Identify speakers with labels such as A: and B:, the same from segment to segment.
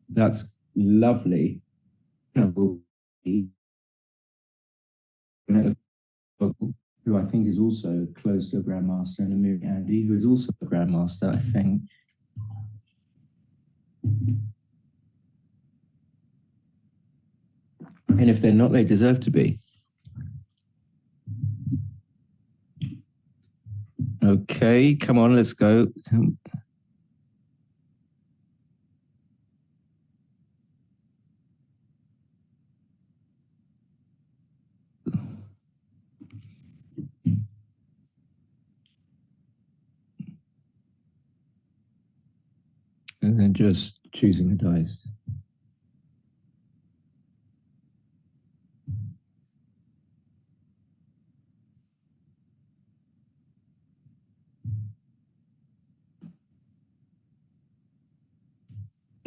A: That's lovely. Who I think is also close to a grandmaster, and Amir Andy, who is also a grandmaster, I think. And if they're not, they deserve to be. Okay, come on, let's go. And then just choosing the dice.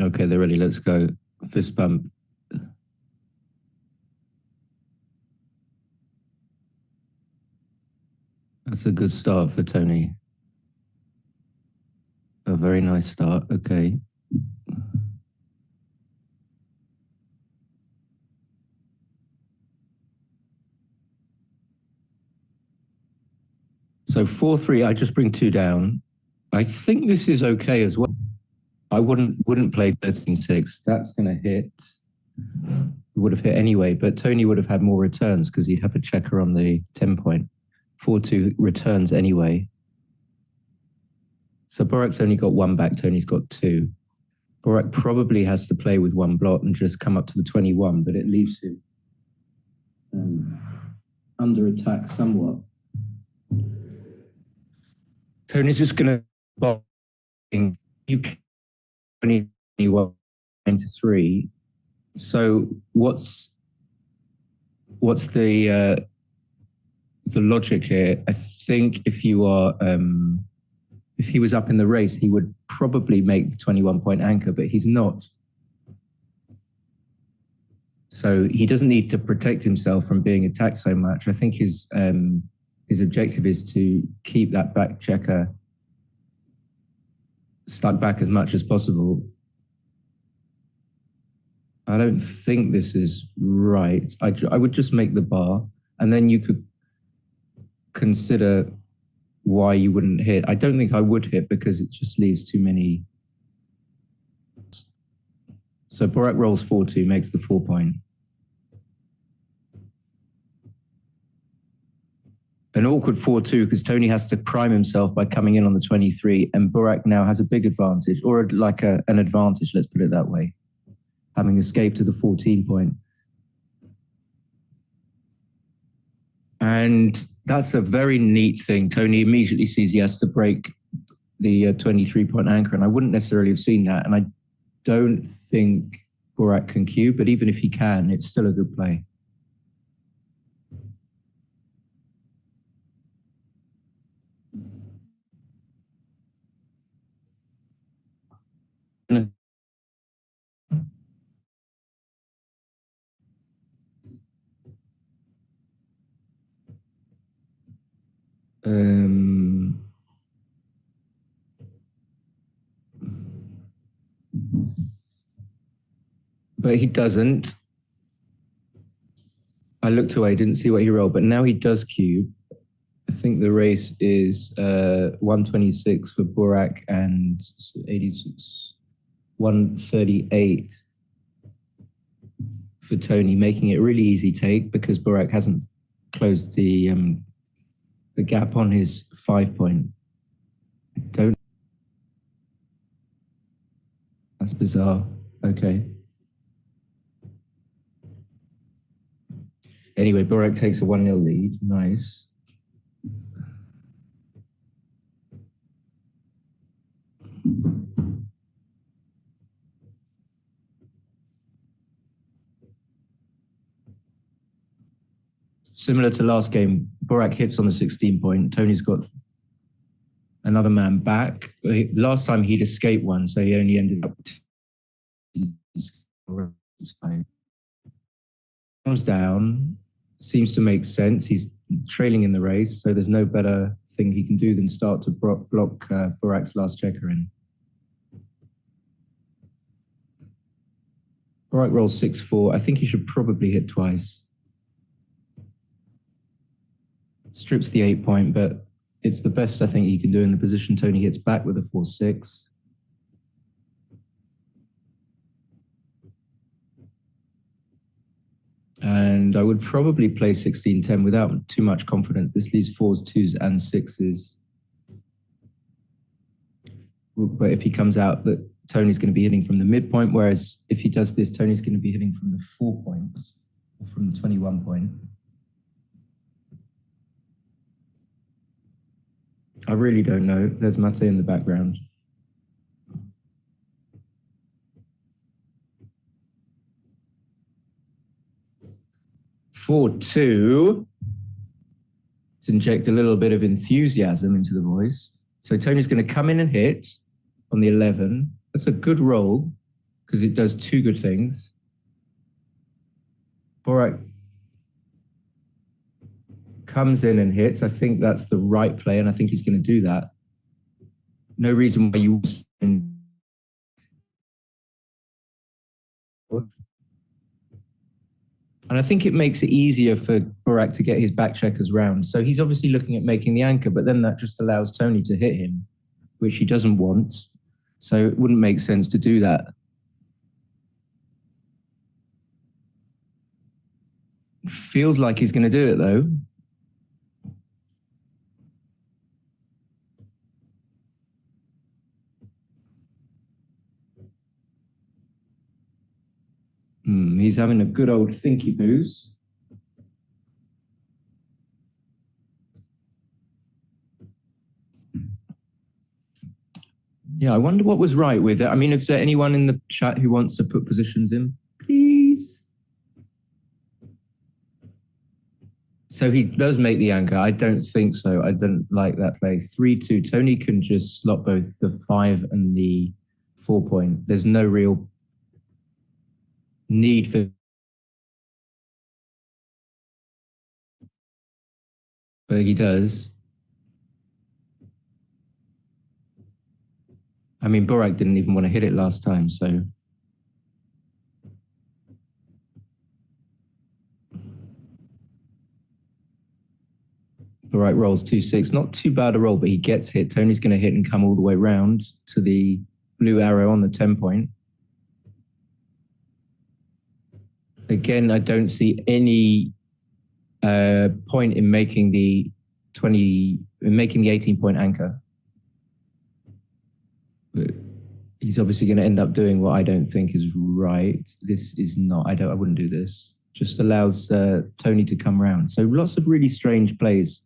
A: Okay, they're ready. Let's go. Fist bump. That's a good start for Toni. A very nice start. Okay. So 4-3, I just bring 2 down. I think this is okay as well. I wouldn't play 13-6. That's going to hit. It would have hit anyway, but Toni would have had more returns because he'd have a checker on the 10 point. 4-2 returns anyway. So Burak's only got 1 back, Toni's got 2. Burak probably has to play with 1 blot and just come up to the 21, but it leaves him under attack somewhat. Toni's just going to block. You 21 to 3. So what's the logic here? I think if you are if he was up in the race, he would probably make the 21-point anchor, but he's not. So he doesn't need to protect himself from being attacked so much. I think his objective is to keep that back checker stuck back as much as possible. I don't think this is right. I would just make the bar, and then you could consider why you wouldn't hit. I don't think I would hit because it just leaves too many. So Burak rolls 4-2, makes the 4-point. An awkward 4-2 because Toni has to prime himself by coming in on the 23, and Burak now has a big advantage, or like an advantage, let's put it that way, having escaped to the 14-point. And that's a very neat thing. Toni immediately sees he has to break the 23-point anchor, and I wouldn't necessarily have seen that. And I don't think Burak can cue, but even if he can, it's still a good play. But he doesn't. I looked away, didn't see what he rolled, but now he does cue. I think the race is 126 for Burak and 86, 138 for Toni, making it a really easy take because Burak hasn't closed the gap on his 5-point. That's bizarre. Okay. Anyway, Burak takes a 1-0 lead. Nice. Similar to last game, Burak hits on the 16-point. Toni's got another man back. Last time he'd escaped one, so he only ended up. Comes down, seems to make sense. He's trailing in the race, so there's no better thing he can do than start to block Burak's last checker in. Burak rolls 6-4. I think he should probably hit twice. Strips the 8 point, but it's the best I think he can do in the position. Toni hits back with a 4-6. And I would probably play 16-10 without too much confidence. This leaves 4s, 2s, and 6s. But if he comes out, that Toni's going to be hitting from the midpoint, whereas if he does this, Toni's going to be hitting from the 4 points, or from the 21 point. I really don't know. There's Mate in the background. For 2, to inject a little bit of enthusiasm into the voice. So Toni's going to come in and hit on the 11. That's a good roll because it does 2 good things. Burak comes in and hits. I think that's the right play, and I think he's going to do that. No reason why you... And I think it makes it easier for Burak to get his back checkers round. So he's obviously looking at making the anchor, but then that just allows Toni to hit him, which he doesn't want. So it wouldn't make sense to do that. Feels like he's going to do it, though. He's having a good old thinky boos. Yeah, I wonder what was right with it. I mean, is there anyone in the chat who wants to put positions in? Please. So he does make the anchor. I don't think so. I don't like that play. 3-2. Toni can just slot both the 5 and the 4 point. There's no real need for... But he does. I mean, Burak didn't even want to hit it last time, so... Burak rolls 2-6. Not too bad a roll, but he gets hit. Toni's going to hit and come all the way round to the blue arrow on the 10 point. Again, I don't see any point in making the 18-point anchor. But he's obviously going to end up doing what I don't think is right. This is not. I wouldn't do this. Just allows Toni to come round. So lots of really strange plays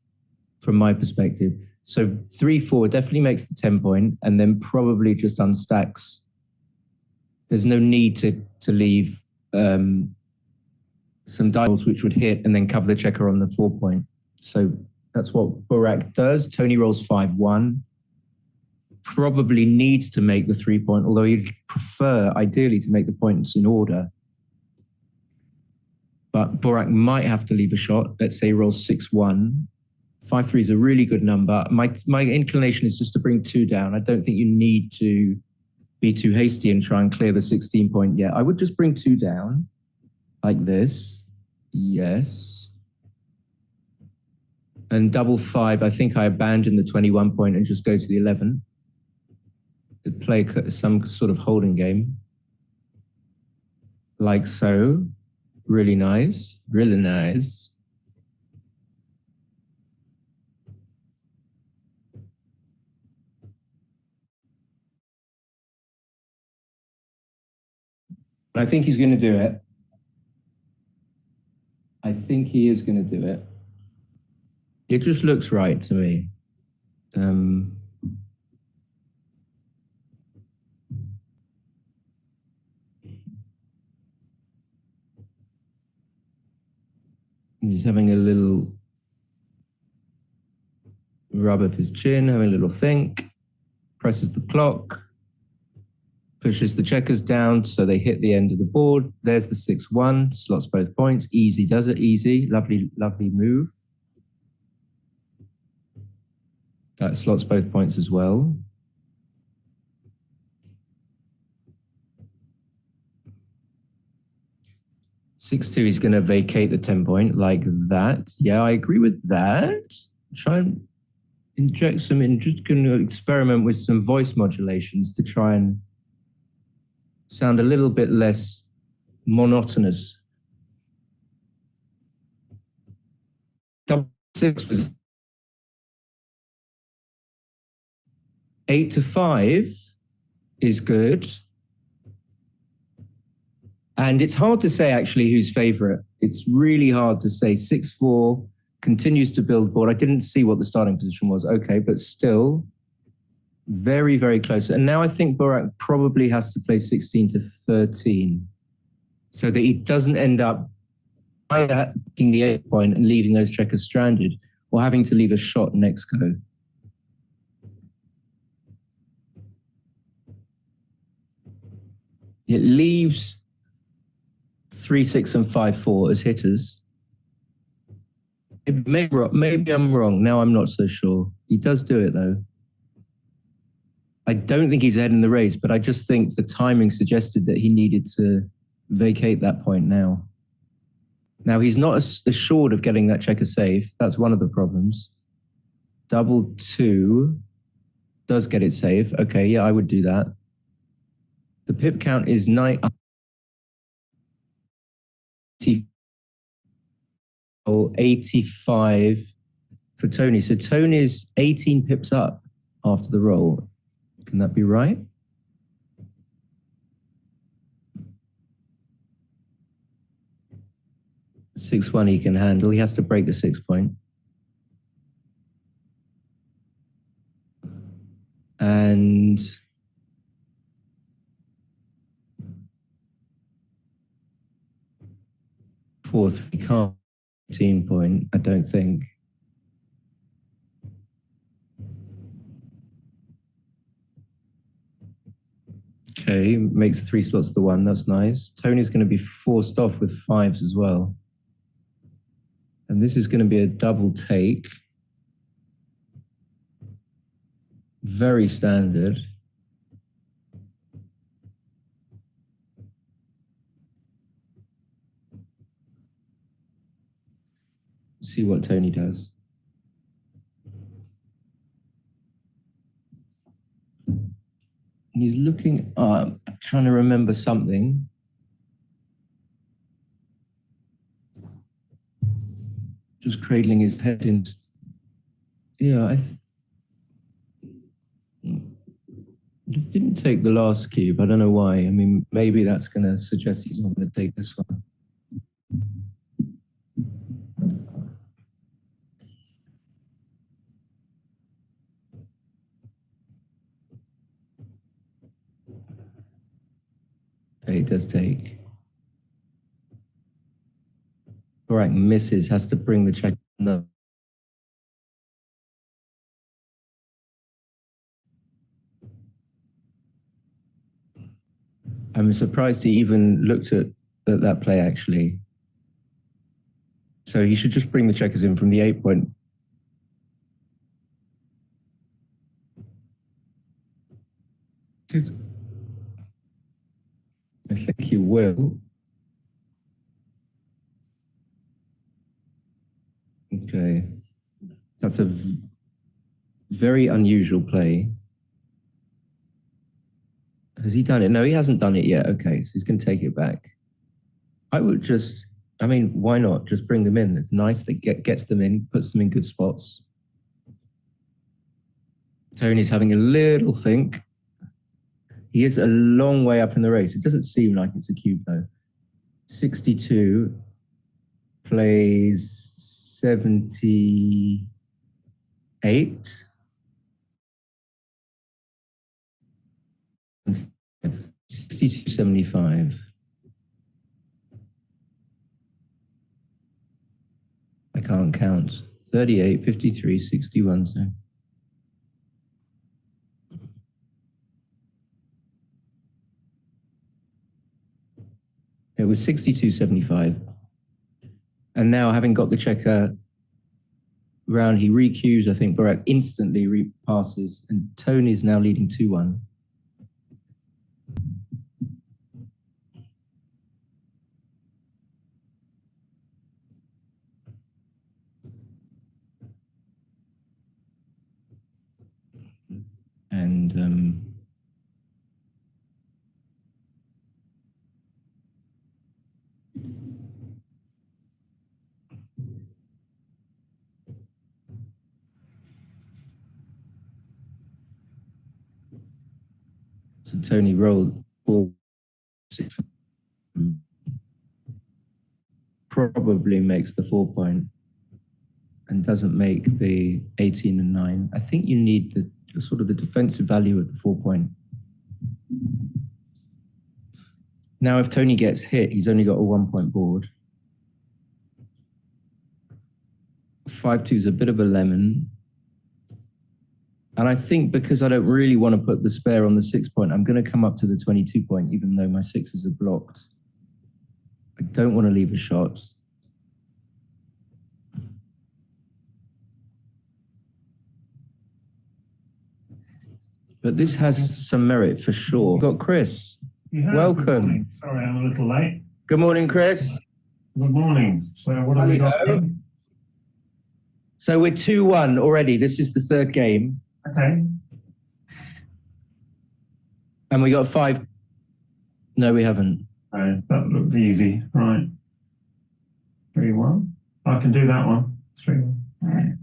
A: from my perspective. So 3-4 definitely makes the 10 point, and then probably just unstacks. There's no need to leave some dials which would hit and then cover the checker on the 4 point. So that's what Burak does. Toni rolls 5-1. Probably needs to make the 3 point, although he'd prefer ideally to make the points in order. But Burak might have to leave a shot. Let's say he rolls 6-1. 5-3 is a really good number. My inclination is just to bring 2 down. I don't think you need to be too hasty and try and clear the 16 point yet. I would just bring 2 down like this. Yes. And double 5, I think I abandon the 21 point and just go to the 11. Play some sort of holding game. Like so. Really nice. Really nice. I think he's going to do it. I think he is going to do it. It just looks right to me. He's having a little rub of his chin, having a little think, presses the clock, pushes the checkers down so they hit the end of the board. There's the 6-1, slots both points. Easy does it, easy. Lovely, lovely move. That slots both points as well. 6-2, he's going to vacate the 10 point like that. Yeah, I agree with that. Try and inject some in, just going to experiment with some voice modulations to try and sound a little bit less monotonous. Double 6 was 8-5 is good. And it's hard to say actually who's favorite. It's really hard to say. 6-4 continues to build board. I didn't see what the starting position was. Okay, but still very, very close. And now I think Burak probably has to play 16-13 so that he doesn't end up either taking the 8 point and leaving those checkers stranded or having to leave a shot next go. It leaves 3-6 and 5-4 as hitters. Maybe I'm wrong. Now I'm not so sure. He does do it though. I don't think he's ahead in the race, but I just think the timing suggested that he needed to vacate that point now. Now he's not assured of getting that checker safe. That's one of the problems. Double 2 does get it safe. Okay, yeah, I would do that. The pip count is 85 for Toni. So Tony's 18 pips up after the roll. Can that be right? Six one he can handle. He has to break the 6 point. And 4-3 can't 18 point, I don't think. Okay, makes 3 slots the 1. That's nice. Tony's going to be forced off with 5s as well. And this is going to be a double take. Very standard. See what Toni does. He's looking up, trying to remember something. Just cradling his head in. Yeah, he didn't take the last cube. I don't know why. I mean, maybe that's going to suggest he's not going to take this one. Okay, it does take. Burak misses, has to bring the check. No. I'm surprised he even looked at that play, actually. So he should just bring the checkers in from the 8 point. I think he will. Okay. That's a very unusual play. Has he done it? No, he hasn't done it yet. Okay, so he's going to take it back. I would just, I mean, why not? Just bring them in. It's nice that gets them in, puts them in good spots. Tony's having a little think. He is a long way up in the race. It doesn't seem like it's a cube, though. 62 plays 78. 62.75. I can't count. 38, 53, 61. So it was 62.75. And now, having got the checker round, he re-cues. I think Burak instantly repasses, and Tony's now leading 2-1. And so Toni rolled 4, 6, probably makes the 4 point and doesn't make the 18 and 9. I think you need the sort of the defensive value of the 4 point. Now, if Toni gets hit, he's only got a 1 point board. 5-2 is a bit of a lemon. And I think because I don't really want to put the spare on the 6 point, I'm going to come up to the 22 point, even though my 6s are blocked. I don't want to leave a shot. But this has some merit for sure. We've got Chris. Welcome.
B: Sorry, I'm a little late.
A: Good morning, Chris.
B: Good morning. So what have we got?
A: So we're 2-1 already. This is the third game.
B: Okay.
A: And we got 5. No, we haven't.
B: Right, that looked easy. Right. 3-1. I can do that one. 3-1. Right.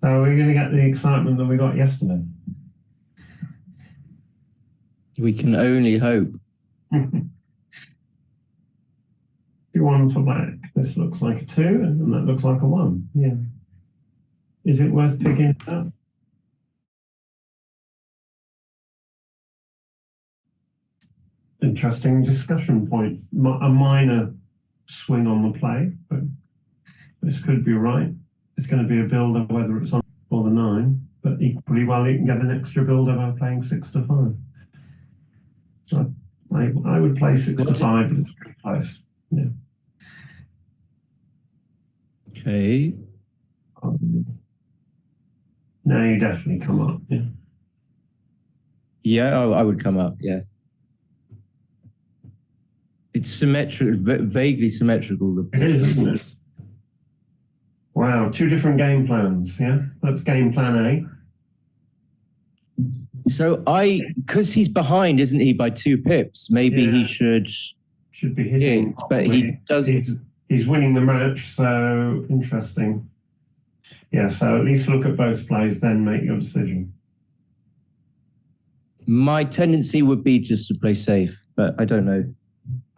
B: So are we going to get the excitement that we got yesterday?
A: We can only hope.
B: 2-1 for black. This looks like a 2, and that looks like a 1. Yeah. Is it worth picking it up? Interesting discussion point. A minor swing on the play, but this could be right. It's going to be a builder whether it's on or the 9, but equally well you can get an extra builder by playing 6 to 5. So I would play 6 to 5, but it's pretty close. Yeah.
A: Okay.
B: Now you definitely come up. Yeah.
A: Yeah, I would come up. Yeah. It's symmetrical, vaguely symmetrical.
B: It is, isn't it? Wow, 2 different game plans. Yeah, that's game plan A.
A: So because he's behind, isn't he, by 2 pips? Maybe he should
B: be hitting,
A: hit, but he does.
B: He's winning the match, so interesting. Yeah, so at least look at both plays, then make your decision.
A: My tendency would be just to play safe, but I don't know.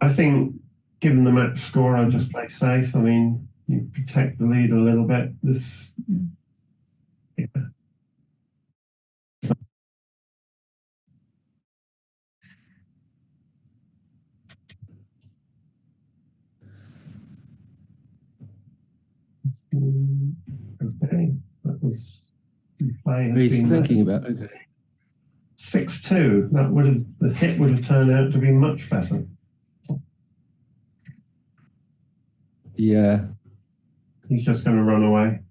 B: I think, given the match score, I'd just play safe. I mean, you protect the lead a little bit. This, yeah. Okay, that was play.
A: He's thinking about
B: 6-2. That would have, the hit would have turned out to be much better.
A: Yeah.
B: He's just going to run away.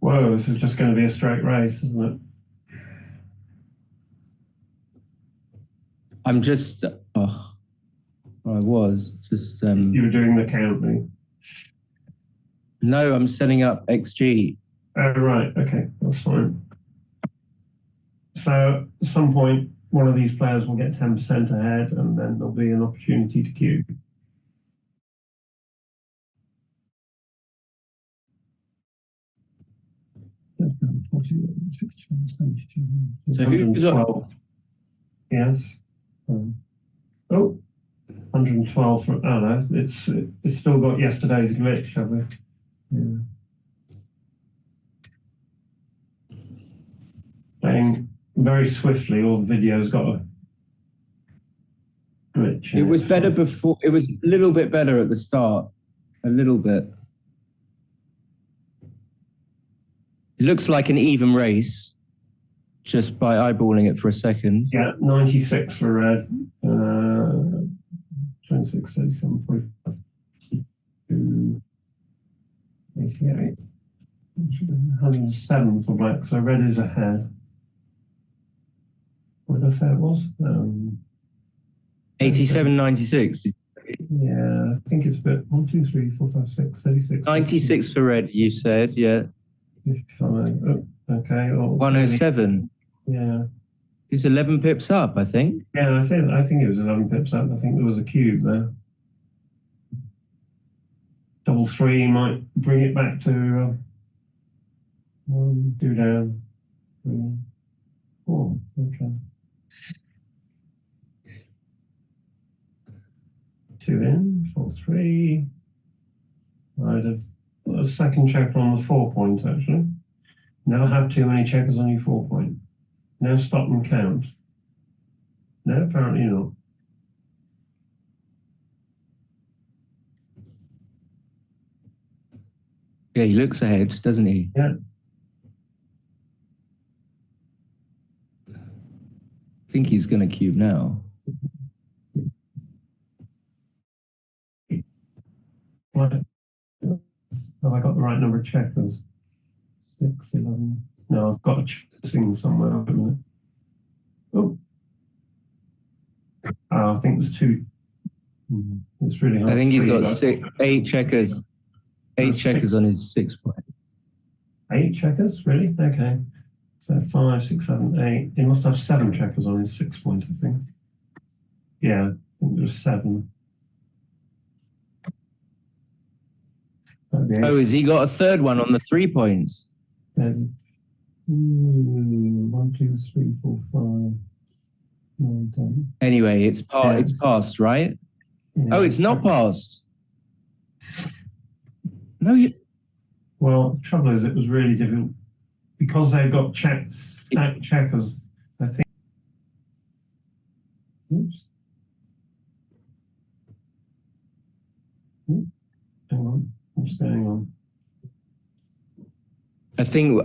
B: Whoa, this is just going to be a straight race, isn't it?
A: I'm just, I was just.
B: You were doing the counting.
A: No, I'm setting up XG.
B: Oh, right, okay, that's fine. So at some point, one of these players will get 10% ahead, and then there'll be an opportunity to queue.
A: So who's up?
B: Yes. 112 from, oh no, it's still got yesterday's glitch, have we? Yeah. Playing very swiftly, all the videos got a glitch.
A: It was better before, it was a little bit better at the start, a little bit. It looks like an even race, just by eyeballing it for a second.
B: Yeah, 96 for red, 26, 37, 45, 88, 107 for black, so red is ahead. What did I say it was?
A: 87.96.
B: Yeah, I think it's a bit 1, 2, 3, 4, 5, 6, 36.
A: 96 for red, you said, yeah.
B: 55. Oh, okay. Oh,
A: 107.
B: yeah.
A: It's 11 pips up, I think.
B: Yeah, I think it was 11 pips up. I think there was a cube there. Double three might bring it back to 1, 2 down, 3, 4. Okay. 2 in, 4, 3. I'd have put a second checker on the 4 point actually. Never have too many checkers on your 4 point. Now stop and count. No, apparently not.
A: Yeah, he looks ahead, doesn't he?
B: Yeah.
A: I think he's going to cube now.
B: Right. Have I got the right number of checkers? 6, 11. No, I've got a checking somewhere. Wait a minute. Oh. I think there's 2. It's really hard.
A: I think he's got
B: about.
A: 8 checkers. 8 checkers on his 6 point.
B: 8 checkers? Really? Okay. So 5, 6, 7, 8. He must have 7 checkers on his 6 point, I think. Yeah, I think there's 7.
A: Oh, has he got a third one on the 3 points?
B: 1, 2, 3, 4, 5, 9, 10.
A: Anyway, it's passed, right?
B: Yeah.
A: Oh, it's not passed. No,
B: Well, the trouble is, it was really difficult because they've got stacked checkers. I think. Oops. Hang on. What's going on?
A: I think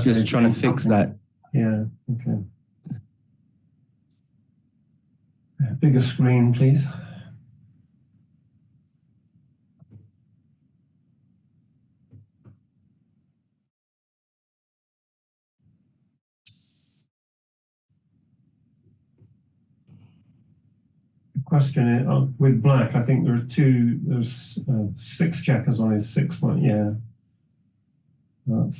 A: just trying to fix that.
B: Yeah. Okay. Bigger screen, please. Question is, with black, I think there's 6 checkers on his 6 point. Yeah. That's.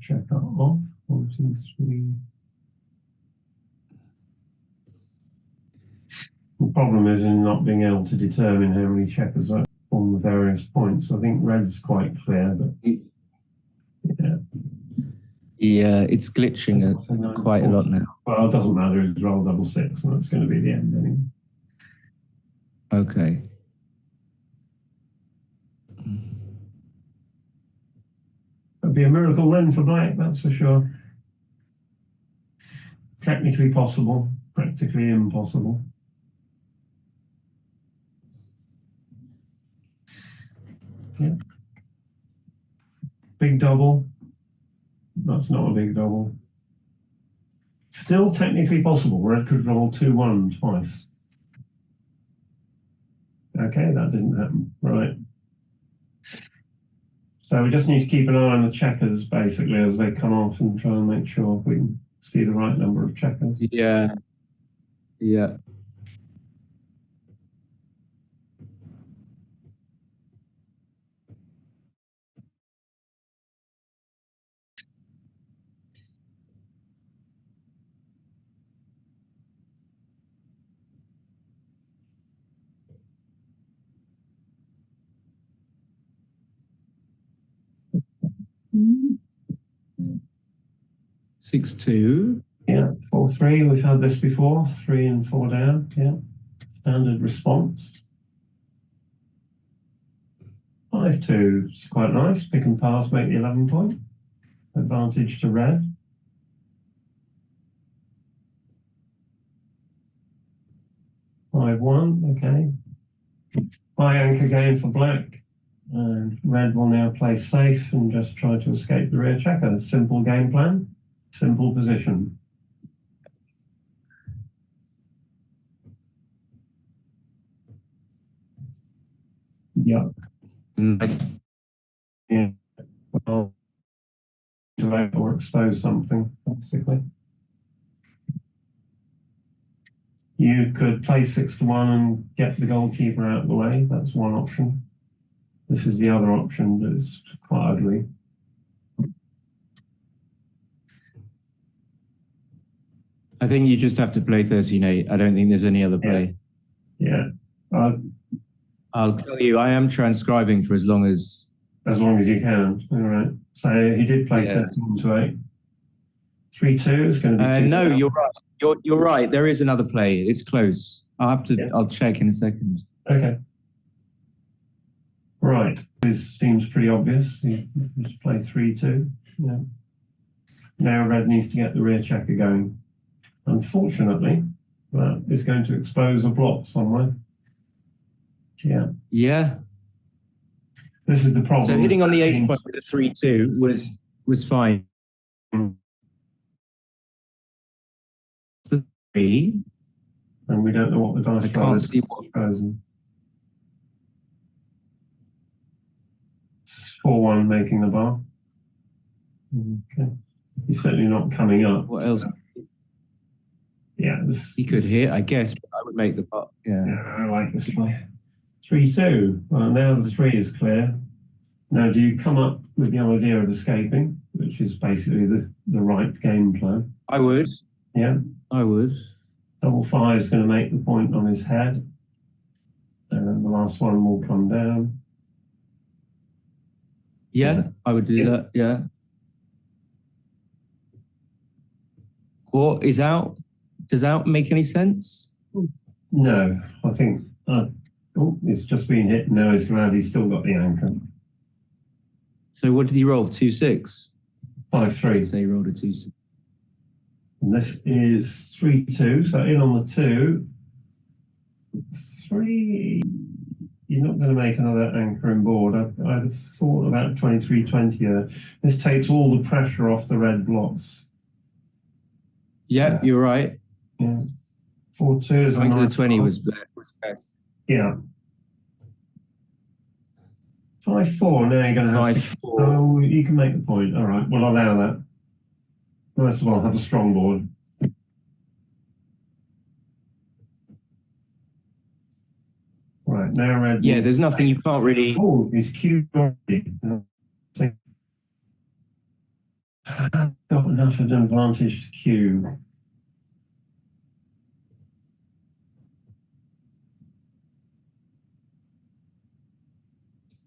B: Check that off. 1, 2, 3. The problem is in not being able to determine how many checkers are on the various points. I think red's quite clear, but yeah.
A: Yeah, it's glitching quite a lot now.
B: Well, it doesn't matter. It's roll double 6, and that's going to be the end anyway.
A: Okay.
B: It'd be a miracle win for black, that's for sure. Technically possible, practically impossible. Yeah. Big double. That's not a big double. Still technically possible. Red could roll 2-1 twice. Okay, that didn't happen. Right. So we just need to keep an eye on the checkers basically as they come off and try and make sure we can see the right number of checkers.
A: Yeah. Yeah.
B: Mm-hmm.
A: 6-2.
B: Yeah, 4-3. We've had this before. 3 and 4 down. Yeah, standard response. 5-2 is quite nice. Pick and pass, make the 11 point. Advantage to red. 5-1. Okay. High anchor game for black. And red will now play safe and just try to escape the rear checker. Simple game plan, simple position. Yuck.
A: Nice.
B: Yeah. or expose something, basically. You could play 6-1 and get the goalkeeper out of the way. That's one option. This is the other option that's quite ugly.
A: I think you just have to play 13-8. I don't think there's any other play.
B: Yeah.
A: I'll tell you, I am transcribing for as long as
B: you can. All right. So he did play 13-8. 3-2 is going to be
A: no, you're right. You're right. There is another play. It's close. I'll check in a second.
B: Okay. Right. This seems pretty obvious. You just play 3-2. Yeah. Now red needs to get the rear checker going. Unfortunately, that is going to expose a block somewhere. Yeah.
A: Yeah.
B: This is the problem.
A: So hitting on the ace point with a 3-2 was fine. The 3.
B: And we don't know what the dice
A: I can't see what
B: exposing. 4-1 making the bar. Okay. He's certainly not coming up.
A: What else?
B: Yeah.
A: He could hit, I guess, but I would make the pot. Yeah.
B: I like this play. 3-2. Well, now the 3 is clear. Now, do you come up with the idea of escaping, which is basically the right game plan?
A: I would.
B: Yeah.
A: I would.
B: Double 5 is going to make the point on his head. And the last one will come down.
A: Yeah, I would do that. Yeah. Or is out? Does out make any sense?
B: No, I think. It's just been hit. No, he's glad he's still got the anchor.
A: So what did he roll? 2-6?
B: 5-3.
A: Say he rolled a 2-6.
B: And this is 3-2. So in on the 2. 3. You're not going to make another anchoring board. I'd have thought about 23-20 there. This takes all the pressure off the red blocks.
A: Yeah, you're right.
B: Yeah. 4-2 is
A: Going to the 20 was best.
B: Yeah. 5-4. Now you're going to have
A: 5-4.
B: Oh, you can make the point. All right, we'll allow that. First of all, have a strong board. Right, now red.
A: Yeah, there's nothing you can't really.
B: Oh, he's Q already. Got enough of an advantage to Q.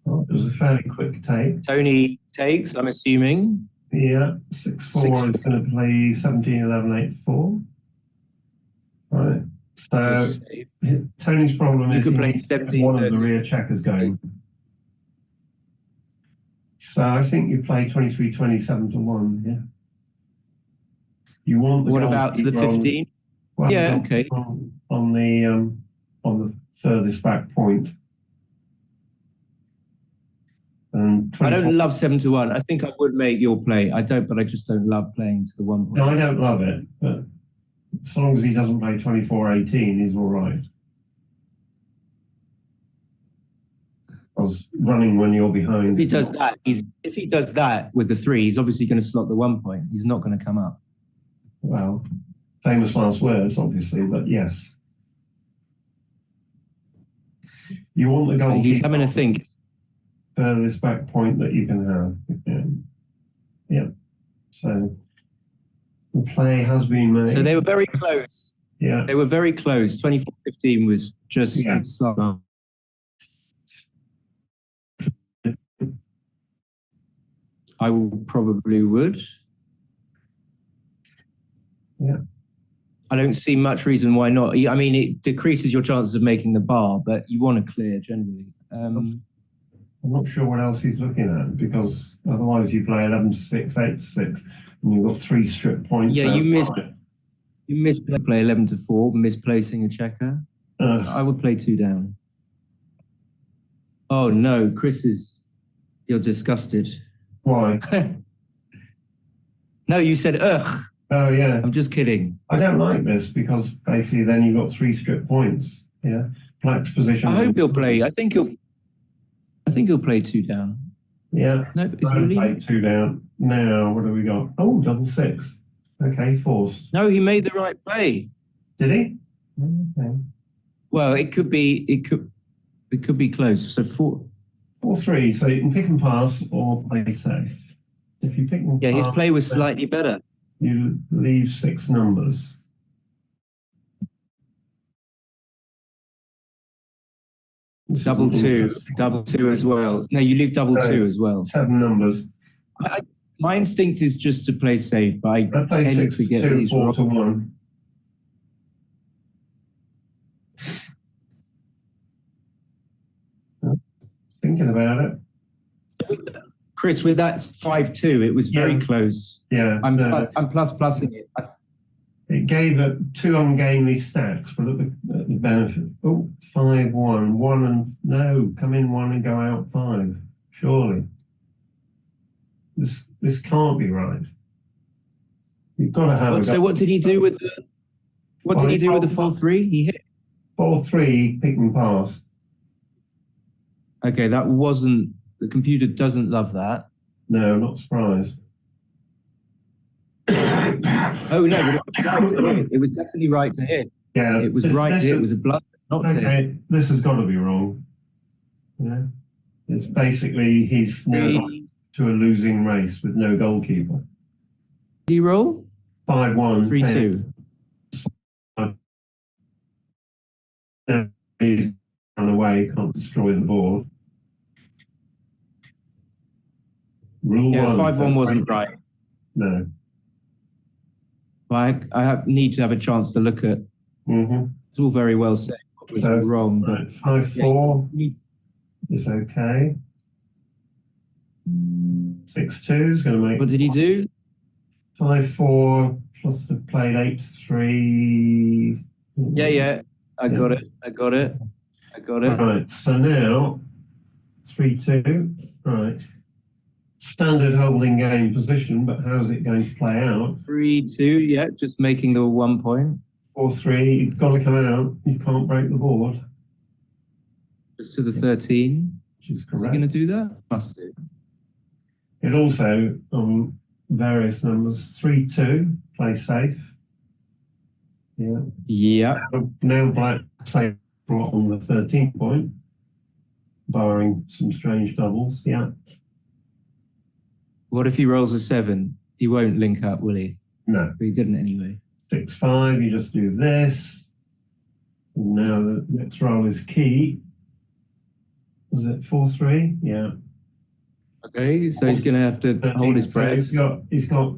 B: Well, it was a fairly quick take.
A: Toni takes, I'm assuming.
B: Yeah, 6-4 is going to play 17-11-8-4. Right. So Tony's problem is
A: you could play
B: he's
A: 17,
B: one
A: 30.
B: of the rear checkers going. So I think you play 23-27-1. Yeah. You want the
A: what about to the 15?
B: Well,
A: yeah, okay.
B: On the furthest back point. And
A: I don't love 7-1. I think I would make your play. I don't, but I just don't love playing to the 1 point.
B: No, I don't love it, but as long as he doesn't play 24-18, he's all right. Because running when you're behind.
A: If he does that with the 3, he's obviously going to slot the 1 point. He's not going to come up.
B: Well, famous last words, obviously, but yes. You want the goal.
A: He's having a think.
B: Furthest back point that you can have. Yeah. So the play has been made.
A: So they were very close.
B: Yeah.
A: They were very close. 24-15 was just slot. I probably would.
B: Yeah.
A: I don't see much reason why not. I mean, it decreases your chances of making the bar, but you want to clear generally.
B: I'm not sure what else he's looking at, because otherwise you play 11-6, 8-6, and you've got 3 strip points.
A: Yeah, you misplay 11-4, misplacing a checker. I would play 2 down. Oh no, you're disgusted.
B: Why?
A: No, you said ugh.
B: Oh yeah.
A: I'm just kidding.
B: I don't like this, because basically then you've got 3 strip points. Yeah. Black's position.
A: I hope he'll play. I think he'll play 2 down.
B: Yeah.
A: No, is
B: Brad
A: Willie?
B: played 2 down. Now, what do we got? Oh, double 6. Okay, forced.
A: No, he made the right play.
B: Did he? Okay.
A: Well, it could be close. So
B: 4-3, so you can pick and pass or play safe. If you pick and
A: yeah, his
B: pass,
A: play was slightly better.
B: you leave 6 numbers.
A: Double two as well. No, you leave double two as well.
B: 7 numbers.
A: My instinct is just to play safe, but I
B: play
A: tend
B: 6
A: to get
B: 2,
A: these
B: 4
A: wrong.
B: to 1. Thinking about it.
A: Chris, with that 5-2, it was very close.
B: Yeah.
A: I'm plussing it.
B: It gave it 2 ungainly stacks, but at the benefit. Oh, 5-1. 1 and no, come in 1 and go out 5. Surely. This can't be right. You've got to have
A: So what did he do with the 4-3? He hit
B: 4-3, pick and pass.
A: Okay, that wasn't, the computer doesn't love that.
B: No, not surprised.
A: Oh no, but it was right to hit. It was definitely right to hit.
B: Yeah,
A: it was right to hit. It was a blunder, not to hit.
B: This has got to be wrong. Yeah, it's basically he's now to a losing race with no goalkeeper.
A: Did he roll?
B: 5-1.
A: 3-2.
B: He's run away, can't destroy the board. Rule 1.
A: 5-1 wasn't right.
B: No.
A: But I need to have a chance to look at. It's all very well said. What was wrong?
B: Right, 5-4 is okay. 6-2 is going to make.
A: What did he do?
B: 5-4 plus the played 8-3.
A: Yeah. I got it.
B: Right, so now 3-2. Right. Standard holding game position, but how's it going to play out?
A: 3-2, yeah, just making the 1 point.
B: 4-3, you've got to come out. You can't break the board.
A: Just to the 13.
B: Which is
A: Are
B: correct.
A: you going to do that? Must do.
B: It also, on various numbers, 3-2, play safe. Yeah.
A: Yeah.
B: Now black safe on the 13 point, barring some strange doubles. Yeah.
A: What if he rolls a 7? He won't link up, will he?
B: No.
A: But he didn't anyway.
B: 6-5, you just do this. And now the next roll is key. Was it 4-3? Yeah.
A: Okay, so he's going to have to hold his breath.
B: He's got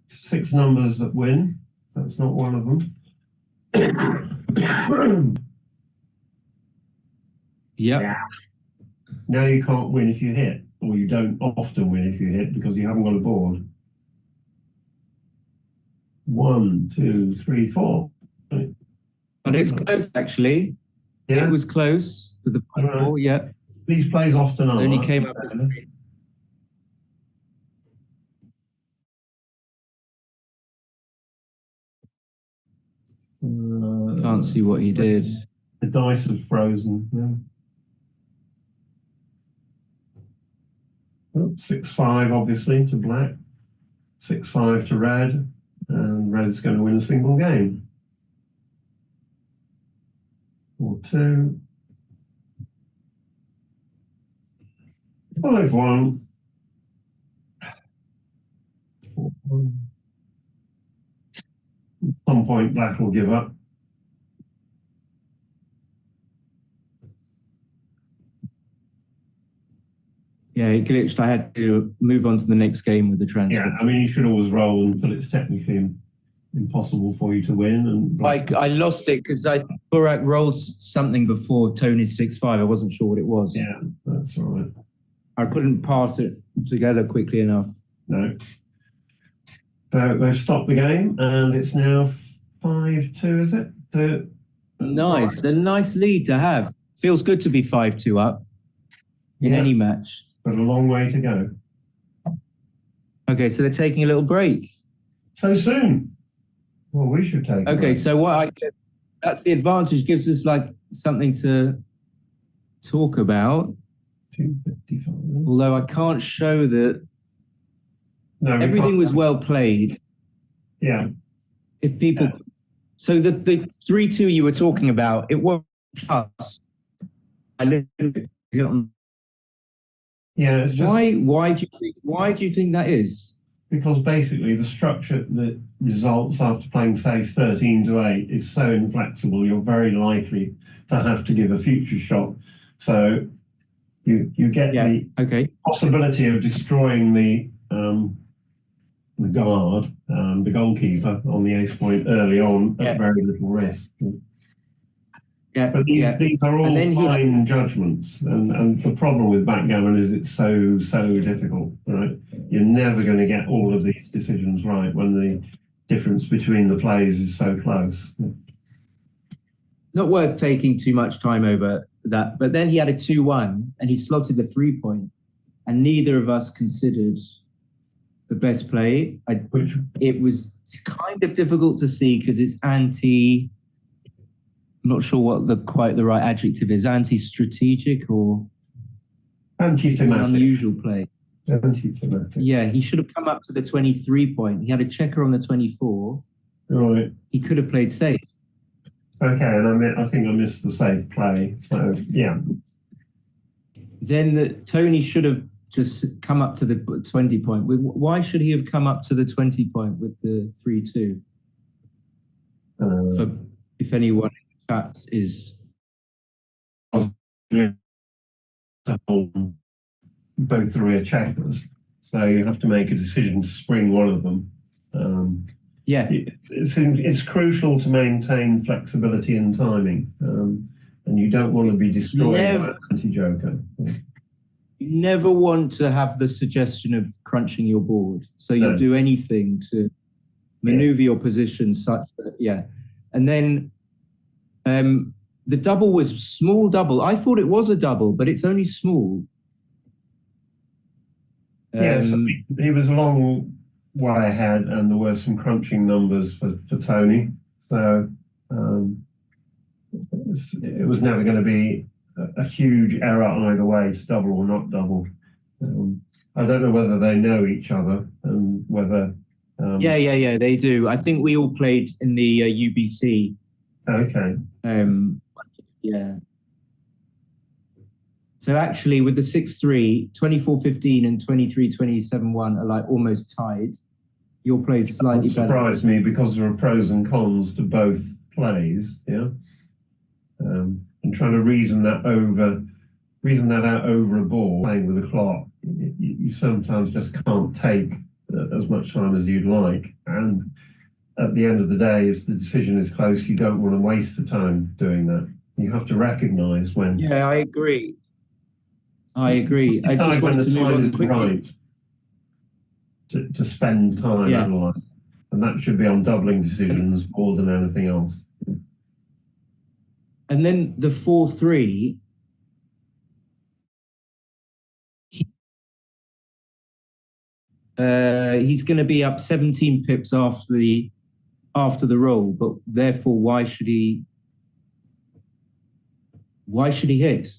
B: 6 numbers that win. That's not one of them.
A: Yep.
B: Now you can't win if you hit, or you don't often win if you hit because you haven't got a board. 1, 2, 3, 4.
A: But it's close, actually.
B: Yeah.
A: It was close with the 4, yeah.
B: These plays often are.
A: Then he came up with can't see what he did.
B: The dice have frozen. Yeah. 6-5, obviously, to black. 6-5 to red. And red's going to win a single game. 4-2. 5-1. 4-1. At some point, black will give up.
A: Yeah, it glitched. I had to move on to the next game with the transfer.
B: Yeah, I mean, you should always roll until it's technically impossible for you to win. And
A: I lost it because I think Burak rolled something before Tony's 6-5. I wasn't sure what it was.
B: Yeah, that's right.
A: I couldn't pass it together quickly enough.
B: No. So they've stopped the game, and it's now 5-2, is it?
A: Nice. A nice lead to have. Feels good to be 5-2 up in any match.
B: But a long way to go.
A: Okay, so they're taking a little break.
B: So soon. Well, we should take.
A: Okay, so that's the advantage. Gives us like something to talk about.
B: 255.
A: Although I can't show that
B: No,
A: everything was well played.
B: Yeah.
A: If people, so the 3-2 you were talking about, it was plus.
B: Yeah, it's just
A: Why do you think that is?
B: because basically the structure that results after playing, say, 13-8 is so inflexible, you're very likely to have to give a future shot. So you get the possibility of destroying the guard, the goalkeeper on the ace point early on at very little risk. But these are all fine judgments, and the problem with backgammon is it's so difficult, right? You're never going to get all of these decisions right when the difference between the plays is so close.
A: Not worth taking too much time over that. But then he had a 2-1 and he slotted the 3-point, and neither of us considered the best play. It was kind of difficult to see because it's anti. I'm not sure what quite the right adjective is. Anti-strategic or
B: anti-thematic.
A: An unusual play.
B: Anti-thematic.
A: Yeah, he should have come up to the 23-point. He had a checker on the 24.
B: Right.
A: He could have played safe.
B: Okay, and I think I missed the safe play. So yeah.
A: Then Toni should have just come up to the 20-point. Why should he have come up to the 20-point with the 3-2? If anyone in the chat is
B: both the rear checkers, so you have to make a decision to spring one of them. It's crucial to maintain flexibility and timing, and you don't want to be destroyed by an anti-joker.
A: You never want to have the suggestion of crunching your board, so you do anything to maneuver your position such that and then the double was small double. I thought it was a double, but it's only small.
B: Yes, he was a long way ahead, and there were some crunching numbers for Toni. So it was never going to be a huge error either way, to double or not double. I don't know whether they know each other and whether.
A: They do. I think we all played in the UBC.
B: Okay.
A: So actually, with the 6-3, 24-15 and 23-27-1 are like almost tied. Your play is slightly better.
B: Surprised me because there are pros and cons to both plays. Yeah. And trying to reason that out over a ball playing with a clock, you sometimes just can't take as much time as you'd like. And at the end of the day, if the decision is close, you don't want to waste the time doing that. You have to recognise when.
A: Yeah, I agree. I just wanted to move on quickly.
B: To spend time analysing, and that should be on doubling decisions more than anything else.
A: And then the 4-3. He's going to be up 17 pips after the roll, but therefore why should he hit?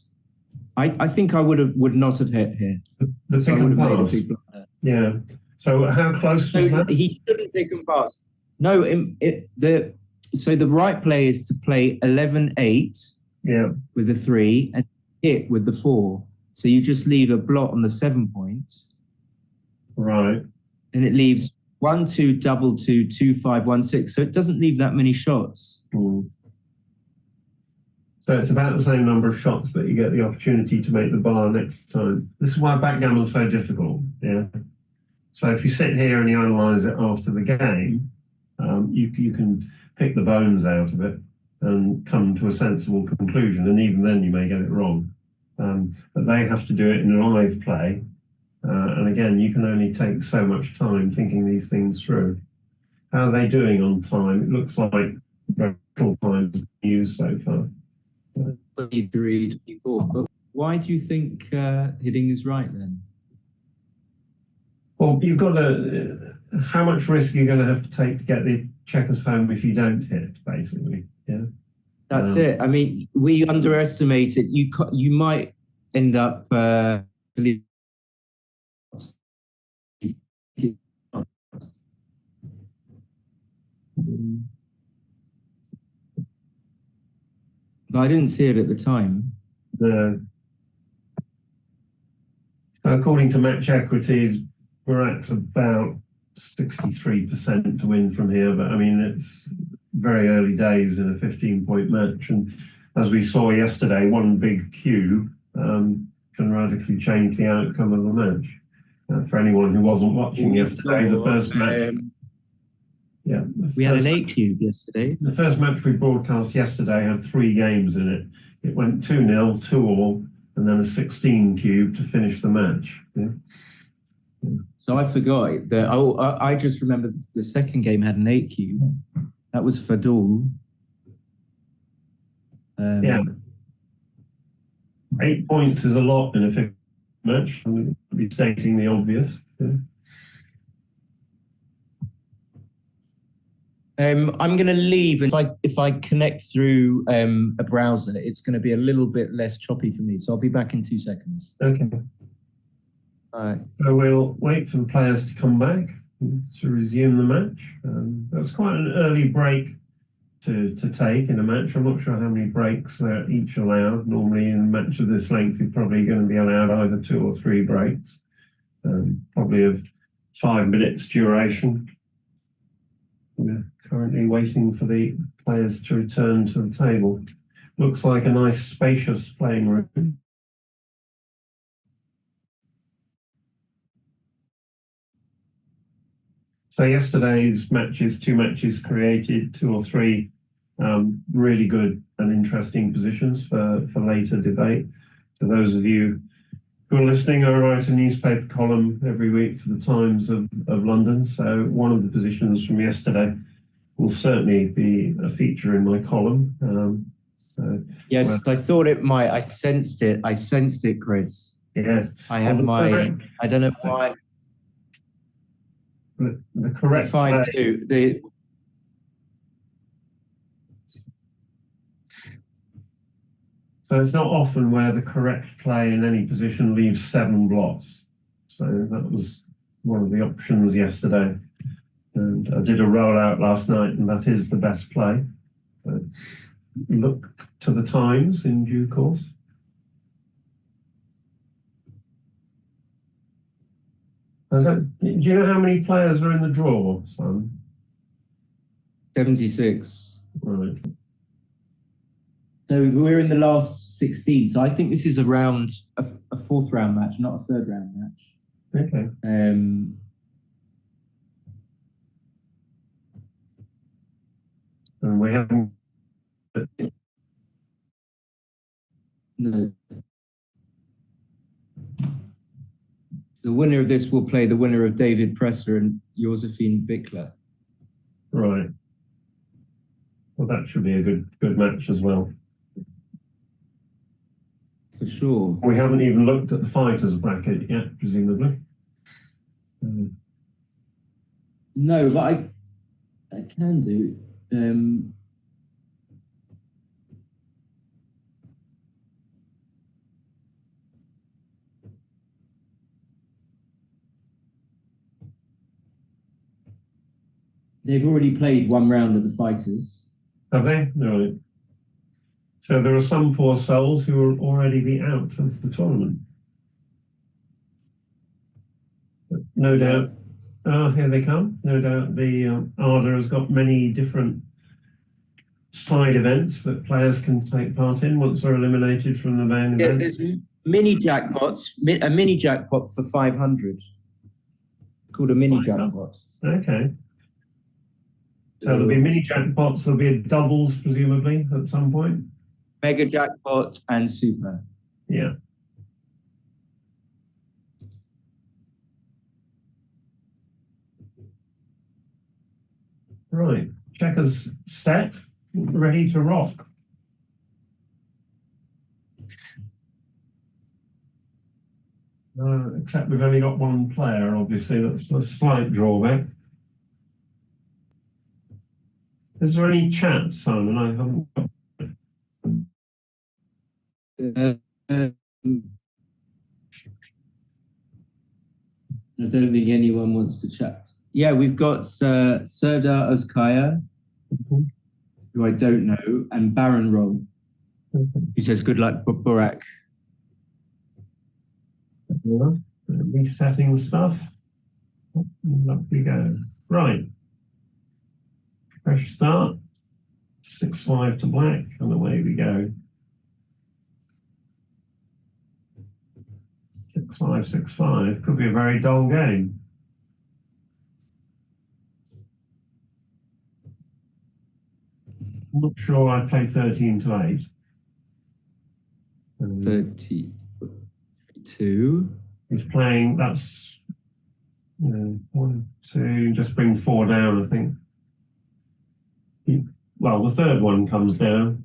A: I think I would not have hit here.
B: The pick and pass. Yeah. So how close was that?
A: He shouldn't pick and pass. No, so the right play is to play 11-8 with the 3 and hit with the 4. So you just leave a blot on the 7 points.
B: Right.
A: And it leaves 1-2, double 2, 2-5, 1-6. So it doesn't leave that many shots.
B: Mm. So it's about the same number of shots, but you get the opportunity to make the bar next time. This is why backgammon is so difficult. Yeah. So if you sit here and you analyse it after the game, you can pick the bones out of it and come to a sensible conclusion. And even then, you may get it wrong. But they have to do it in a live play. And again, you can only take so much time thinking these things through. How are they doing on time? It looks like very short time used so far.
A: 23, 24. But why do you think hitting is right then?
B: Well, you've got to. How much risk are you going to have to take to get the checkers home if you don't hit? Basically, yeah.
A: That's it. I mean, we underestimate it. You might end up. But I didn't see it at the time.
B: According to match equities, Burak's about 63% to win from here, but I mean, it's very early days in a 15-point match. And as we saw yesterday, one big cue can radically change the outcome of the match. For anyone who wasn't watching yesterday, the first match.
A: We had an 8 cube yesterday.
B: The first match we broadcast yesterday had 3 games in it. It went 2-0, 2-2, and then a 16 cube to finish the match.
A: So I forgot that. I just remember the second game had an 8 cube. That was Fadul.
B: 8 points is a lot in a 50 match. I'm going to be stating the obvious.
A: I'm going to leave, and if I connect through a browser, it's going to be a little bit less choppy for me. So I'll be back in 2 seconds.
B: Okay.
A: All right.
B: So we'll wait for the players to come back to resume the match. That's quite an early break to take in a match. I'm not sure how many breaks they're each allowed. Normally in a match of this length, you're probably going to be allowed either 2 or 3 breaks, probably of 5 minutes duration. We're currently waiting for the players to return to the table. Looks like a nice spacious playing room. So yesterday's matches, 2 matches created, 2 or 3 really good and interesting positions for later debate. For those of you who are listening, I write a newspaper column every week for the Times of London. So one of the positions from yesterday will certainly be a feature in my column.
A: Yes, I thought it might. I sensed it. I sensed it, Chris.
B: Yes.
A: I have I don't know why.
B: The correct
A: 5-2.
B: So it's not often where the correct play in any position leaves 7 blots. So that was one of the options yesterday. And I did a rollout last night, and that is the best play. So look to the times in due course. Do you know how many players are in the draw, son?
A: 76.
B: Right.
A: So we're in the last 16. So I think this is a 4th round match, not a 3rd round match.
B: Okay. And we haven't.
A: No. The winner of this will play the winner of David Presser and Josephine Bickler.
B: Right. Well, that should be a good match as well.
A: For sure.
B: We haven't even looked at the fighters bracket yet, presumably.
A: No, but I can do. They've already played 1 round of the fighters.
B: Have they? Right. So there are some poor souls who will already be out of the tournament. But no doubt. Here they come. No doubt the Arda has got many different side events that players can take part in once they're eliminated from the main event.
A: There's mini jackpots, a mini jackpot for 500. Called a mini jackpot.
B: Okay. So there'll be mini jackpots, there'll be doubles, presumably, at some point.
A: Mega jackpot and super.
B: Yeah. Right. Checkers set, ready to rock. Except we've only got 1 player, obviously. That's a slight drawback. Is there any chat, Simon? I haven't got
A: I don't think anyone wants to chat. Yeah, we've got Serdar Özkaya, who I don't know, and Baron Roll, who says good luck, Burak.
B: Resetting stuff. Up we go. Right. Fresh start. 6-5 to black, and away we go. 6-5, 6-5. Could be a very dull game. I'm not sure I'd play 13 to 8.
A: 32.
B: He's playing, that's 1, 2, just bring 4 down, I think. Well, the third one comes down.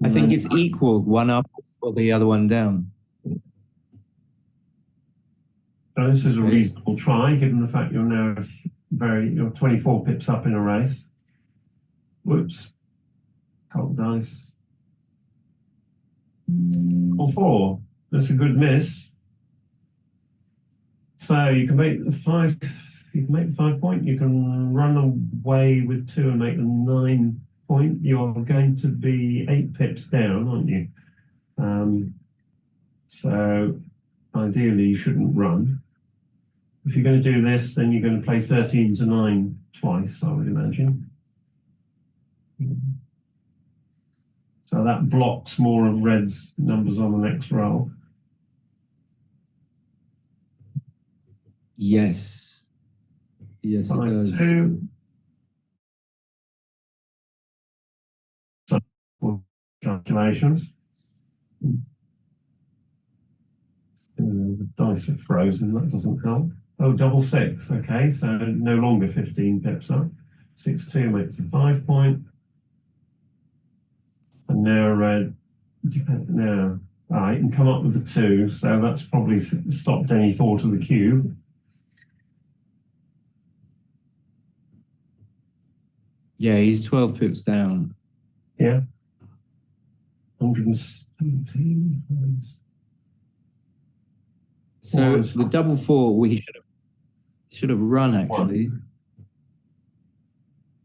A: I think it's equal, one up or the other one down.
B: So this is a reasonable try, given the fact you're now you're 24 pips up in a race. Whoops. Cold dice. Or 4. That's a good miss. So you can make the 5. You can make the 5 point. You can run away with 2 and make the 9 point. You're going to be 8 pips down, aren't you? So ideally you shouldn't run. If you're going to do this, then you're going to play 13 to 9 twice, I would imagine. So that blocks more of red's numbers on the next roll.
A: Yes. Yes, it does.
B: 2. So, calculations. The dice are frozen, that doesn't help. Oh, double 6, okay, so no longer 15 pips up. 6-2 makes a 5 point. And now red, now, all right, you can come up with the 2, so that's probably stopped any thought of the cube.
A: Yeah, he's 12 pips down.
B: Yeah. 117.
A: So the double 4, we should have run actually.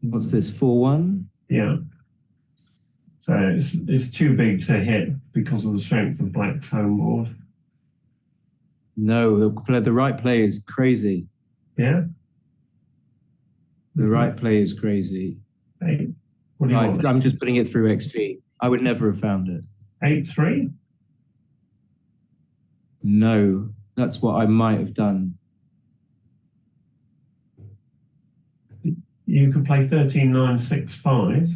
A: What's this, 4-1?
B: Yeah. So it's too big to hit because of the strength of black's home board.
A: No, the right play is crazy.
B: Yeah.
A: The right play is crazy.
B: 8. What do you want?
A: I'm just putting it through XG. I would never have found it.
B: 8-3?
A: No, that's what I might have done.
B: You could play 13-9-6-5.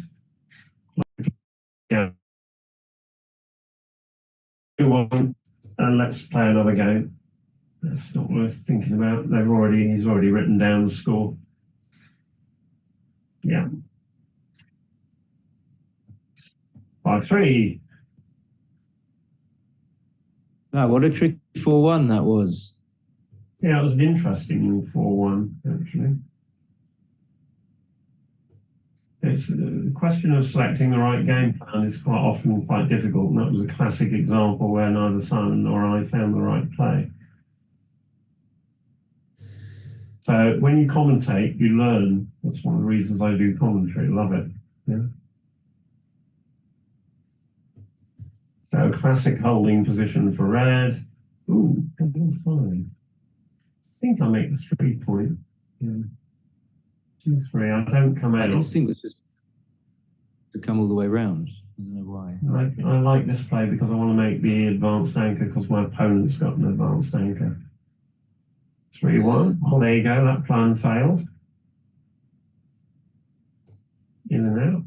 B: Yeah. 2-1, and let's play another game. That's not worth thinking about. He's already written down the score. Yeah. 5-3.
A: Wow, what a tricky 4-1 that was.
B: Yeah, it was an interesting 4-1, actually. It's the question of selecting the right game plan is quite often quite difficult, and that was a classic example where neither Simon nor I found the right play. So when you commentate, you learn. That's one of the reasons I do commentary. Love it. Yeah. So classic holding position for red. Ooh, double 5. I think I make the 3 point. Yeah. 2-3. I don't come out.
A: My instinct was just to come all the way around. I don't know why.
B: I like this play because I want to make the advanced anchor because my opponent's got an advanced anchor. 3-1. Oh, there you go. That plan failed. In and out.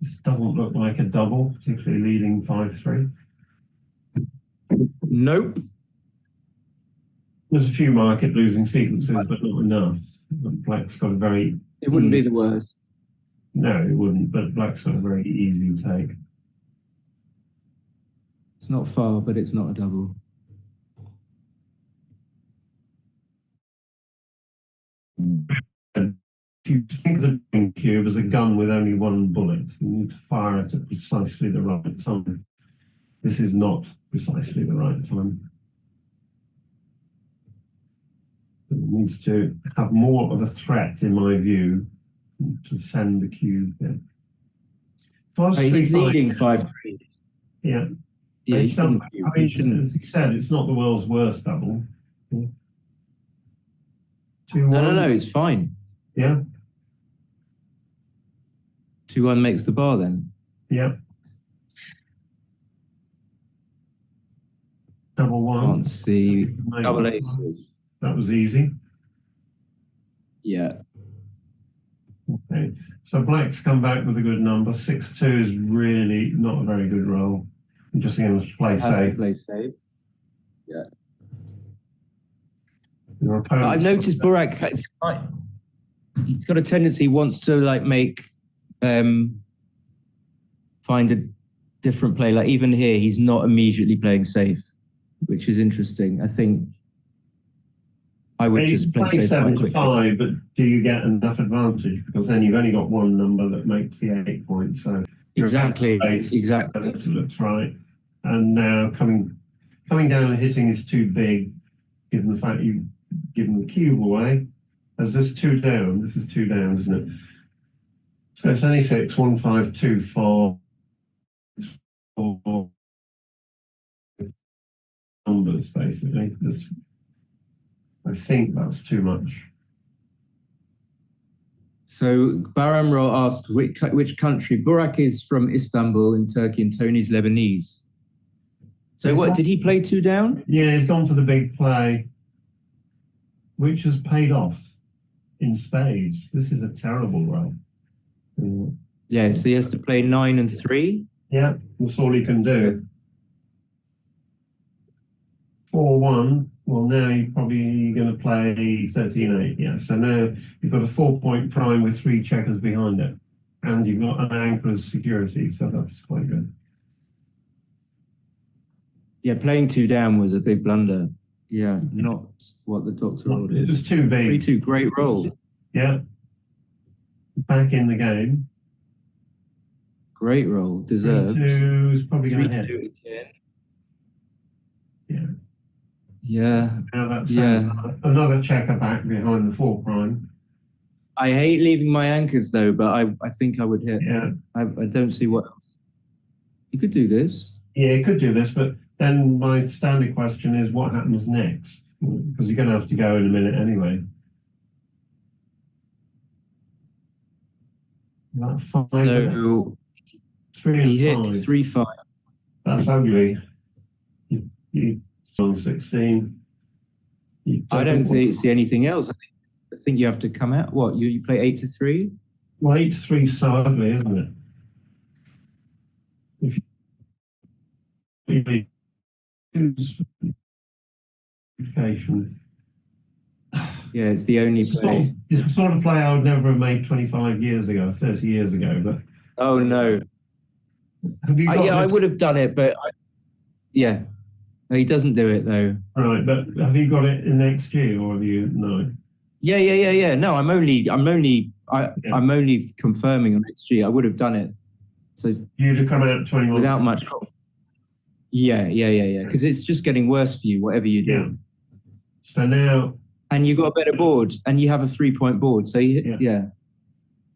B: This doesn't look like a double, particularly leading 5-3.
A: Nope.
B: There's a few market losing sequences, but not enough. Black's got a very...
A: It wouldn't be the worst.
B: No, it wouldn't, but black's got a very easy take.
A: It's not far, but it's not a double.
B: If you think of the cube as a gun with only one bullet, you need to fire it at precisely the right time. this is not precisely the right time. It needs to have more of a threat, in my view, to send the cube there.
A: He's leading 5-3.
B: Yeah.
A: Yeah,
B: As you said, it's not the world's worst double. Yeah. 2-1.
A: No, it's fine.
B: Yeah.
A: 2-1 makes the bar then.
B: Yeah. Double one.
A: Can't see. Double aces.
B: That was easy.
A: Yeah.
B: Okay. So black's come back with a good number. 6-2 is really not a very good roll. I'm just going to play safe.
A: Play safe. Yeah.
B: I've
A: noticed Burak, he's got a tendency, wants to like make, find a different play. Like even here, he's not immediately playing safe, which is interesting. I think I would just play safe quite quickly.
B: 7-5, but do you get enough advantage? Because then you've only got one number that makes the 8 points. So
A: exactly.
B: That looks right. And now coming down and hitting is too big, given the fact you've given the cube away. As this 2 down, this is 2 down, isn't it? So it's only 6, 1, 5, 2, 4. Numbers basically. I think that's too much.
A: So Baramro asked which country. Burak is from Istanbul in Turkey and Tony's Lebanese. So what, did he play 2 down?
B: Yeah, he's gone for the big play, which has paid off in spades. This is a terrible roll.
A: Yeah, so he has to play 9 and 3.
B: Yeah, that's all he can do. 4-1. Well, now you're probably going to play 13-8. Yeah, so now you've got a 4-point prime with 3 checkers behind it. And you've got an anchor as security, so that's quite good.
A: Yeah, playing 2 down was a big blunder. Yeah, not what the doctor ordered.
B: It was too big.
A: 3-2, great roll.
B: Yeah. Back in the game.
A: Great roll, deserved.
B: 3-2 is probably going to hit.
A: Again.
B: Yeah.
A: Yeah.
B: Now that's another checker back behind the 4 prime.
A: I hate leaving my anchors though, but I think I would hit.
B: Yeah.
A: I don't see what else. You could do this.
B: Yeah, you could do this, but then my standard question is what happens next? Because you're going to have to go in a minute anyway. That 5.
A: So
B: 3
A: he hit
B: and 5.
A: 3-5.
B: That's ugly. You on 16.
A: I don't see anything else. I think you have to come out. What, you play 8-3?
B: Well, 8-3 is so ugly, isn't it? If you
A: yeah, it's the only play.
B: It's the sort of play I would never have made 25 years ago, 30 years ago. But
A: oh no.
B: Have you got
A: I would have done it, but yeah. No, he doesn't do it though.
B: Right, but have you got it in XG or have you no?
A: Yeah. No, I'm only confirming on XG. I would have done it. So
B: you'd have come out 21
A: without much confidence. Yeah. Because it's just getting worse for you, whatever you do.
B: Yeah. So now,
A: and you got a better board, and you have a 3-point board. So yeah.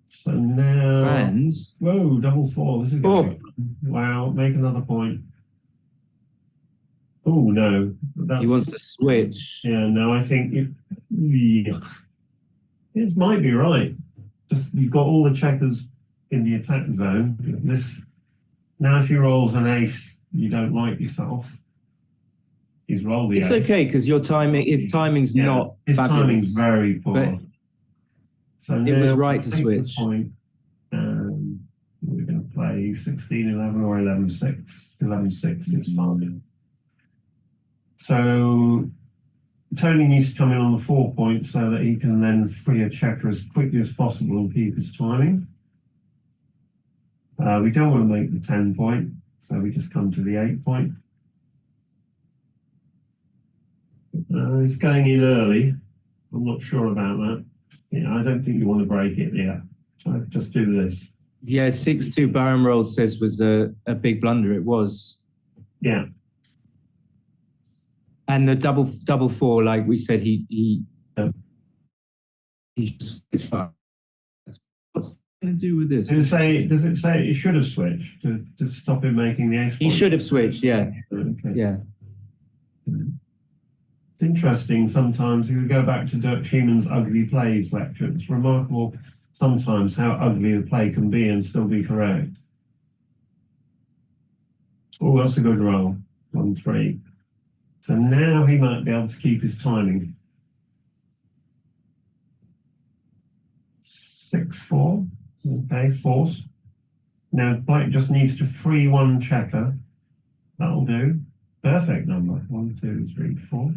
B: So now,
A: fans.
B: Whoa, double 4. This is good. Wow, make another point. Oh no,
A: he wants to switch.
B: Yeah, no, I think it might be right. Just you've got all the checkers in the attack zone. This now, if he rolls an ace, you don't like yourself. He's rolled the ace.
A: It's okay because your timing, his timing's not
B: his
A: fabulous.
B: Timing's very poor.
A: But
B: so
A: it was right to switch.
B: Point, we're going to play 16-11 or 11-6. 11-6 is fine. So Tony needs to come in on the 4 points so that he can then free a checker as quickly as possible and keep his timing. We don't want to make the 10 point, so we just come to the 8 point. He's going in early. I'm not sure about that. Yeah, I don't think you want to break it yet. So just do this.
A: Yeah, 6-2 Baron roll says was a big blunder. It was.
B: Yeah.
A: And the double four, like we said, he just what's he going to do with this?
B: Does it say it should have switched to stop him making the ace point?
A: He should have switched, yeah.
B: Okay.
A: Yeah.
B: It's interesting sometimes, if you go back to Dirk Schumann's Ugly Plays lecture, it's remarkable sometimes how ugly a play can be and still be correct. Oh, that's a good roll. 1-3. So now he might be able to keep his timing. 6-4. Okay, force. Now Black just needs to free one checker. That'll do. Perfect number. 1, 2, 3, 4.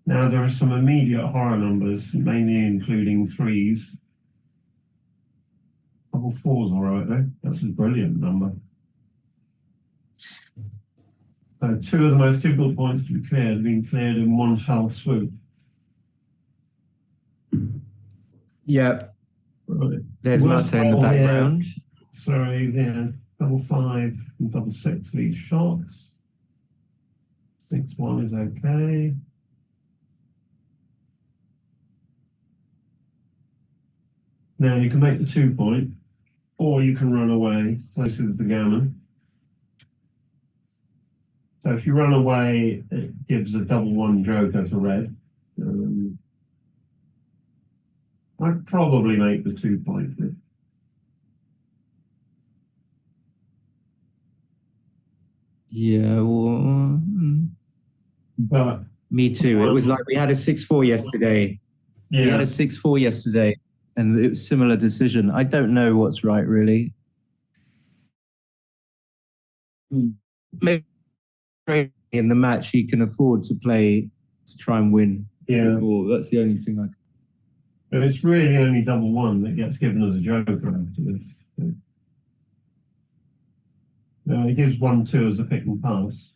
B: Now there are some immediate horror numbers, mainly including 3s. Double 4's all right though. That's a brilliant number. So 2 of the most difficult points to be cleared have been cleared in one fell swoop.
A: Yeah.
B: Right.
A: There's
B: Worst
A: Mata in the
B: roll here.
A: background.
B: Sorry, there. Double 5 and double 6 lead shots. 6-1 is okay. Now you can make the 2 point, or you can run away. So this is the gammon. So if you run away, it gives a double 1 joker to red. I'd probably make the 2 point.
A: Yeah, well,
B: But
A: me too. It was like we had a 6-4 yesterday. We had
B: yeah,
A: a 6-4 yesterday, and it was a similar decision. I don't know what's right, really. Maybe in the match he can afford to play to try and win.
B: yeah.
A: Or that's the only thing I can.
B: But it's really only double 1 that gets given as a joker after this. He gives 1-2 as a pick and pass.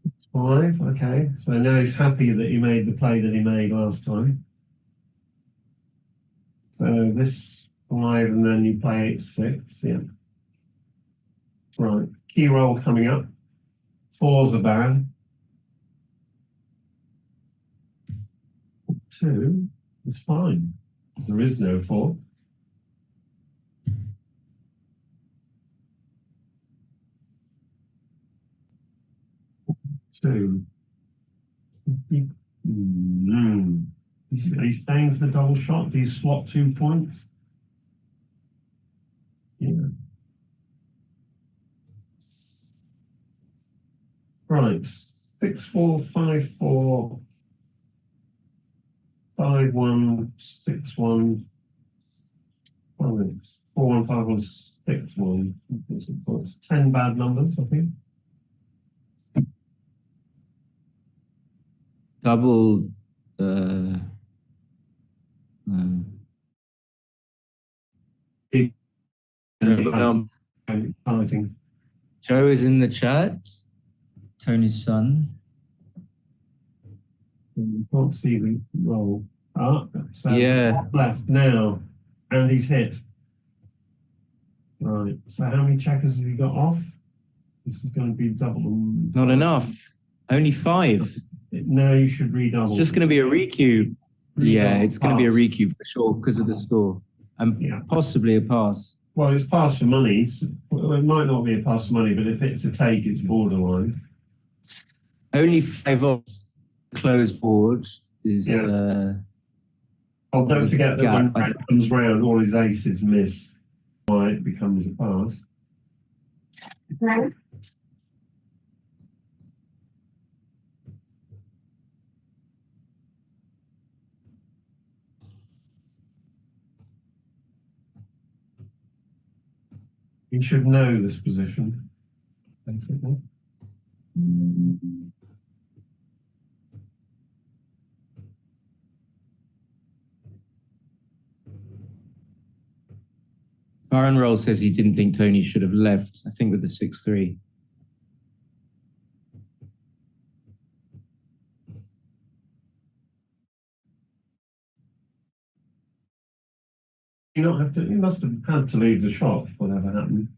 B: It's 5, okay. So now he's happy that he made the play that he made last time. So this 5 and then you play 8-6, yeah. Right, key roll coming up. 4's are bad. 2 is fine. There is no 4. Two. Are you staying for the double shot? Do you slot 2 points? Yeah. Right. 6-4, 5-4, 5-1, 6-1, 4-1, 5-1, 6-1. It's 10 bad numbers, I think.
A: Double.
B: Fighting.
A: Joe is in the chat. Tony's son.
B: You can't see the roll. So
A: Yeah.
B: left now, and he's hit. Right. So how many checkers has he got off? This is going to be double.
A: Not enough. Only 5.
B: Now you should redouble.
A: It's just going to be a recue. Yeah, it's going to be a
B: pass.
A: recue for sure because of the score. And possibly a pass.
B: Well, it's pass for money. Well, it might not be a pass for money, but if it's a take, it's borderline.
A: Only 5 off closed board is.
B: Oh, don't forget that
A: gap.
B: when Brett comes round, all his aces miss. Why it becomes a pass. Right. You should know this position, basically.
A: Baron Roll says he didn't think Tony should have left, I think with the 6-3.
B: not have to? You must have had to leave the shop. Whatever happened,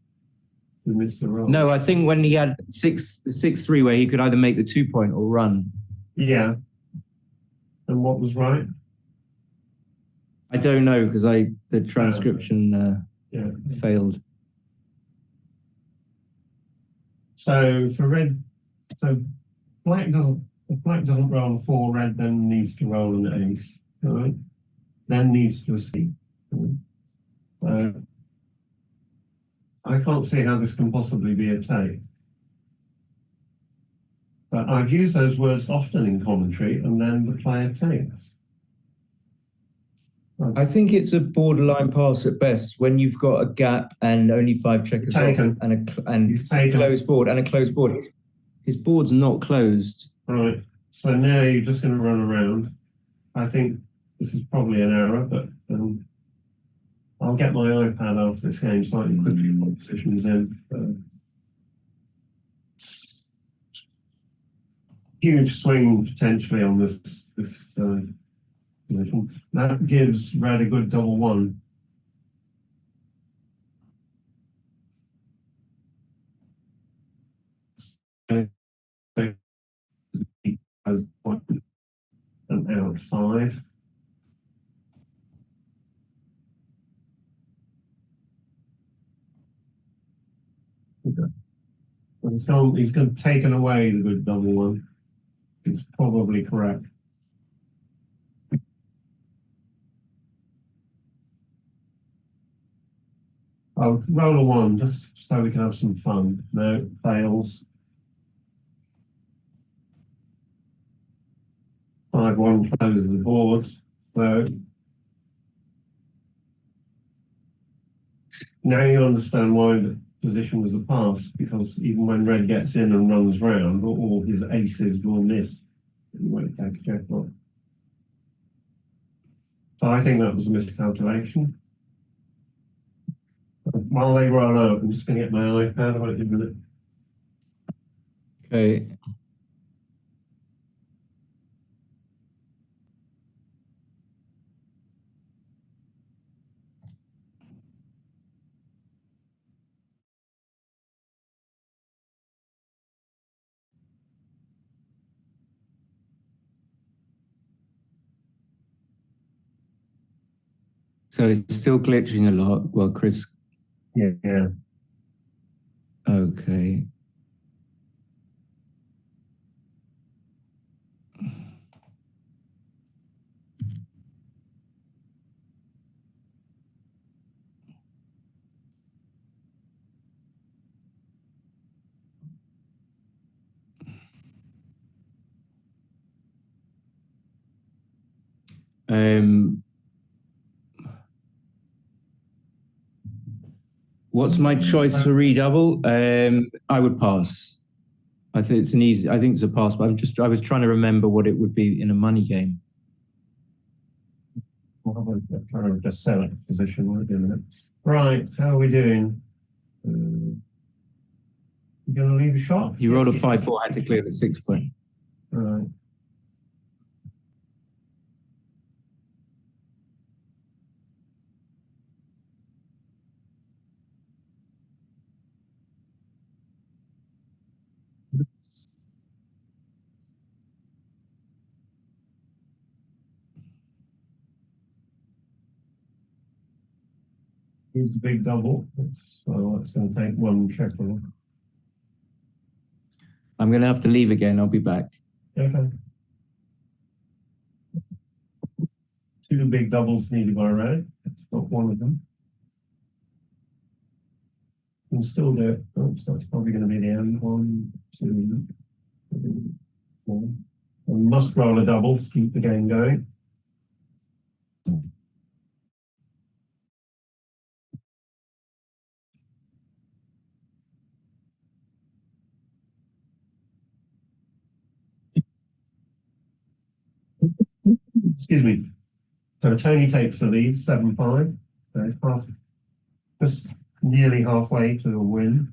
B: you missed the roll.
A: No, I think when he had the 6-3 where he could either make the 2-point or run.
B: Yeah. And what was right?
A: I don't know because the transcription failed.
B: So for red, so black doesn't. If black doesn't roll a 4, red then needs to roll an ace. Right? Then needs to escape. So I can't see how this can possibly be a take. But I've used those words often in commentary, and then the player takes.
A: I think it's a borderline pass at best when you've got a gap and only 5 checkers
B: Taken.
A: off and a closed board and a closed board. His board's not closed.
B: Right. So now you're just going to run around. I think this is probably an error, but I'll get my iPad after this game slightly quickly what position is in. Huge swing potentially on this position. That gives red a good double 1. And out 5. Okay. He's going to taken away the good double 1. It's probably correct. I'll roll a 1 just so we can have some fun. No, fails. 5-1 closes the board. So now you understand why the position was a pass, because even when red gets in and runs round, all his aces will miss. He won't take a check off. So I think that was a miscalculation. While they roll out, I'm just going to get my iPad. I won't give a minute.
A: Okay. So it's still glitching a lot. Well, Chris.
B: Yeah.
A: Okay. What's my choice for redouble? I would pass. I think it's I think it's a pass, but I was trying to remember what it would be in a money game.
B: Well, trying to just select position. Won't be a minute. Right, how are we doing? You going to leave a shot?
A: You rolled a 5-4, had to clear the 6-point.
B: Right. Here's a big double. So it's going to take 1 check off.
A: I'm going to have to leave again. I'll be back.
B: Okay. 2 big doubles needed by red. It's not one of them. We'll still do it. Oops, that's probably going to be the end. 1, 2, 3, 4. We must roll a double to keep the game going. Excuse me. So Toni takes the lead, 7-5. So it's just nearly halfway to a win.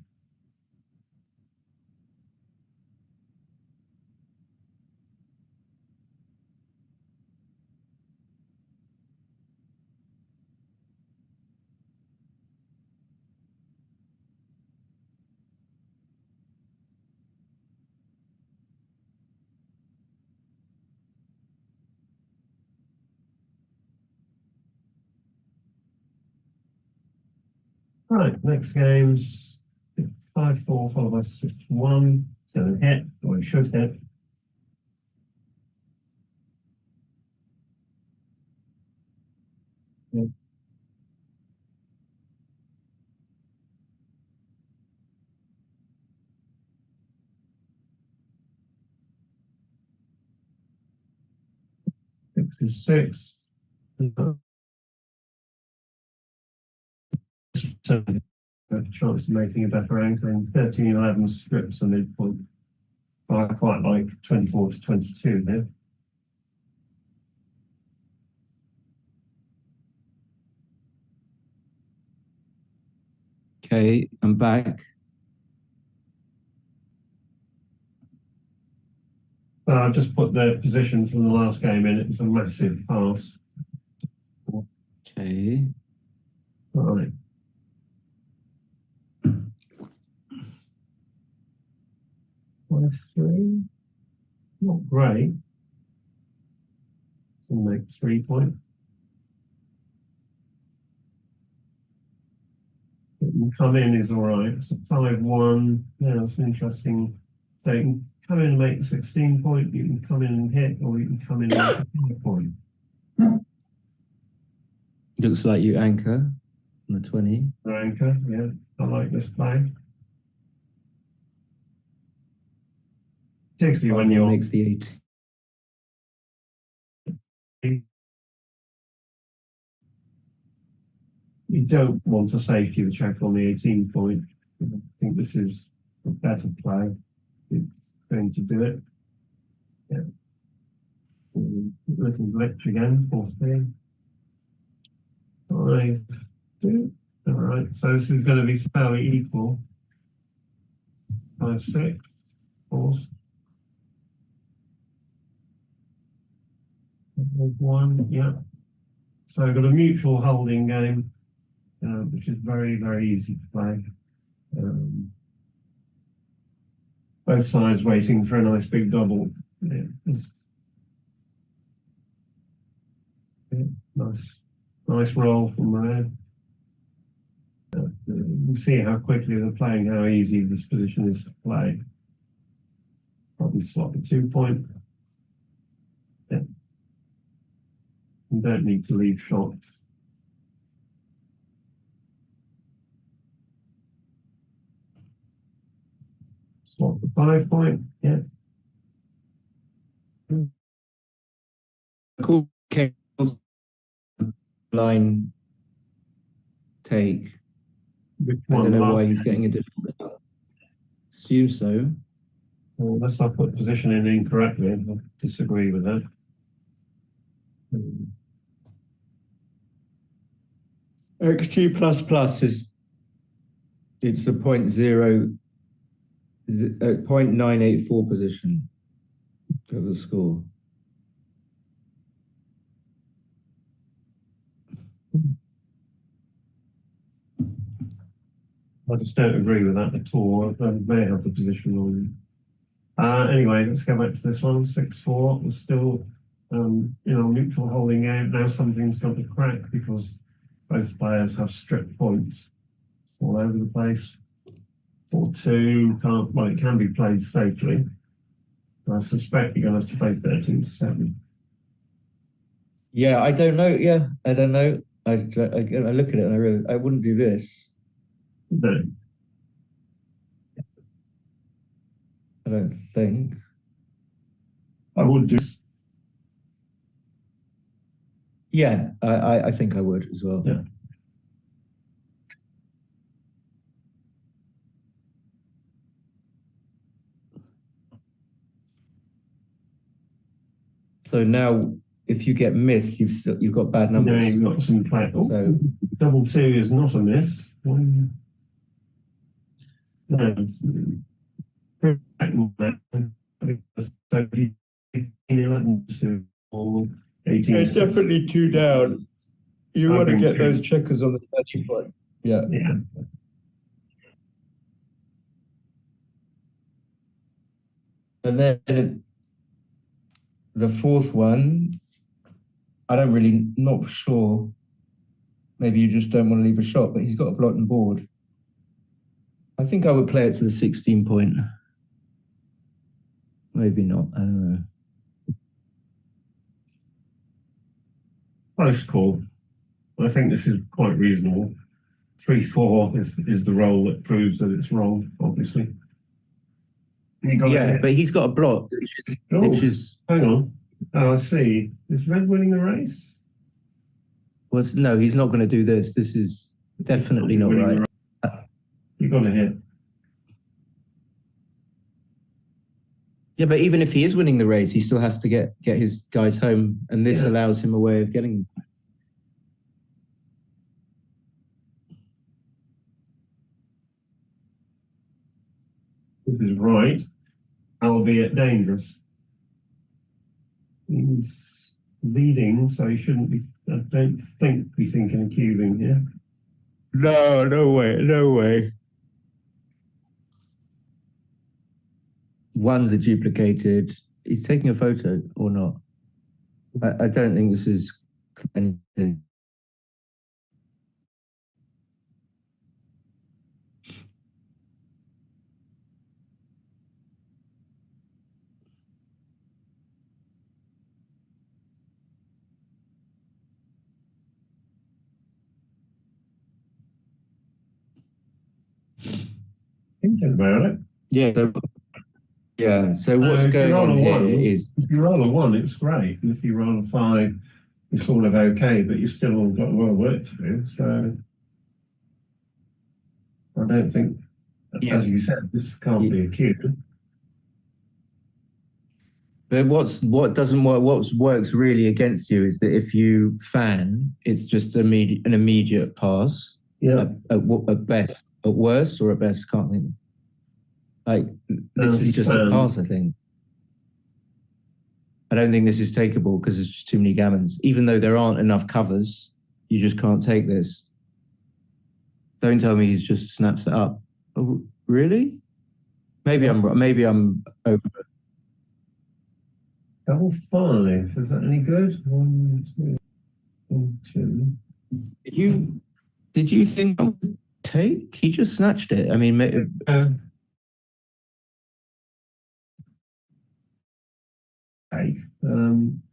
B: Right, next game's 5-4 followed by 6-1. It's going to hit, or it should hit. Yeah. Six is six. So, a chance of making a better anchoring. 13-11 strips a midpoint. I quite like 24 to 22 here.
A: Okay, I'm back.
B: I've just put the position from the last game in. It was a massive pass.
A: Okay.
B: All right. +3. Not great. We'll make 3 points. It can come in is all right. It's a 5-1. Yeah, that's interesting. So you can come in and make 16 point. You can come in and hit, or you can come in and make a 5 point.
A: Looks like you anchor on the 20.
B: Anchor, yeah. I like this play. Particularly when you're
A: makes the 8.
B: you don't want a safety the check on the 18 point. I think this is a better play. It's going to do it. Yeah. Little glitch again, 4-3. 5-2. All right, so this is going to be fairly equal. 5-6, of course. 1, yeah. So we've got a mutual holding game, which is very, very easy to play. Both sides waiting for a nice big double. Yeah, nice roll from there. You see how quickly they're playing, how easy this position is to play. Probably swap a 2 point. Yeah. You don't need to leave shots. Swap the 5 point. Yeah.
A: Cool. Line take.
B: Which
A: I
B: one?
A: don't know why he's getting a different result. Assume so.
B: Well, unless I put position in incorrectly, I disagree with that.
A: XG plus plus is it's a 0.984 position of the score.
B: I just don't agree with that at all. I may have the position wrong. Anyway, let's go back to this one. 6-4. We're still, mutual holding game. Now something's got to crack because both players have strip points all over the place. 4-2 can't. Well, it can be played safely. I suspect you're going to have to play 13-7.
A: Yeah, I don't know. Yeah, I don't know. I look at it and I really I wouldn't do this.
B: No.
A: I don't think.
B: I would do.
A: Yeah, I think I would as well.
B: Yeah.
A: So now, if you get missed, you've got bad numbers.
B: Now you've got some play. Oh,
A: So
B: 2-2 is not a miss. No. So 11 to 18.
A: it's definitely 2 down. You
B: I
A: want to
B: think
A: get
B: two.
A: those checkers on the 30 point. Yeah.
B: Yeah.
A: And then the fourth one, I don't really, not sure. Maybe you just don't want to leave a shot, but he's got a blotting board. I think I would play it to the 16 point. Maybe not. I don't know.
B: Close call. I think this is quite reasonable. 3-4 is the roll that proves that it's wrong, obviously.
A: Yeah, but he's got a blot, which is
B: hang on. Oh, I see. Is Red winning the race?
A: well, no, he's not going to do this. This is definitely not right.
B: You've got to hit.
A: Yeah, but even if he is winning the race, he still has to get his guys home, and this allows him a way of getting them.
B: This is right, albeit dangerous. He's leading, so he shouldn't be. I don't think he's thinking of cubing here.
A: No, no way, no way. Ones are duplicated. He's taking a photo or not? I don't think this is anything.
B: Thinking about it.
A: Yeah. So what's going on here is
B: if you roll a 1, it's great, and if you roll a 5, you're sort of okay, but you still got a lot of work to do. So I don't think, as you said, this can't be a cube.
A: But what doesn't work, what works really against you is that if you fan, it's just an immediate pass.
B: Yeah.
A: At best, at worst, or at best, can't think. Like this is just a pass, I think. I don't think this is takeable because there's just too many gammons. Even though there aren't enough covers, you just can't take this. Don't tell me he's just snaps it up. Oh, really? Maybe I'm over it.
B: Double 5. Is that any good? 1, 2, 1, 2.
A: Did you think I would take? He just snatched it. I mean,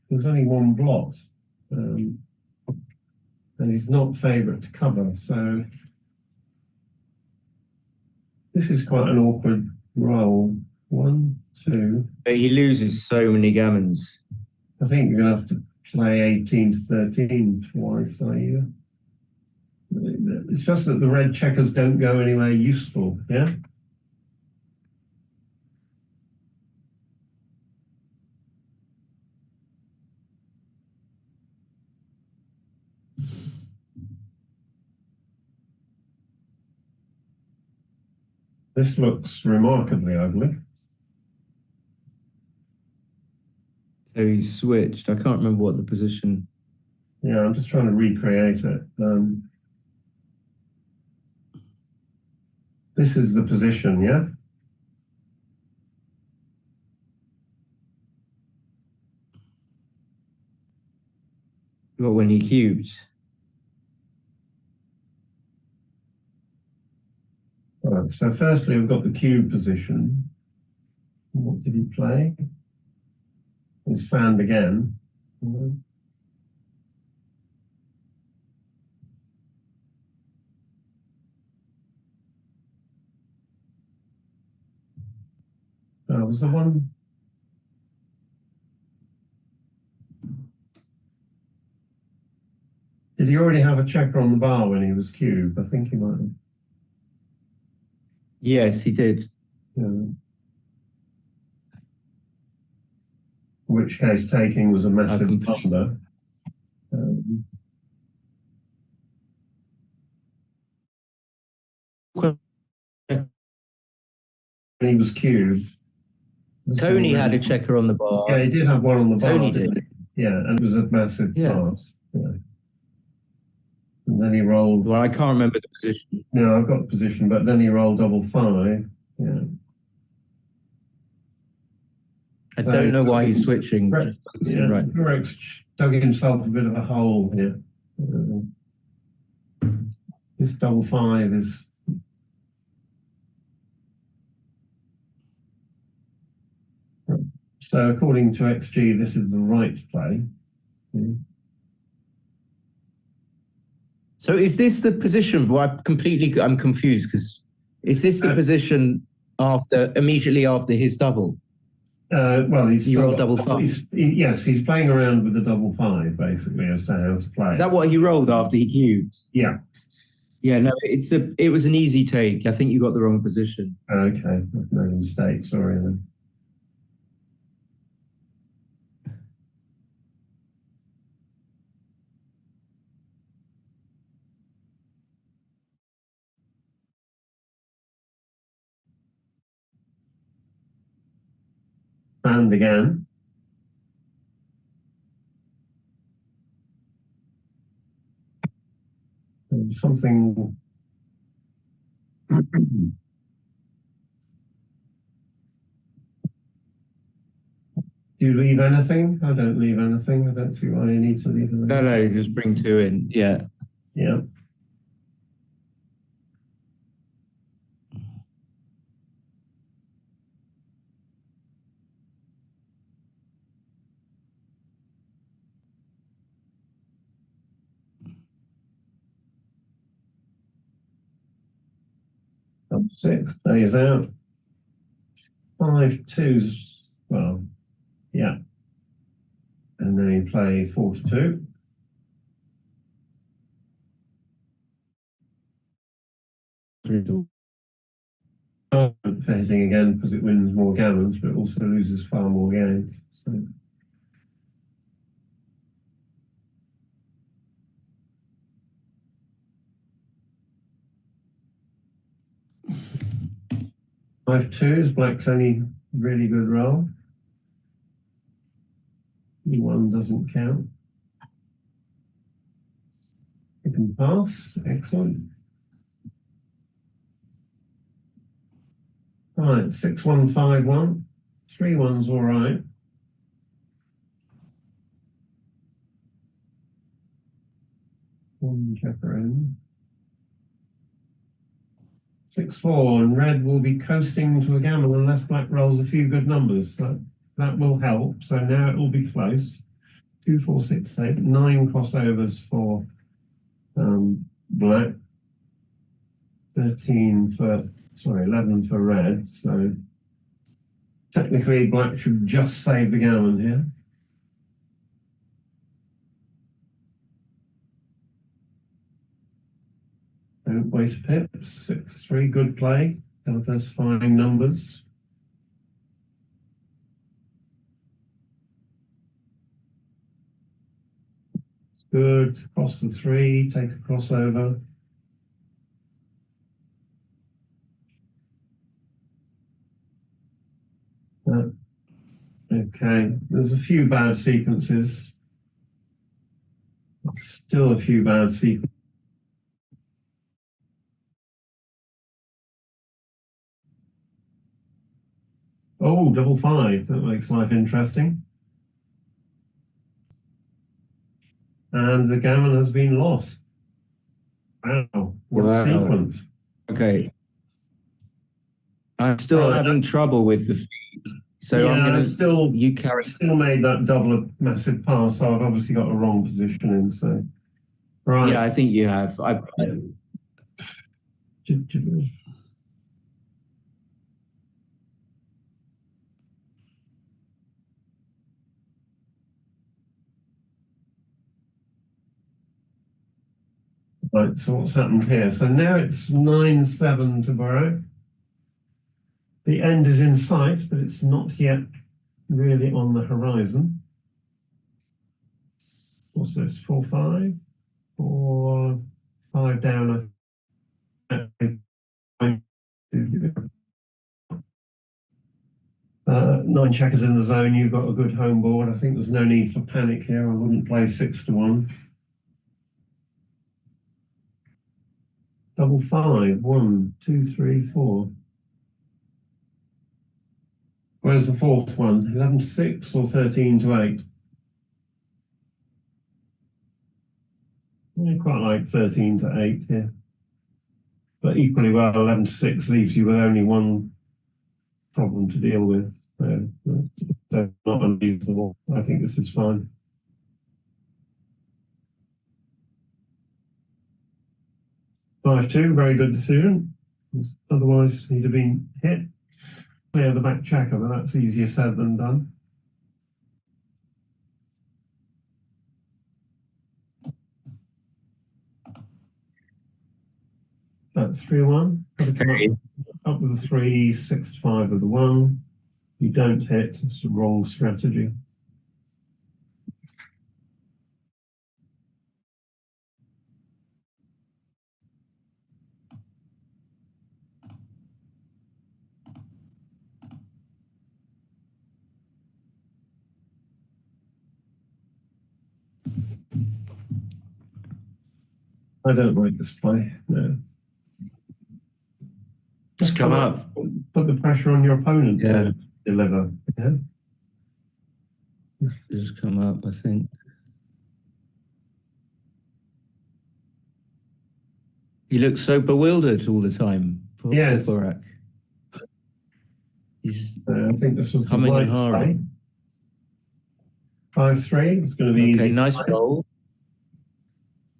B: there's only one blot, and he's not favourite to cover. So this is quite an awkward roll. 1, 2.
A: But he loses so many gammons.
B: I think you're going to have to play 18 to 13 twice, are you? It's just that the red checkers don't go anywhere useful, yeah? This looks remarkably ugly.
A: So he's switched. I can't remember what the position.
B: Yeah, I'm just trying to recreate it. This is the position, yeah?
A: Well, when he cubed.
B: Right, so firstly, I've got the cube position. What did he play? He's fanned again. Was the one? Did he already have a checker on the bar when he was cube? I think he might have.
A: Yes, he did.
B: Yeah. In which case, taking was a massive blunder. He was cubed.
A: Toni had a checker on the bar.
B: Yeah, he did have one on the bar.
A: Toni did.
B: Yeah, and it was a massive pass. Yeah. And then he rolled.
A: Well, I can't remember the position.
B: No, I've got the position, but then he rolled double 5. Yeah.
A: I don't know why he's switching.
B: Burak's dug himself a bit of a hole here. This double five is. So according to XG, this is the right play. Yeah.
A: So is this the position? Well, I'm confused because is this the position immediately after his double?
B: Well,
A: You roll double five.
B: Yes, he's playing around with the double five basically as to how to play.
A: Is that what he rolled after he cubed?
B: Yeah.
A: Yeah, no, it was an easy take. I think you got the wrong position.
B: Okay, I've made a mistake. Sorry then. And again. There's something. Do you leave anything? I don't leave anything. I don't see why you need to leave anything.
A: No, just bring two in. Yeah.
B: Yeah. Up 6 stays out. 5 twos. Well, yeah. And then you play 4 to 2. For hitting again because it wins more gammons, but it also loses far more games. So. Five twos, black's only really good roll. One doesn't count. You can pass, excellent. Right, 6-1-5-1. 3-1's all right. One checker in. 6-4, and red will be coasting to a gammon unless black rolls a few good numbers. That will help. So now it will be close. 2, 4, 6, 8, 9 crossovers for black. 11 for red. So technically black should just save the gammon here. Don't waste pips. 6-3, good play. Diversifying numbers. Good. Cross the 3, take a crossover. Okay, there's a few bad sequences. Still a few bad sequences. Oh, double 5. That makes life interesting. And the gammon has been lost. Wow, what a sequence.
A: Okay. I'm still having trouble with the feed. So
B: yeah,
A: I'm going to
B: still made that double a massive pass, so I've obviously got a wrong position in. So, right.
A: Yeah, I think you have.
B: Right, so what's happened here? So now it's 9-7 to Burak. The end is in sight, but it's not yet really on the horizon. What's this? 4-5? 4-5 down. 9 checkers in the zone. You've got a good home board. I think there's no need for panic here. I wouldn't play 6-1. Double 5. 1, 2, 3, 4. Where's the fourth one? 11-6 or 13-8? I quite like 13 to 8 here. But equally well, 11 to 6 leaves you with only one problem to deal with. So not unreasonable. I think this is fine. Five two, very good decision. Otherwise, he'd have been hit. Clear the back checker, but that's easier said than done. That's 3-1. Up with a 3, 6 to 5 with the 1. You don't hit, it's the wrong strategy. I don't like this play, no.
A: Just come up.
B: Put the pressure on your opponent to deliver. Yeah.
A: Just come up, I think. He looks so bewildered all the time.
B: Yes.
A: Burak. He's
B: I think this was
A: coming and hurrying.
B: 5-3. It's going to be easy.
A: Okay, nice roll.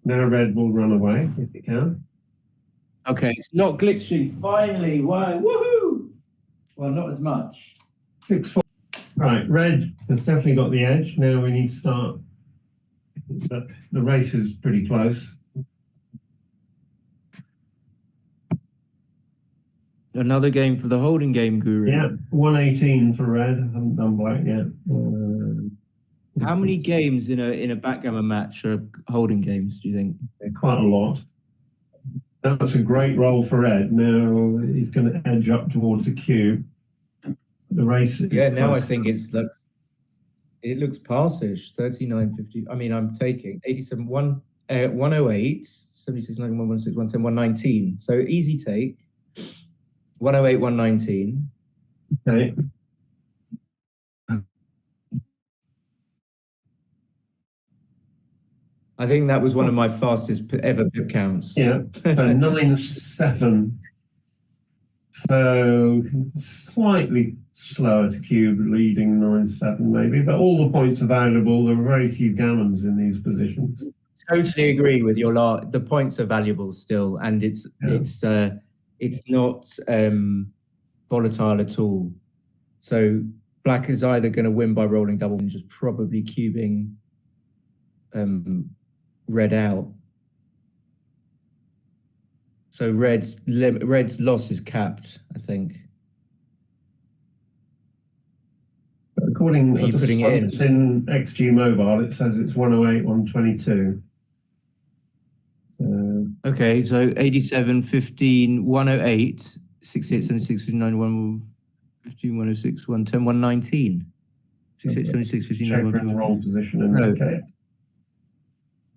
B: Now red will run away if it can.
A: Okay, it's not glitchy. Finally, wow, woohoo! Well, not as much.
B: 6-4. Right, red has definitely got the edge. Now we need to start. The race is pretty close.
A: Another game for the holding game guru.
B: Yeah, 118 for red. I haven't done black yet.
A: How many games in a backgammon match are holding games, do you think?
B: Quite a lot. That's a great roll for red. Now he's going to edge up towards the cube. The race is
A: now I think it looks passish. 39.50. I mean, I'm taking 87, 108, 76, 91, 106, 110, 119. So easy take. 108, 119.
B: Okay.
A: I think that was one of my fastest ever pip counts.
B: Yeah, so 9-7. So slightly slower to cube, leading 9-7 maybe, but all the points are valuable. There are very few gammons in these positions.
A: Totally agree with your the points are valuable still, and it's not volatile at all. So black is either going to win by rolling double and just probably cubing red out. So red's loss is capped, I think.
B: According to
A: putting it in?
B: It's in XG Mobile, it says it's 108, 122.
A: Okay, so 87, 15, 108, 68, 76, 59, 115, 106, 110, 119. 68, 76, 59,
B: Check in the wrong position in
A: no.
B: that case.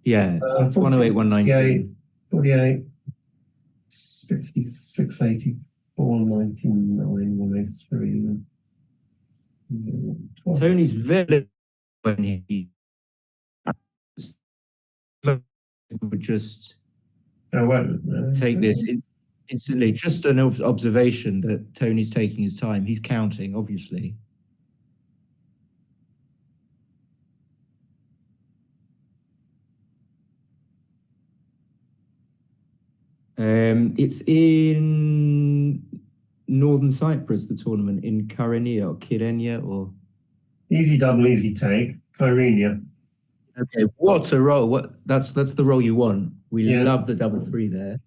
A: Yeah, 108, 119.
B: 48, 66, 84, 99, 183.
A: Tony's very when he would just take this instantly. Just an observation that Tony's taking his time. He's counting, obviously. It's in Northern Cyprus, the tournament in Kyrenia or Kyrenia or
B: easy double, easy take, Kyrenia.
A: Okay, what a roll! That's the roll you want. We love the double three there.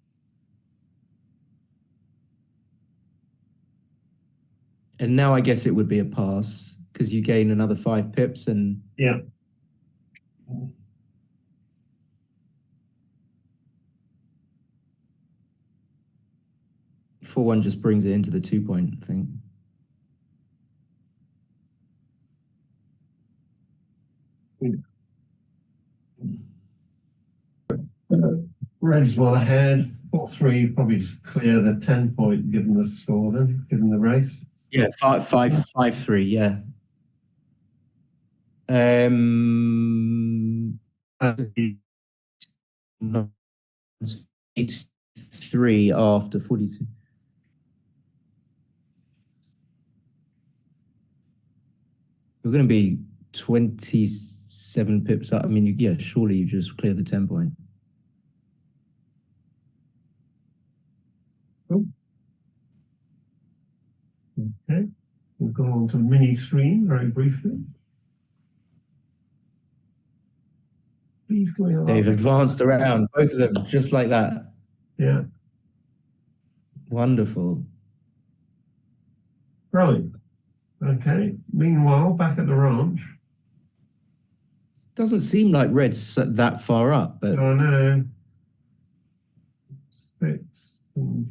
A: And now I guess it would be a pass because you gain another 5 pips and
B: yeah.
A: 4-1 just brings it into the 2-point thing.
B: Red's well ahead. 4-3 probably just clear the 10-point given the score then, given the race.
A: Yeah, 5-3. Yeah. 83 after 42. You're going to be 27 pips up. I mean, yeah, surely you just clear the 10 point.
B: Cool. Okay, we'll go on to mini screen very briefly.
A: They've advanced around, both of them, just like that.
B: Yeah.
A: Wonderful.
B: Right. Okay. Meanwhile, back at the ranch.
A: Doesn't seem like red's that far up, but
B: I know. 6 and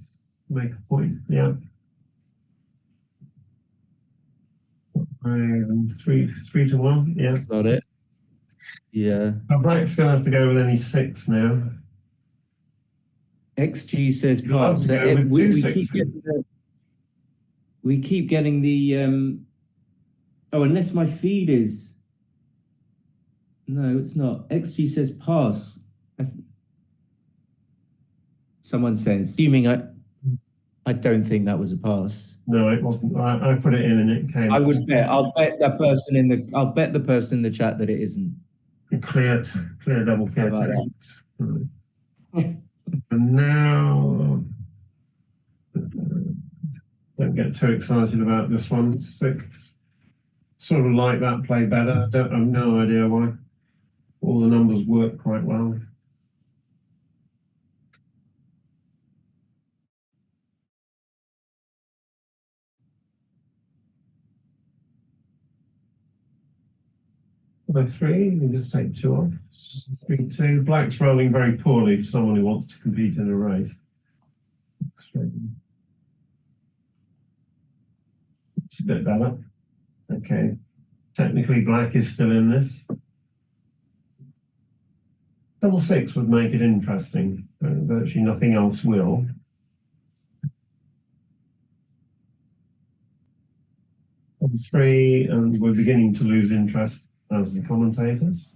B: make a point. Yeah. And three to 1. Yeah.
A: got it. Yeah.
B: Black's going to have to go with any 6 now.
A: XG says
B: You'll have
A: pass.
B: to go with
A: We keep getting the oh, unless my feed is, no, it's not. XG says pass. Someone says, assuming I don't think that was a pass.
B: No, it wasn't. I put it in and it came.
A: I would bet. I'll bet the person in the chat that it isn't.
B: Clear double clear. And now, don't get too excited about this one. 6. Sort of like that play better. I have no idea why. All the numbers work quite well. By 3, you just take 2 off. 3, 2. Black's rolling very poorly for someone who wants to compete in a race. It's a bit better. Okay. Technically, black is still in this. Double 6 would make it interesting, but virtually nothing else will. Double 3, and we're beginning to lose interest as the commentators.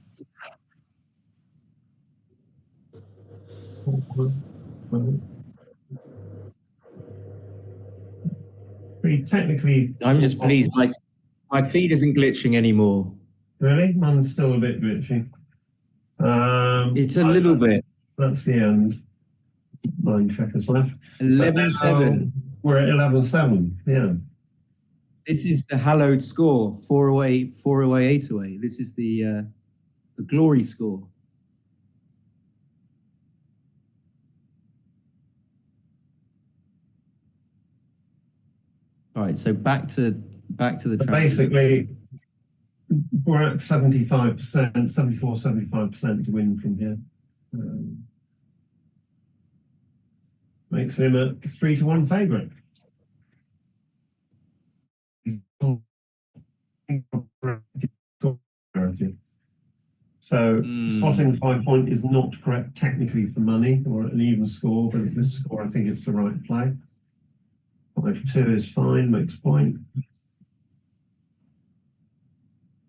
B: Technically,
A: I'm just pleased my feed isn't glitching anymore.
B: Really? Mine's still a bit glitchy.
A: It's a little bit.
B: That's the end. 9 checkers left.
A: 11-7.
B: We're at 11-7. Yeah.
A: This is the hallowed score. 4 away, 4 away, 8 away. This is the glory score. All right, so back to the
B: basically, we're at 75%, 74, 75% to win from here. Makes him a 3-1 favourite. So spotting the 5 point is not correct technically for money or an even score, but at this score I think it's the right play. 5-2 is fine, makes point.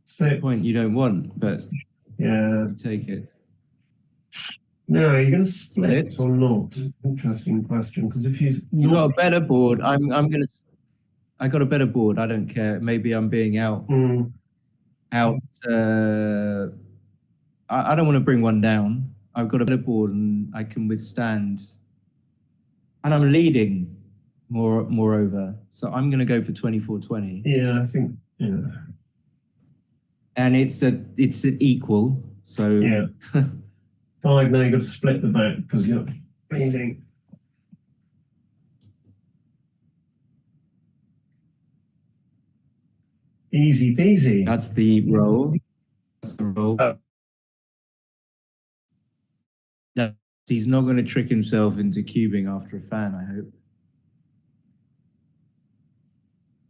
B: 6.
A: Point you don't want, but
B: yeah,
A: you take it.
B: No, are you going to split or not? Interesting question. Because if you
A: got a better board, I got a better board. I don't care. Maybe I'm being out. I don't want to bring one down. I've got a better board and I can withstand. And I'm leading. Moreover, so I'm going to go for 24-20.
B: Yeah, I think. Yeah.
A: And it's an equal. So
B: yeah. 5 now. You've got to split the back because you're leading. Easy peasy.
A: That's the roll. That's the roll. No, he's not going to trick himself into cubing after a fan, I hope.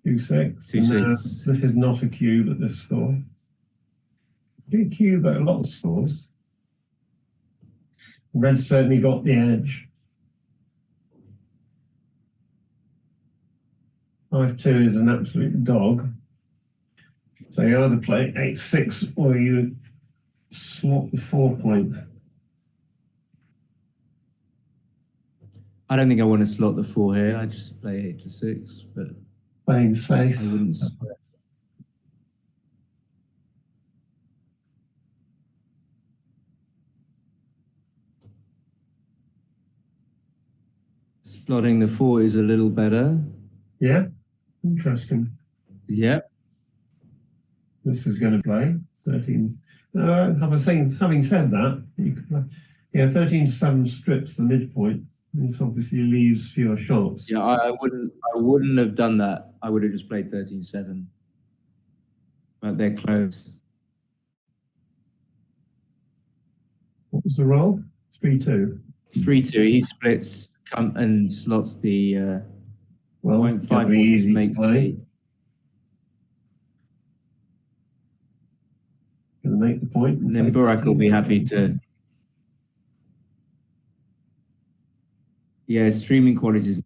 B: 2-6.
A: 2-6.
B: This is not a cube at this score. You cube at a lot of scores. Red certainly got the edge. 5-2 is an absolute dog. So you either play 8-6 or you swap the 4 point.
A: I don't think I want to slot the 4 here. I just play 8 to 6, but
B: Playing safe.
A: I wouldn't sweat. Slotting the 4 is a little better.
B: Yeah, interesting.
A: Yep.
B: This is going to play 13. Having said that, you could play, yeah, 13 to 7 strips the midpoint. This obviously leaves fewer shots.
A: Yeah, I wouldn't have done that. I would have just played 13-7. But they're close.
B: What was the roll? 3-2.
A: 3-2. He splits and slots the
B: Well,
A: point
B: it's
A: 5
B: gonna be
A: just
B: easy to
A: makes
B: play.
A: the
B: Going to make the point.
A: and then Burak will be happy to. Yeah, streaming quality is.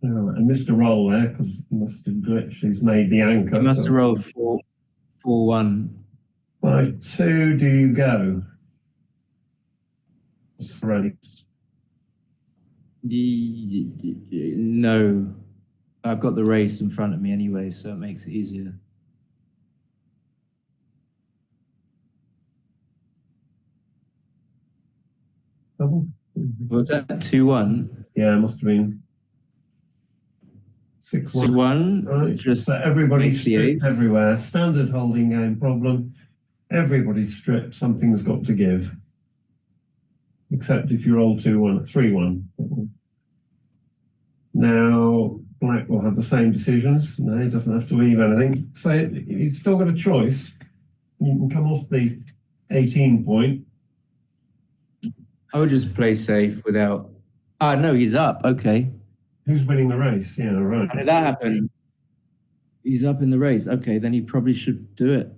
B: I missed a roll there because it must have glitched. He's made the anchor.
A: You must have rolled 4-1.
B: 5-2, do you go? Ready.
A: No, I've got the race in front of me anyway, so it makes it easier.
B: Double?
A: Was that 2-1?
B: Yeah, it must have been 6-1.
A: 6-1.
B: Right.
A: Just
B: So everybody's
A: makes the
B: stripped
A: eights.
B: everywhere. Standard holding game problem. Everybody's stripped. Something's got to give. Except if you roll 2-1 at 3-1. Now, Black will have the same decisions. No, he doesn't have to leave anything. So you've still got a choice. You can come off the 18 point.
A: I would just play safe without. Ah, no, he's up. Okay.
B: Who's winning the race? Yeah, right.
A: How did that happen? He's up in the race. Okay, then he probably should do it.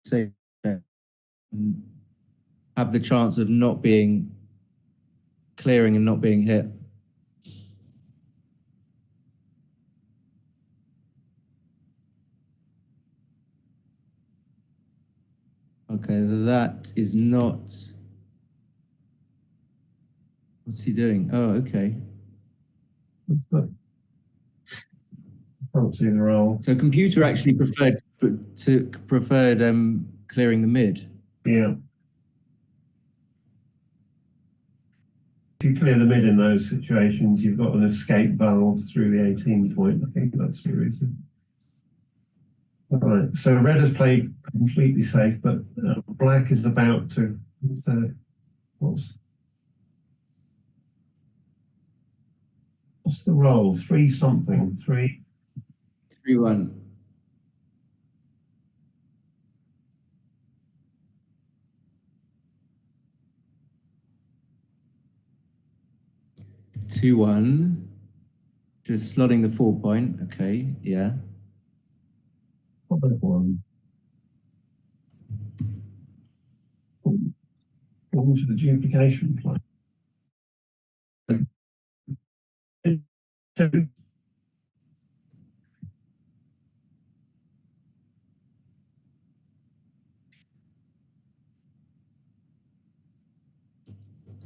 A: Safe. Have the chance of not being clearing and not being hit. Okay, that is not. What's he doing? Oh, okay.
B: Can't see the roll.
A: So computer actually preferred clearing the mid.
B: Yeah. If you clear the mid in those situations, you've got an escape valve through the 18 point. I think that's the reason. All right. So red has played completely safe, but black is about to. What's the roll? 3 something. 3.
A: 3-1. Two, 1. Just slotting the 4 point. Okay, yeah.
B: What about 1? One for the duplication play.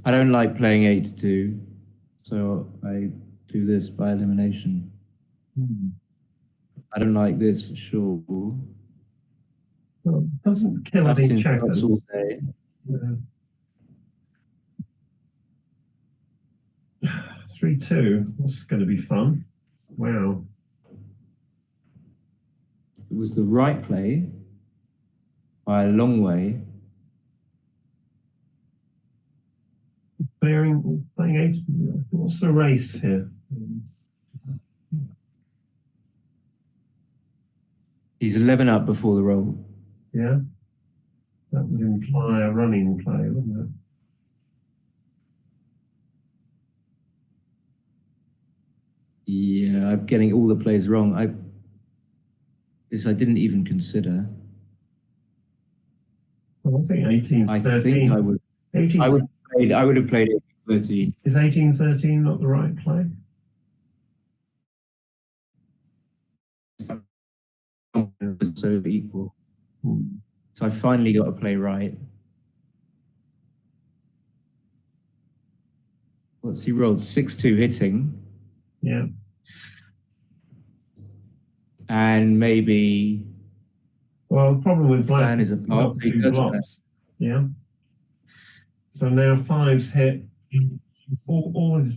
A: I don't like playing 8-2, so I do this by elimination. I don't like this for sure.
B: Well, it doesn't kill any
A: Dustin's
B: checkers.
A: shots all day.
B: Yeah. 3-2. This is going to be fun. Wow.
A: It was the right play by a long way.
B: Playing 8. What's the race here?
A: He's 11 up before the roll.
B: Yeah. That would imply a running play, wouldn't it?
A: Yeah, I'm getting all the plays wrong. This I didn't even consider.
B: I think 18,
A: I
B: 13.
A: think I would.
B: 18,
A: I would have played it 13.
B: is 18-13 not the right play?
A: So equal. So I finally got to play right. What's he rolled? 6-2 hitting.
B: Yeah.
A: And maybe.
B: Well, the problem with black
A: fan is a
B: you've got
A: part. He
B: two
A: does
B: blocks.
A: that.
B: Yeah. So now fives hit. All his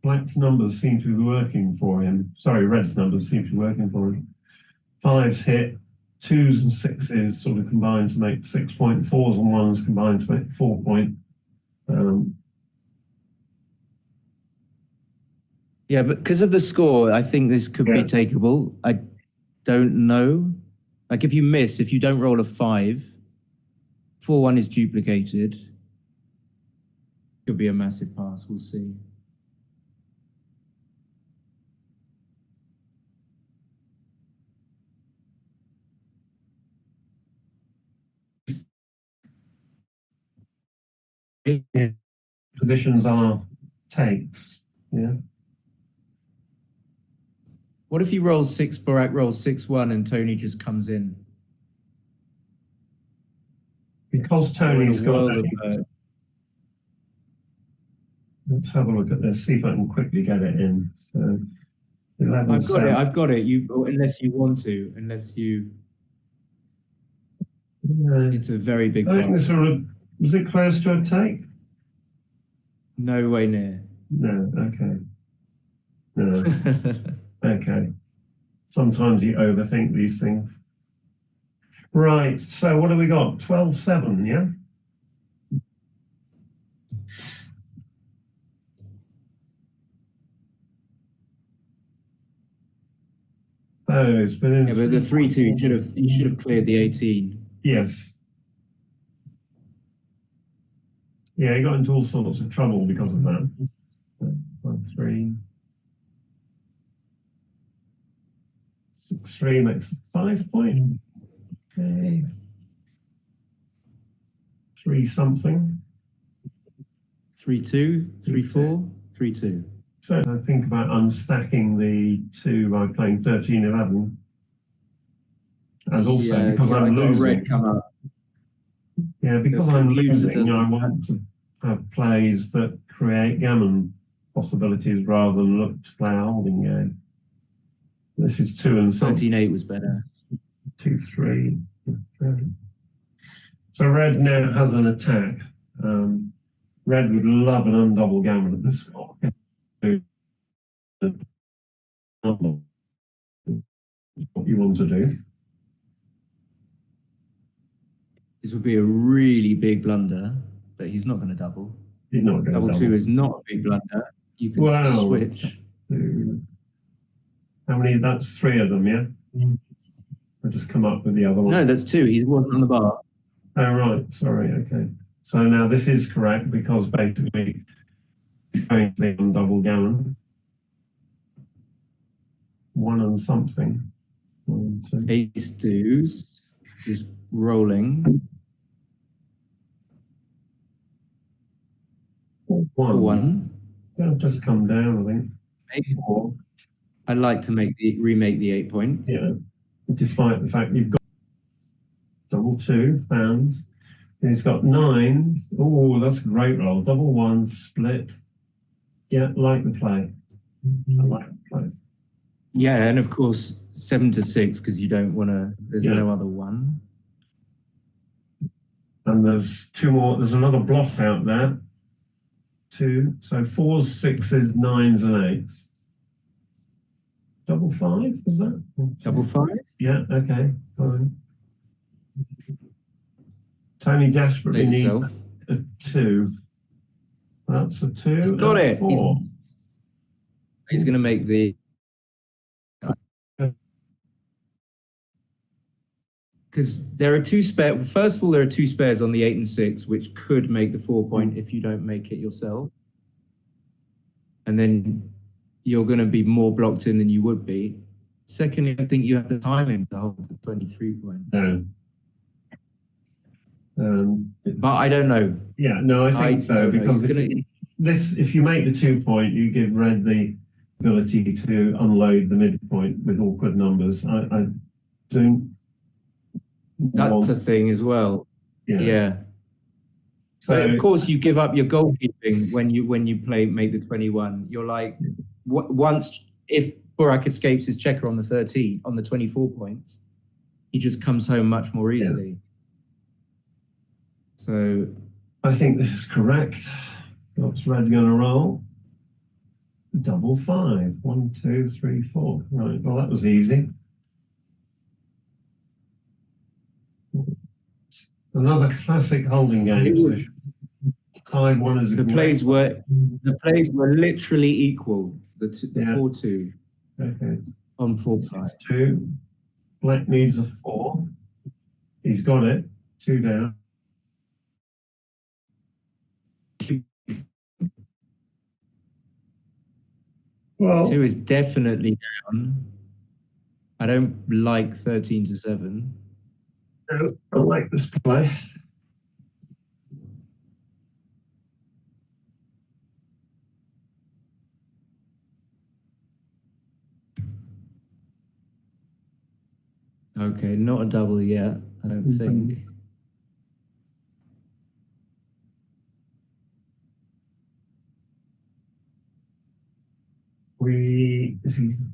B: black's numbers seem to be working for him. Sorry, red's numbers seem to be working for him. Fives hit, twos and sixes sort of combined to make 6 point, fours and ones combined to make 4 point.
A: Yeah, but because of the score, I think this could be takeable. I don't know. Like if you don't roll a 5, 4-1 is duplicated. Could be a massive pass, we'll see.
B: Yeah. Positions are takes. Yeah.
A: What if he rolls 6, Burak rolls 6-1 and Toni just comes in?
B: Because Tony's got let's have a look at this, see if I can quickly get it in. So 11,
A: I've got it. Unless you want to, it's a very big
B: I think this was it close to a take?
A: No way near.
B: No, okay. No. Okay. Sometimes you overthink these things. Right, so what have we got? 12-7, yeah? Oh, it's been in.
A: Yeah, but the 3-2, you should have cleared the 18.
B: Yes. Yeah, he got into all sorts of trouble because of that. 1-3. 6-3 makes 5 point. Okay. 3 something.
A: 3-2, 3-4, 3-2.
B: So I think about unstacking the 2 by playing 13-11. And also because I'm losing.
A: Red come up.
B: Yeah, because I'm losing, I want to have plays that create gammon possibilities rather than look to play a holding game. This is 2 and
A: 13-8 was better.
B: 2-3. So red now has an attack. Red would love an undouble gammon at this score. What you want to do.
A: This would be a really big blunder, but he's not going to double.
B: He's not going to double.
A: 2 is not a big blunder. You can switch.
B: How many? That's 3 of them, yeah? I just come up with the other one.
A: No, that's 2. He wasn't on the bar.
B: Oh, right. Sorry. Okay. So now this is correct because basically it's going to be on double gammon. 1 and something. 1, 2.
A: Ace deuce is rolling. 4-1.
B: That'll just come down, I think.
A: 8-4. I'd like to remake the 8 points.
B: Yeah. Despite the fact you've got double 2 fans. And he's got 9. Oh, that's a great roll. Double 1, split. Yeah, like the play. I like the play.
A: Yeah, and of course 7-6 because you don't want to. There's no other one.
B: And there's 2 more. There's another blot out there. 2. So 4s, 6s, 9s, and 8s. Double 5, is that?
A: Double 5?
B: Yeah. Okay. Fine. Tony desperately needs a 2. That's a 2.
A: He's got it.
B: 4.
A: He's going to make the. Because there are 2 spares. First of all, there are 2 spares on the 8 and 6, which could make the 4 point if you don't make it yourself. And then you're going to be more blocked in than you would be. Secondly, I think you have the timing to hold the 23 point.
B: No.
A: But I don't know.
B: Yeah, no, I think so,
A: don't know.
B: because
A: He's gonna,
B: if you make the 2 point, you give red the ability to unload the midpoint with awkward numbers. I don't
A: that's
B: want,
A: a thing as well.
B: yeah.
A: Yeah. But of course, you give up your goalkeeping when you make the 21. You're like, once if Burak escapes his checker on the 13, on the 24 points, he just comes home much more easily. So
B: I think this is correct. What's red going to roll? Double 5. 1, 2, 3, 4. Right. Well, that was easy. Another classic holding game position. 5-1 is a
A: the plays were literally equal. The 4-2
B: okay
A: on 4-5.
B: 2. Black needs a 4. He's got it. 2 down. Well,
A: 2 is definitely down. I don't like 13-7.
B: I like this play.
A: Okay, not a double yet, I don't think.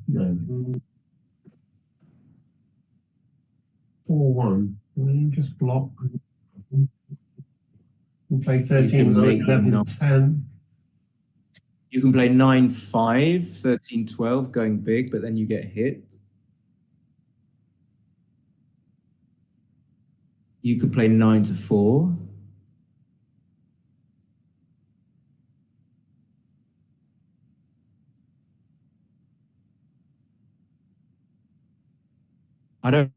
B: No. 4-1. You just block. You play 13, 9, 11, 10.
A: You can play 9-5, 13-12, going big, but then you get hit. You could play 9-4. I don't.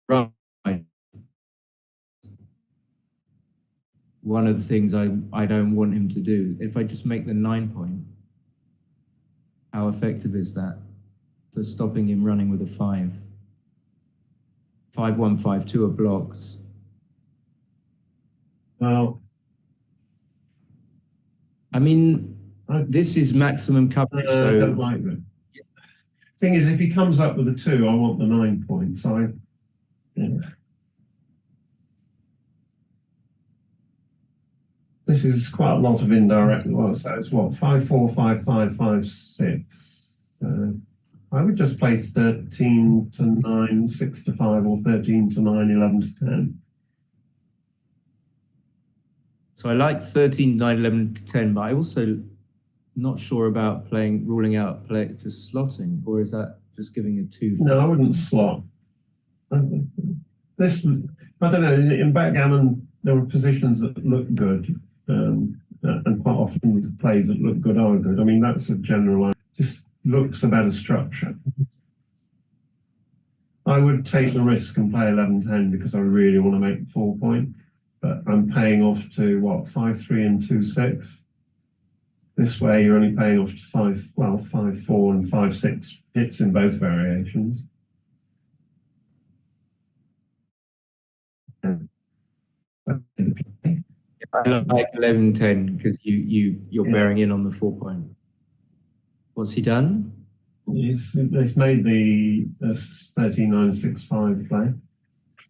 A: Right. One of the things I don't want him to do. If I just make the 9 point, how effective is that for stopping him running with a 5? 5-1, 5-2 are blocks.
B: Well,
A: I mean, this is maximum coverage. So
B: I don't like that. Thing is, if he comes up with a 2, I want the 9 points. This is quite a lot of indirect. Well, so it's what, 5-4, 5-5, 5-6. I would just play 13-9, 6-5, or 13-9, 11-10.
A: So I like 13, 9, 11-10, but I also not sure about ruling out just slotting, or is that just giving a 2?
B: No, I wouldn't slot. This, I don't know, in backgammon, there were positions that look good, and quite often the plays that look good are good. I mean, that's a general, just looks a better structure. I would take the risk and play 11-10 because I really want to make the 4 point, but I'm paying off to what, 5-3 and 2-6. This way, you're only paying off to 5-4 and 5-6 hits in both variations.
A: I like 11-10 because you're bearing in on the 4 point. What's he done?
B: He's made the 13-9-6-5 play.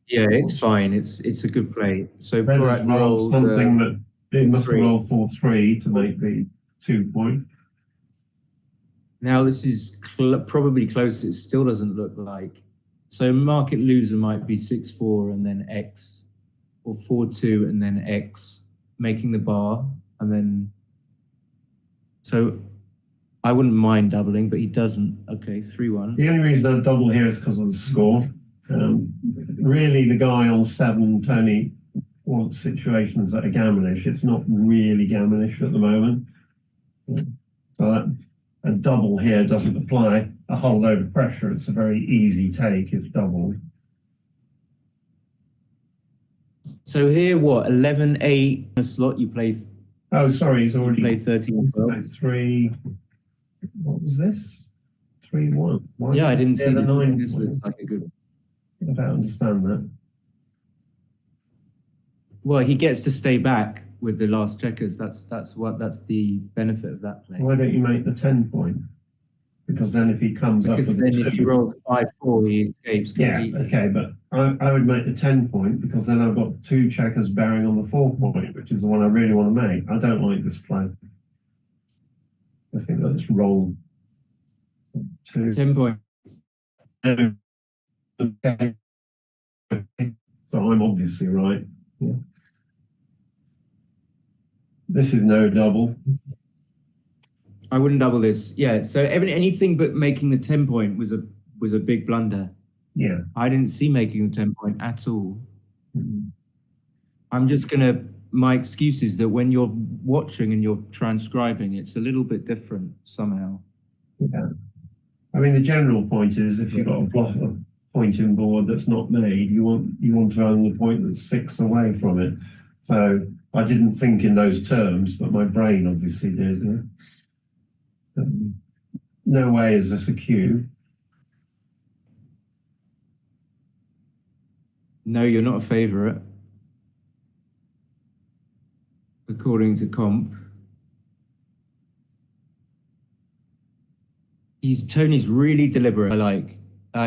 A: Yeah, it's fine. It's a good play. So
B: Burak rolled something that it must have rolled 4-3 to make the 2 point.
A: Now this is probably close. It still doesn't look like. So market loser might be 6-4 and then X, or 4-2 and then X, making the bar, and then. So I wouldn't mind doubling, but he doesn't. Okay, 3-1.
B: The only reason I double here is because of the score. Really, the guy on 7, Toni, wants situations that are gammonish. It's not really gammonish at the moment. So that a double here doesn't apply a whole load of pressure. It's a very easy take if doubled.
A: So here, what, 11-8 a slot, you play.
B: Oh, sorry, he's already
A: played 13-12.
B: 3. What was this? 3-1.
A: Yeah, I didn't see
B: the 9.
A: This looks like a good.
B: I don't understand that.
A: Well, he gets to stay back with the last checkers. That's the benefit of that play.
B: Why don't you make the 10 point? Because then if he comes
A: Because
B: up with
A: then
B: a
A: if he
B: two,
A: rolls 5-4, he escapes
B: yeah,
A: completely.
B: okay, but I would make the 10 point because then I've got two checkers bearing on the 4 point, which is the one I really want to make. I don't like this play. I think let's roll 2.
A: 10 point.
B: Okay. So I'm obviously right. Yeah. This is no double.
A: I wouldn't double this. Yeah. So anything but making the 10 point was a big blunder.
B: Yeah.
A: I didn't see making the 10 point at all.
B: Mhm.
A: I'm just gonna. My excuse is that when you're watching and you're transcribing, it's a little bit different somehow.
B: Yeah. I mean, the general point is if you've got a pointing board that's not made, you want to own the point that's 6 away from it. So I didn't think in those terms, but my brain obviously did. Yeah? No way is this a cue.
A: No, you're not a favorite, according to comp. Tony's really deliberate. I like.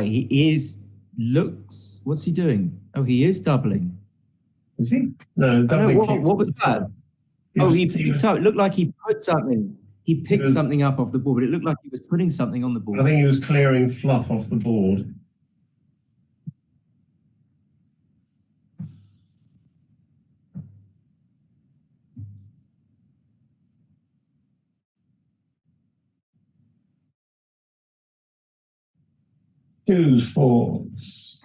A: He is looks. What's he doing? Oh, he is doubling.
B: Is he? No,
A: Oh no,
B: doubling
A: what
B: cue.
A: what was that? He picked up. It looked like he put something. He picked something up off the board, but it looked like he was putting something on the board.
B: I think he was clearing fluff off the board. Twos, fours.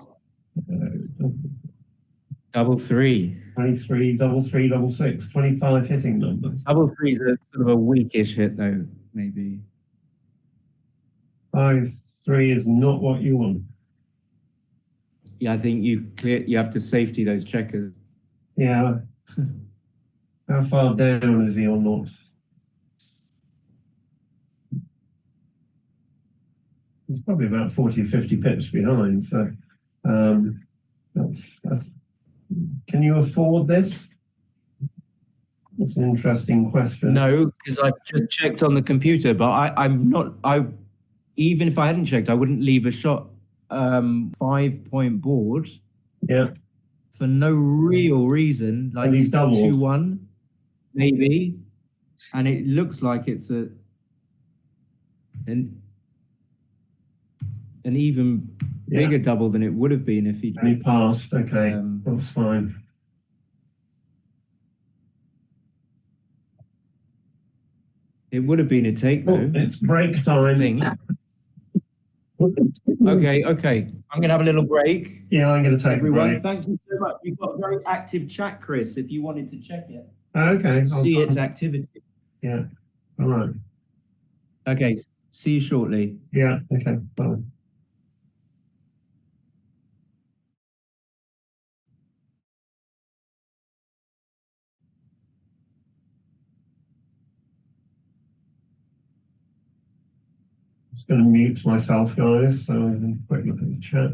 A: Double three.
B: 23, double three, double six, 25 hitting numbers.
A: Double three's a sort of a weakish hit though, maybe.
B: 5-3 is not what you want.
A: Yeah, I think you have to safety those checkers.
B: Yeah. How far down is he or not? He's probably about 40 or 50 pips behind. So that's can you afford this? That's an interesting question.
A: No, because I've just checked on the computer, but I'm not. Even if I hadn't checked, I wouldn't leave a shot 5-point board.
B: Yeah.
A: For no real reason, like
B: And he's doubled.
A: 2-1, maybe, and it looks like it's an even bigger double than it would have been if he.
B: And he passed. Okay, that's fine.
A: It would have been a take though.
B: It's break time.
A: Okay. I'm going to have a little break.
B: Yeah, I'm going to take
A: Everyone,
B: a break.
A: thank you so much. You've got a very active chat, Chris, if you wanted to check it.
B: Okay.
A: See its activity.
B: Yeah. All right.
A: Okay. See you shortly.
B: Yeah. Okay. Bye. Just going to mute myself, guys, so I can quick look at the chat.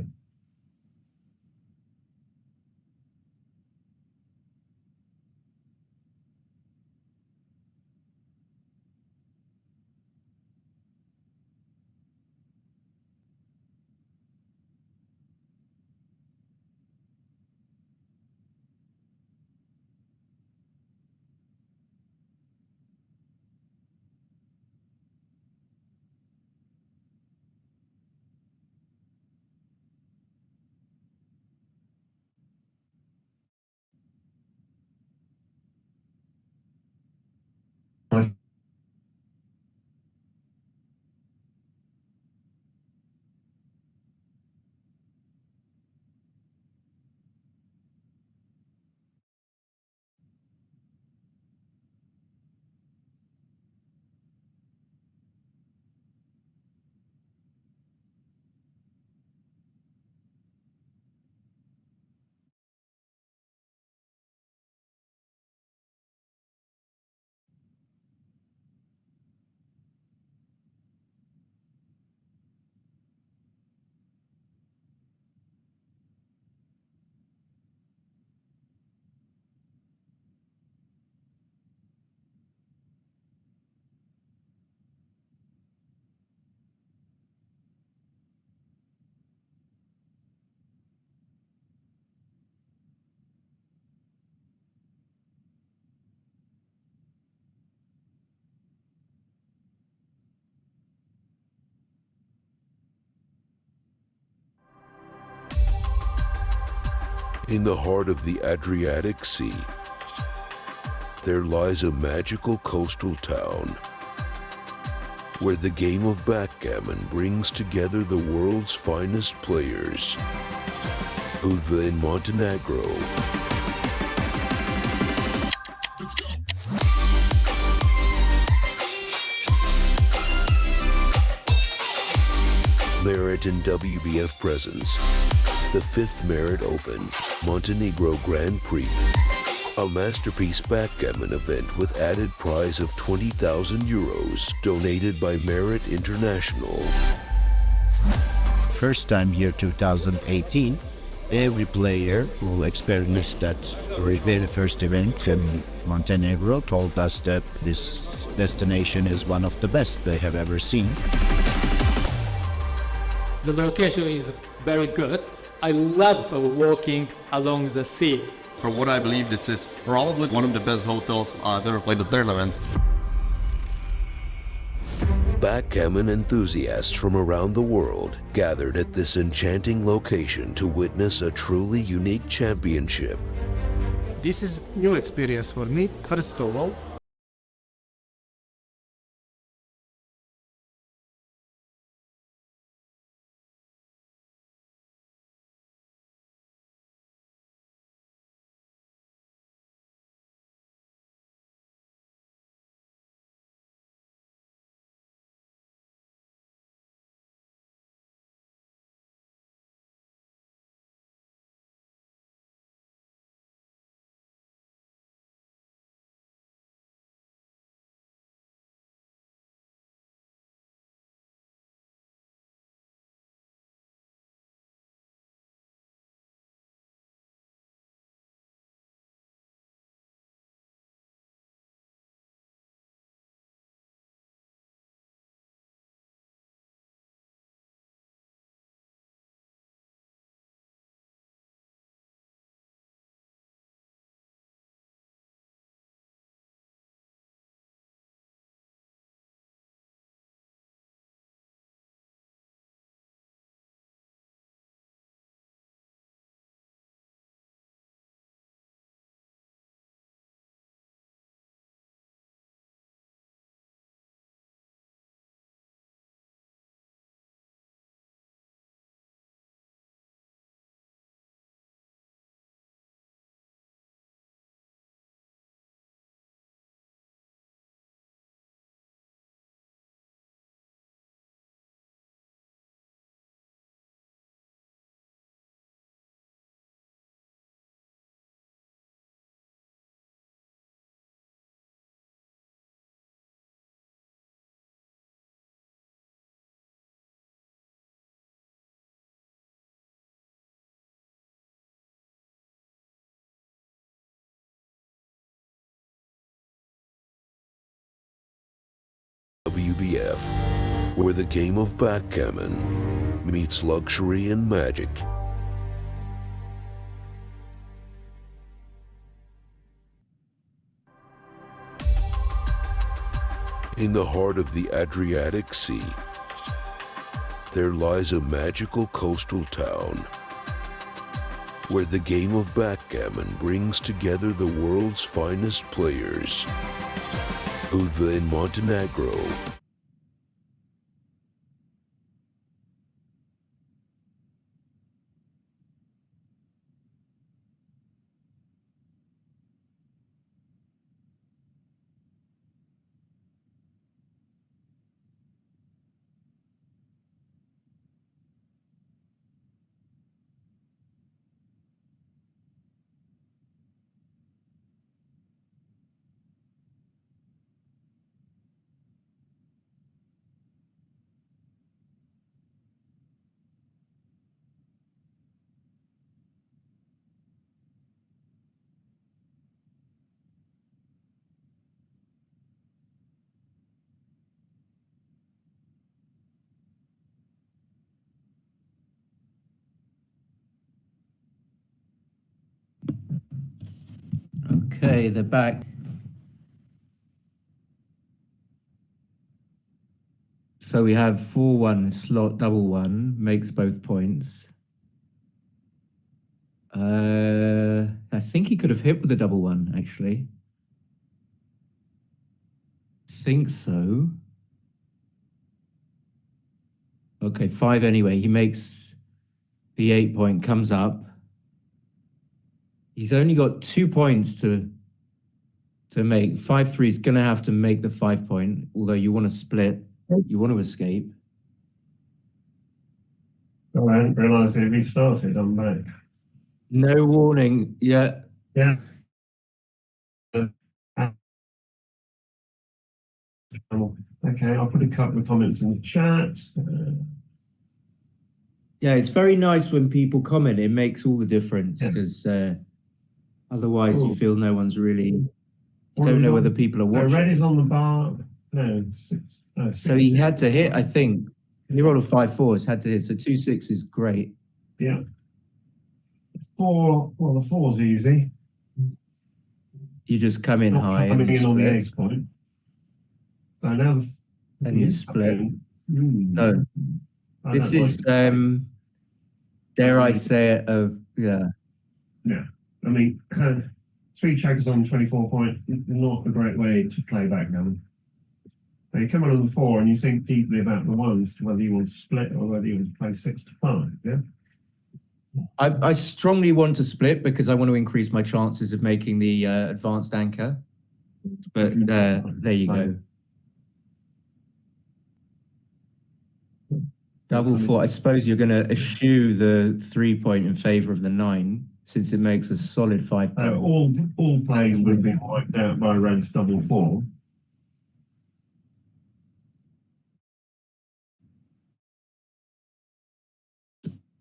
C: In the heart of the Adriatic Sea, there lies a magical coastal town where the game of backgammon brings together the world's finest players. Budva in Montenegro. Merit and WBF presents the 5th Merit Open Montenegro Grand Prix, a masterpiece backgammon event with added prize of 20,000 euros donated by Merit International.
D: First time year 2018, every player who experienced that very first event in Montenegro told us that this destination is one of the best they have ever seen.
E: The location is very good. I love walking along the sea.
F: For what I believe, this is probably one of the best hotels I've ever played the tournament.
C: Backgammon enthusiasts from around the world gathered at this enchanting location to witness a truly unique championship.
G: This is new experience for me, first of all.
C: WBF, where the game of backgammon meets luxury and magic. In the heart of the Adriatic Sea, there lies a magical coastal town where the game of backgammon brings together the world's finest players. Budva in Montenegro.
A: Okay, they're back. So we have 4-1 slot double one, makes both points. I think he could have hit with a double one, actually. Think so. Okay, 5 anyway. He makes the 8 point, comes up. He's only got 2 points to make. 5-3 is going to have to make the 5 point, although you want to split, you want to escape.
B: Oh, I hadn't realised it restarted. I'm back.
A: No warning. Yeah.
B: Yeah. Okay, I'll put a couple of comments in the chat.
A: Yeah, it's very nice when people comment. It makes all the difference
B: Yeah.
A: because otherwise you
B: Cool.
A: feel no one's really, you
B: What
A: don't
B: have we
A: know
B: got?
A: whether people are
B: So
A: watching.
B: red is on the bar. No, six. No,
A: So he had to hit, I think. He rolled a 5-4, had to hit. So 2-6 is great.
B: Yeah. 4, well, the 4's easy.
A: You just come in
B: Not
A: high and
B: coming
A: you
B: in on the
A: split.
B: ace point. So now the
A: And you split. No.
B: I
A: This
B: don't
A: is,
B: like-
A: dare I say it, yeah.
B: Yeah. I mean, 3 checkers on 24 point, not a great way to play backgammon. So you come on the 4 and you think deeply about the ones, to whether you want to split or whether you want to play 6 to 5, yeah?
A: I strongly want to split because I want to increase my chances of making the advanced anchor. But there you go. Double 4. I suppose you're going to eschew the 3 point in favor of the 9 since it makes a solid 5 point.
B: All plays would have been wiped out by red's double 4.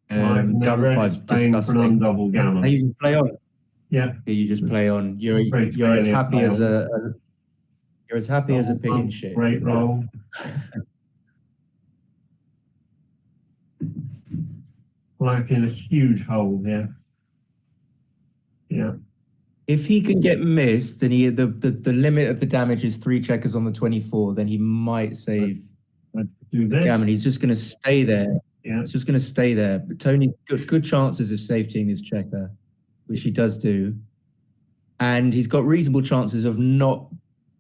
A: Double 5, disgusting.
B: Double gammon.
A: And you just play on.
B: Yeah.
A: You just play on. You're
B: Great
A: as happy as
B: player.
A: you're as happy as a pig in shit.
B: Great roll. Black in a huge hole here. Yeah.
A: If he can get missed and the limit of the damage is 3 checkers on the 24, then he might save
B: Do this.
A: gammon. He's just going to stay there.
B: Yeah.
A: It's just going to stay there. But Tony, good chances of safetying this checker, which he does do. And he's got reasonable chances of not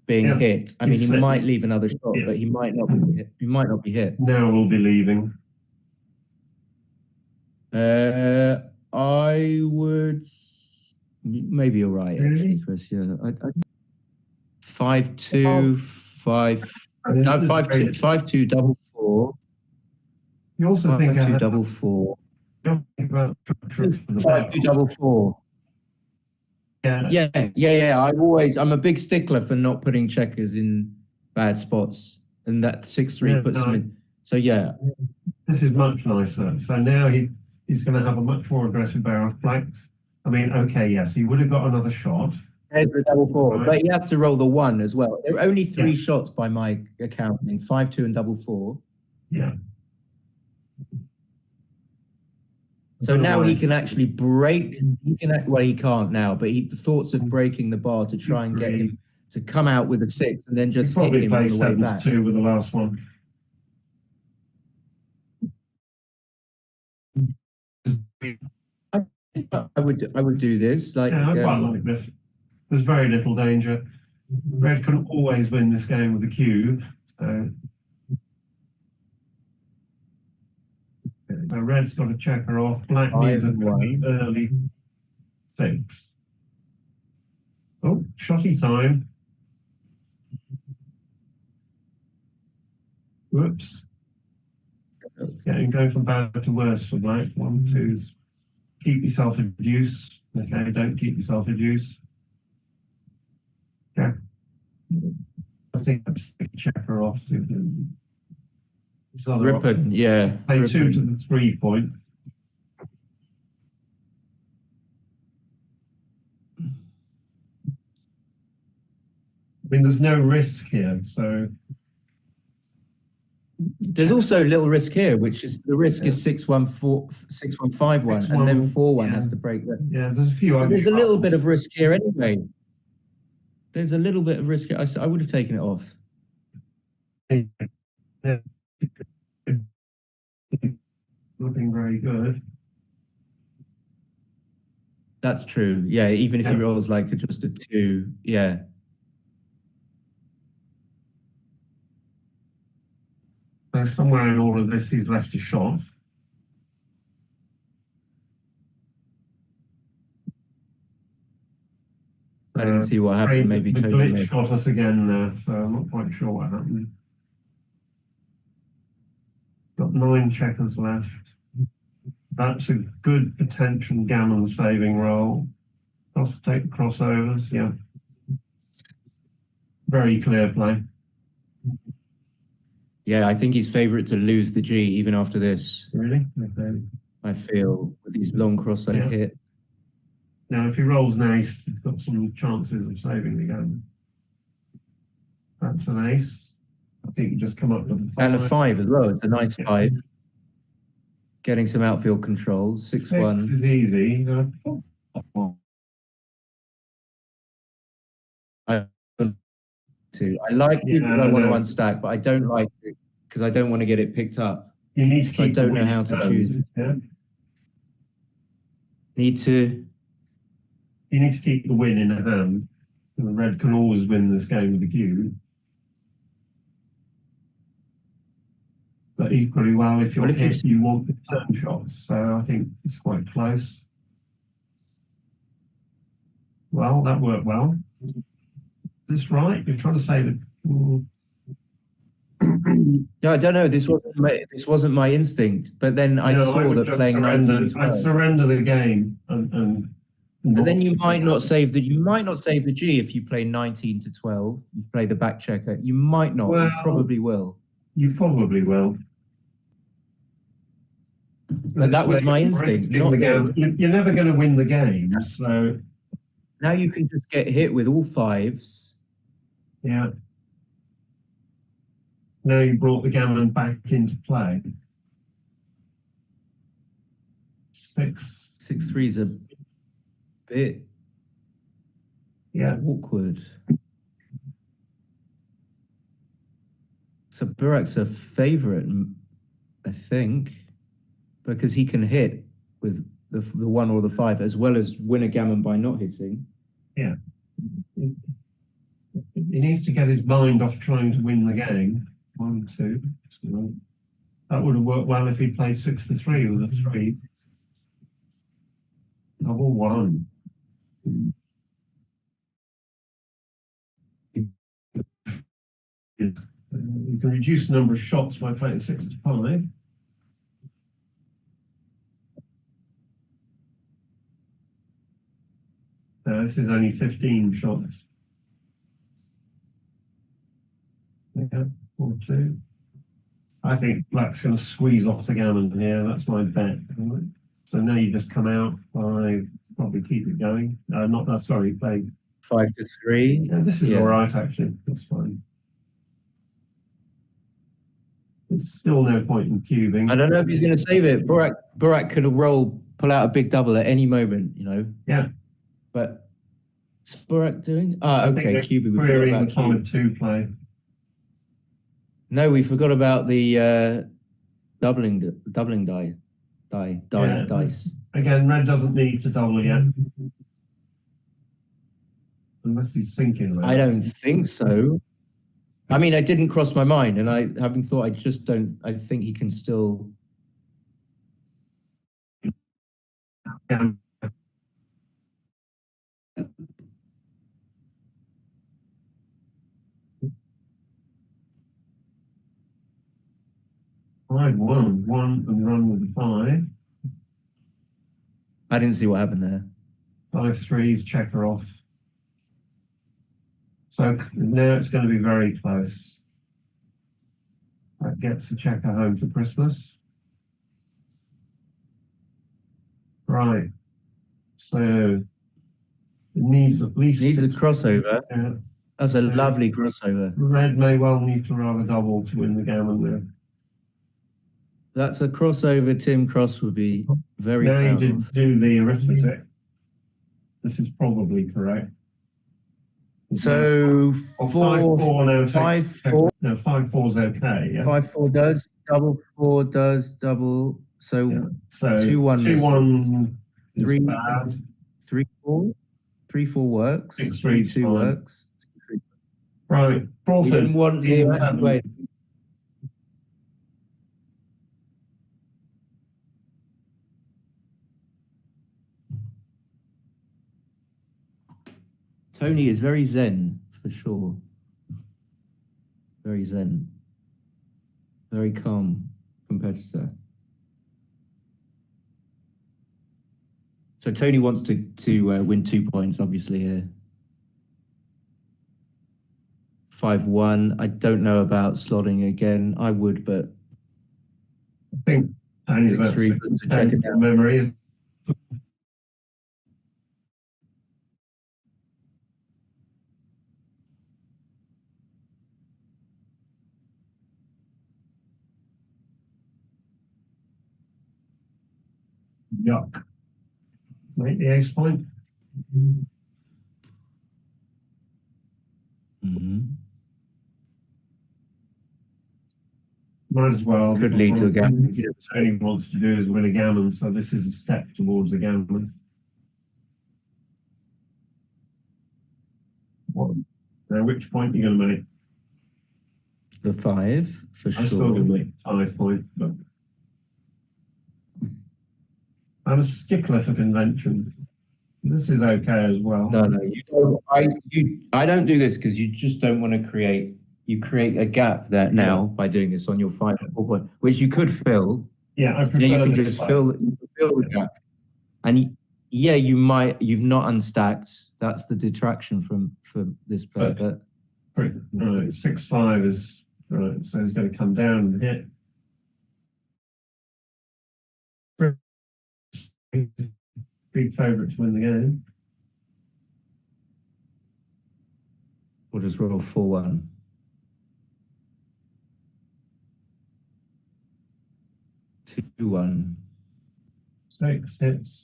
A: being hit. I mean, he might leave another shot, but he might not be hit. He might not be hit.
B: Now we'll be leaving.
A: I would. Maybe you're right, actually, Chris. Yeah, 5-2, 5-2, double 4.
B: You also think
A: 5-2, double 4.
B: Don't think about structures for the
A: 5-2, double 4. Yeah. I'm a big stickler for not putting checkers in bad spots, and that 6-3 puts them in. So yeah,
B: this is much nicer. So now he's going to have a much more aggressive barrel of blacks. I mean, okay, yes, he would have got another shot.
A: there's the double 4,
B: Right.
A: but he has to roll the 1 as well. There are only 3 shots by my accounting: 5-2 and double 4.
B: Yeah.
A: So now he can actually break. Well, he can't now, but the thoughts of breaking the bar to try and get him to come out with a 6 and then just hit him on the way back.
B: 7-2 with the last one.
A: I would do this. Like,
B: Yeah, I quite like this. There's very little danger. Red can always win this game with a cube. So red's got a checker off. Black needs a
A: 5-1.
B: early 6. Oh, shotty time. Whoops. Going from bad to worse for black. 1, 2's. Keep yourself a deuce. Okay, don't keep yourself a deuce. Okay. I think I'm stick checker off.
A: Rippon, yeah.
B: Play
A: Rippon.
B: 2 to the 3 point. I mean, there's no risk here, so
A: There's also a little risk here, which is the risk is 6-1-4, 6-1-5-1, and then 4-1 has to break that.
B: yeah, there's a few.
A: But there's a little bit of risk here anyway. There's a little bit of risk. I would have taken it off.
B: Looking very good.
A: That's true. Yeah, even if he
B: Yeah.
A: rolls like just a 2, yeah.
B: So somewhere in all of this, he's left a shot.
A: I didn't see what happened. Maybe
B: the
A: Toni
B: glitch
A: may.
B: got us again there, so I'm not quite sure what happened. Got 9 checkers left. That's a good potential gammon saving roll. Take the crossovers, yeah. Very clear play.
A: Yeah, I think he's favourite to lose the G even after this.
B: Really? Okay.
A: I feel with these long crossover
B: Yeah.
A: hit.
B: Now, if he rolls an ace, he's got some chances of saving the gammon. That's an ace. I think you just come up with a 5.
A: And a 5 as well. It's a nice
B: Yeah.
A: 5. Getting some outfield control. 6-1.
B: 6 is easy.
A: I like it
B: Yeah,
A: because I want to
B: no.
A: unstack, but I don't like it because I don't want to get it picked up.
B: You need to
A: So I
B: keep the
A: don't know
B: win
A: how to
B: down,
A: choose.
B: Yeah?
A: Need to.
B: You need to keep the win in hand. The red can always win this game with the cube. But equally well, if you're
A: Well, if you-
B: hit, you want the turn shots. So I think it's quite close. Well, that worked well. Is this right? You're trying to say that.
A: Yeah, I don't know. This wasn't my instinct, but then I
B: No,
A: saw
B: would
A: that
B: just
A: playing 19
B: I'd
A: 12.
B: surrender the game and
A: But then you might not save the G if you play 19 to 12. You play the back checker. You might not.
B: Well,
A: You probably will.
B: You probably will.
A: But that was my instinct.
B: You're never going to win the game, so
A: Now you can just get hit with all 5s.
B: yeah. Now you brought the gammon back into play. 6.
A: 6-3's a bit
B: Yeah.
A: awkward. So Burak's a favourite, I think, because he can hit with the 1 or the 5 as well as win a gammon by not hitting.
B: Yeah. He needs to get his mind off trying to win the game. 1, 2. That would have worked well if he played 6 to 3 with a 3. Double 1. You can reduce the number of shots by playing 6 to 5. This is only 15 shots. Yeah, 4, 2. I think black's going to squeeze off the gammon here. That's my bet. So now you just come out 5, probably keep it going. Not that. Sorry, play
A: 5 to 3.
B: Yeah, this is
A: Yeah.
B: all right, actually. That's fine. There's still no point in cubing.
A: I don't know if he's going to save it. Burak could pull out a big double at any moment, you know.
B: Yeah.
A: But what's Burak doing?
B: I think
A: Okay,
B: they're
A: cubing. We forgot
B: querying
A: about
B: the
A: cube.
B: solid 2 play.
A: No, we forgot about the doubling dice.
B: Again, red doesn't need to double yet. Unless he's sinking.
A: I don't think so. I mean, it didn't cross my mind, and I having thought, I just don't. I think he can still.
B: Yeah. 5, 1, 1, and run with the 5.
A: I didn't see what happened there.
B: 5 3s, checker off. So now it's going to be very close. That gets the checker home for Christmas. Right. So it needs at least
A: Needs a
B: 6.
A: crossover.
B: Yeah.
A: That's a lovely crossover.
B: Red may well need to roll a double to win the gammon there.
A: That's a crossover Tim Cross would be very
B: Now you
A: proud
B: did
A: of.
B: do the arithmetic. This is probably correct.
A: So
B: Or
A: 4,
B: 5 4 now.
A: 5 4,
B: No, 5 4 is okay. Yeah.
A: 5 4 does double, 4 does double. So
B: Yeah. So
A: 2 1
B: 2 1 is
A: 3
B: bad.
A: 3-4. 3-4 works.
B: 6-3 's
A: 3-2
B: fine.
A: works.
B: Right,
A: We
B: Crawford.
A: don't want the
B: 7.
A: wait. Toni is very zen for sure. Very zen. Very calm competitor. So Toni wants to win 2 points, obviously here. 5-1. I don't know about slotting again. I would, but
B: I think Tony's about
A: 6-3,
B: 6
A: check it
B: 10
A: out.
B: memories. Yuck. Make the ace point. Might as well.
A: Could lead to a gammon.
B: Tony wants to do is win a gammon, so this is a step towards a gammon. Now, which point are you going to make?
A: The 5 for
B: I'm still
A: sure.
B: going to make 5 points, but I'm a stickler for convention. This is okay as well.
A: No, you don't. I don't do this because you just don't want to create. You create a gap there now by doing this on your 5-4 point, which you could fill.
B: Yeah, I prefer
A: You can
B: this
A: just
B: way.
A: fill the gap, and yeah, you might. You've not unstacked. That's the detraction from this play, but
B: Right, 6-5 is right, so he's going to come down and hit. Big favourite to win the game.
A: we'll just roll 4-1. 2-1.
B: 6 hits.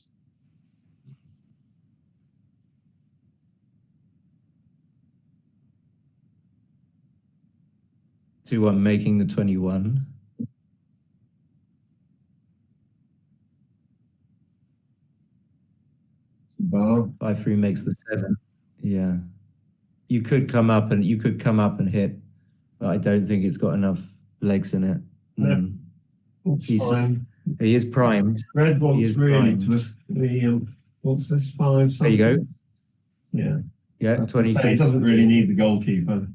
A: Making the 21.
B: Bar.
A: 5-3 makes the 7. Yeah, you could come up and hit, but I don't think it's got enough legs in it.
B: No. It's fine.
A: He is primed.
B: Red wants really
A: primed.
B: twist the what's this 5
A: There you go.
B: Yeah.
A: Yeah, 23.
B: He doesn't really need the goalkeeper.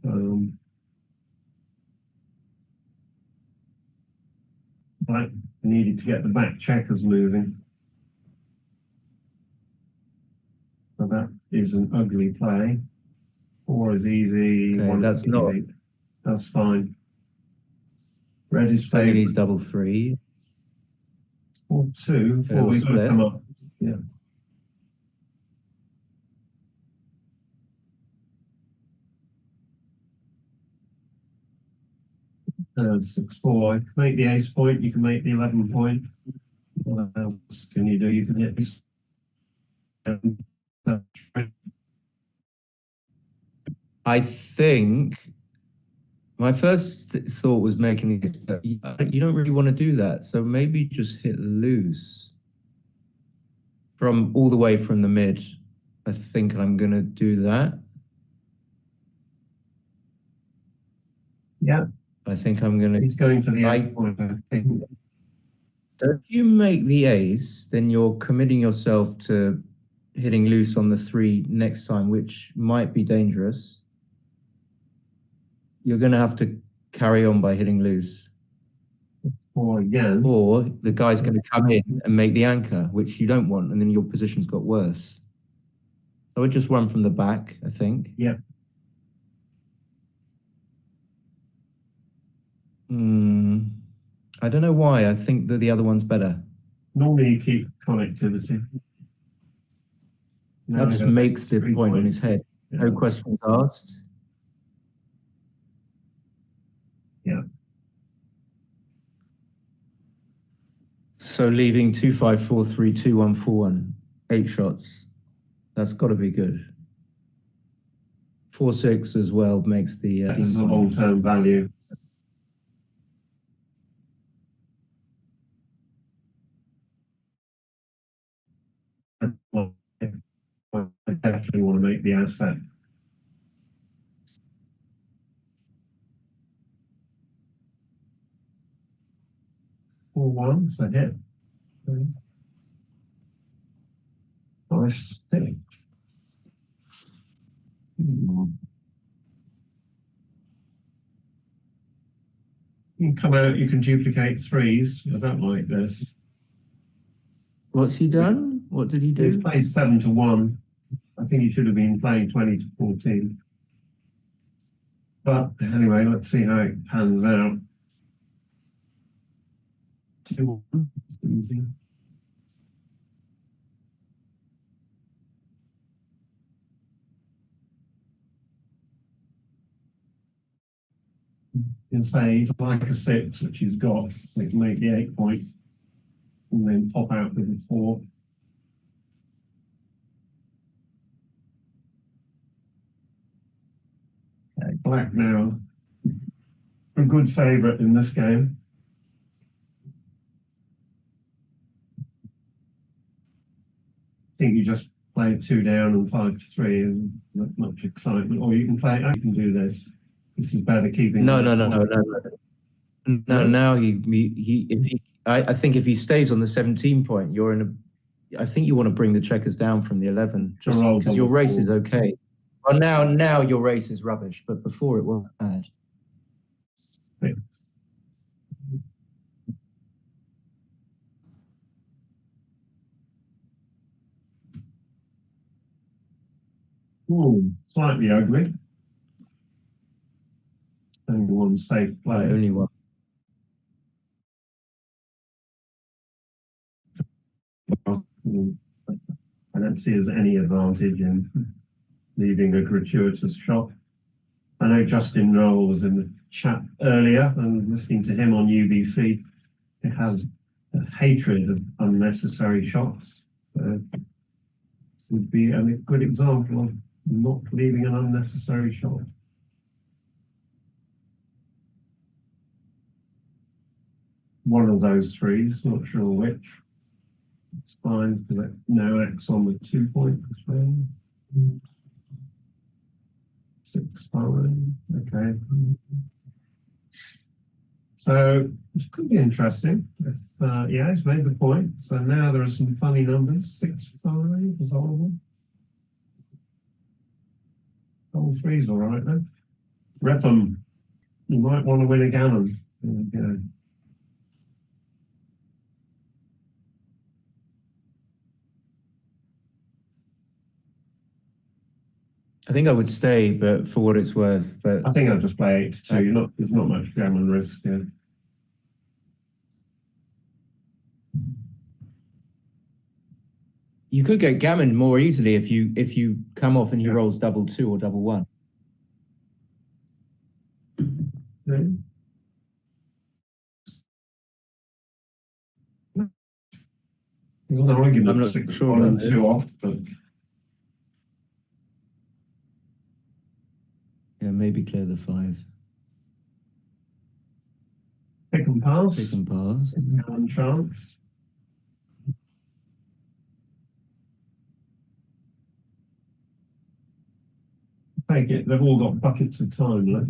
B: But needed to get the back checkers moving. So that is an ugly play. 4 is easy.
A: Okay,
B: 1
A: that's
B: is
A: not.
B: easy. That's fine. Red is
A: Toni needs
B: favourite.
A: double 3.
B: 4-2. 4
A: It'll
B: we've got to
A: split.
B: come up. Yeah. And 6-4. Make the ace point. You can make the 11 point. What else can you do? You can hit this.
A: I think my first thought was making this, but you don't really want to do that. So maybe just hit loose from all the way from the mid. I think I'm going to do that.
B: Yeah.
A: I think I'm going to.
B: He's going for the ace point, I think.
A: So if you make the ace, then you're committing yourself to hitting loose on the 3 next time, which might be dangerous. You're going to have to carry on by hitting loose.
B: Or again.
A: Or the guy's going to come in and make the anchor, which you don't want, and then your position's got worse. I would just run from the back, I think.
B: Yeah.
A: I don't know why. I think that the other one's better.
B: Normally you keep connectivity.
A: That just makes the point on his head.
B: Yeah.
A: No questions asked.
B: Yeah.
A: So leaving 2-5, 4-3, 2-1, 4-1. 8 shots. That's got to be good. 4-6 as well makes the.
B: That's a long-term value. I definitely want to make the asset. Four one, so hit. Nice stick. You can come out, you can duplicate threes. I don't like this.
A: What's he done? What did he
B: He's
A: do?
B: played 7 to 1. I think he should have been playing 20 to 14. But anyway, let's see how it pans out. 2-1. Easy. You can say he'd like a 6, which he's got, so he can make the 8 point, and then pop out with a 4. Okay, black now. A good favourite in this game. I think you just play 2 down and 5 to 3 and not much excitement. Or you can play, oh, you can do this. This is better keeping.
A: No. Now I think if he stays on the 17 point, you're in a. I think you want to bring the checkers down from the 11, just because your race is okay. Well, now your race is rubbish, but before it was bad.
B: Ooh, slightly ugly. Only one safe play.
A: Only one.
B: I don't see there's any advantage in leaving a gratuitous shot. I know Justin Noel was in the chat earlier and listening to him on UBC. It has a hatred of unnecessary shots. Would be a good example of not leaving an unnecessary shot. One of those threes, not sure which. It's fine because it now acts on the 2 point as well. 6-5, okay. So it could be interesting. Yeah, he's made the point. So now there are some funny numbers. 6-5 is horrible. Double three's all right then. Rep 'em. You might want to win a gammon. There we go.
A: I think I would stay, but for what it's worth. But
B: I think I'll just play 8 to 2. There's not much gammon risk here.
A: you could get gammon more easily if you come off and he rolls double 2 or double 1.
B: Yeah. There's an argument
A: I'm not
B: 6
A: sure
B: on and
A: about
B: 2 off, but
A: Yeah, maybe clear the 5.
B: pick and pass.
A: Pick and pass.
B: Gammon chance. Take it. They've all got buckets of time left.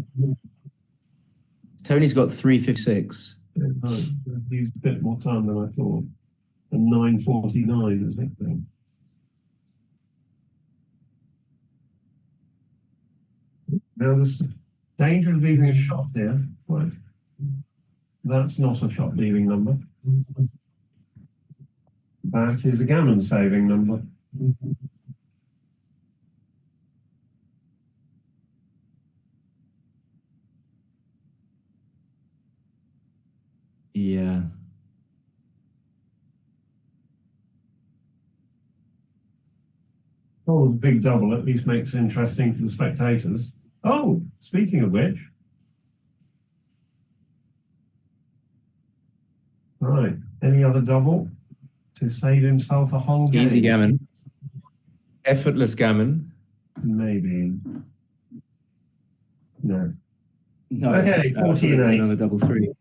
A: Tony's got 356.
B: I've used a bit more time than I thought. And 9:49 is it then? Now there's danger of leaving a shot here. Right. That's not a shot leaving number. That is a gammon saving number.
A: Yeah.
B: Oh, the big double at least makes it interesting for the spectators. Oh, speaking of which. Right, any other double to save himself a whole game?
A: Easy gammon. Effortless gammon.
B: Maybe. No.
A: No.
B: Okay, 40 and 8.
A: Another double 3.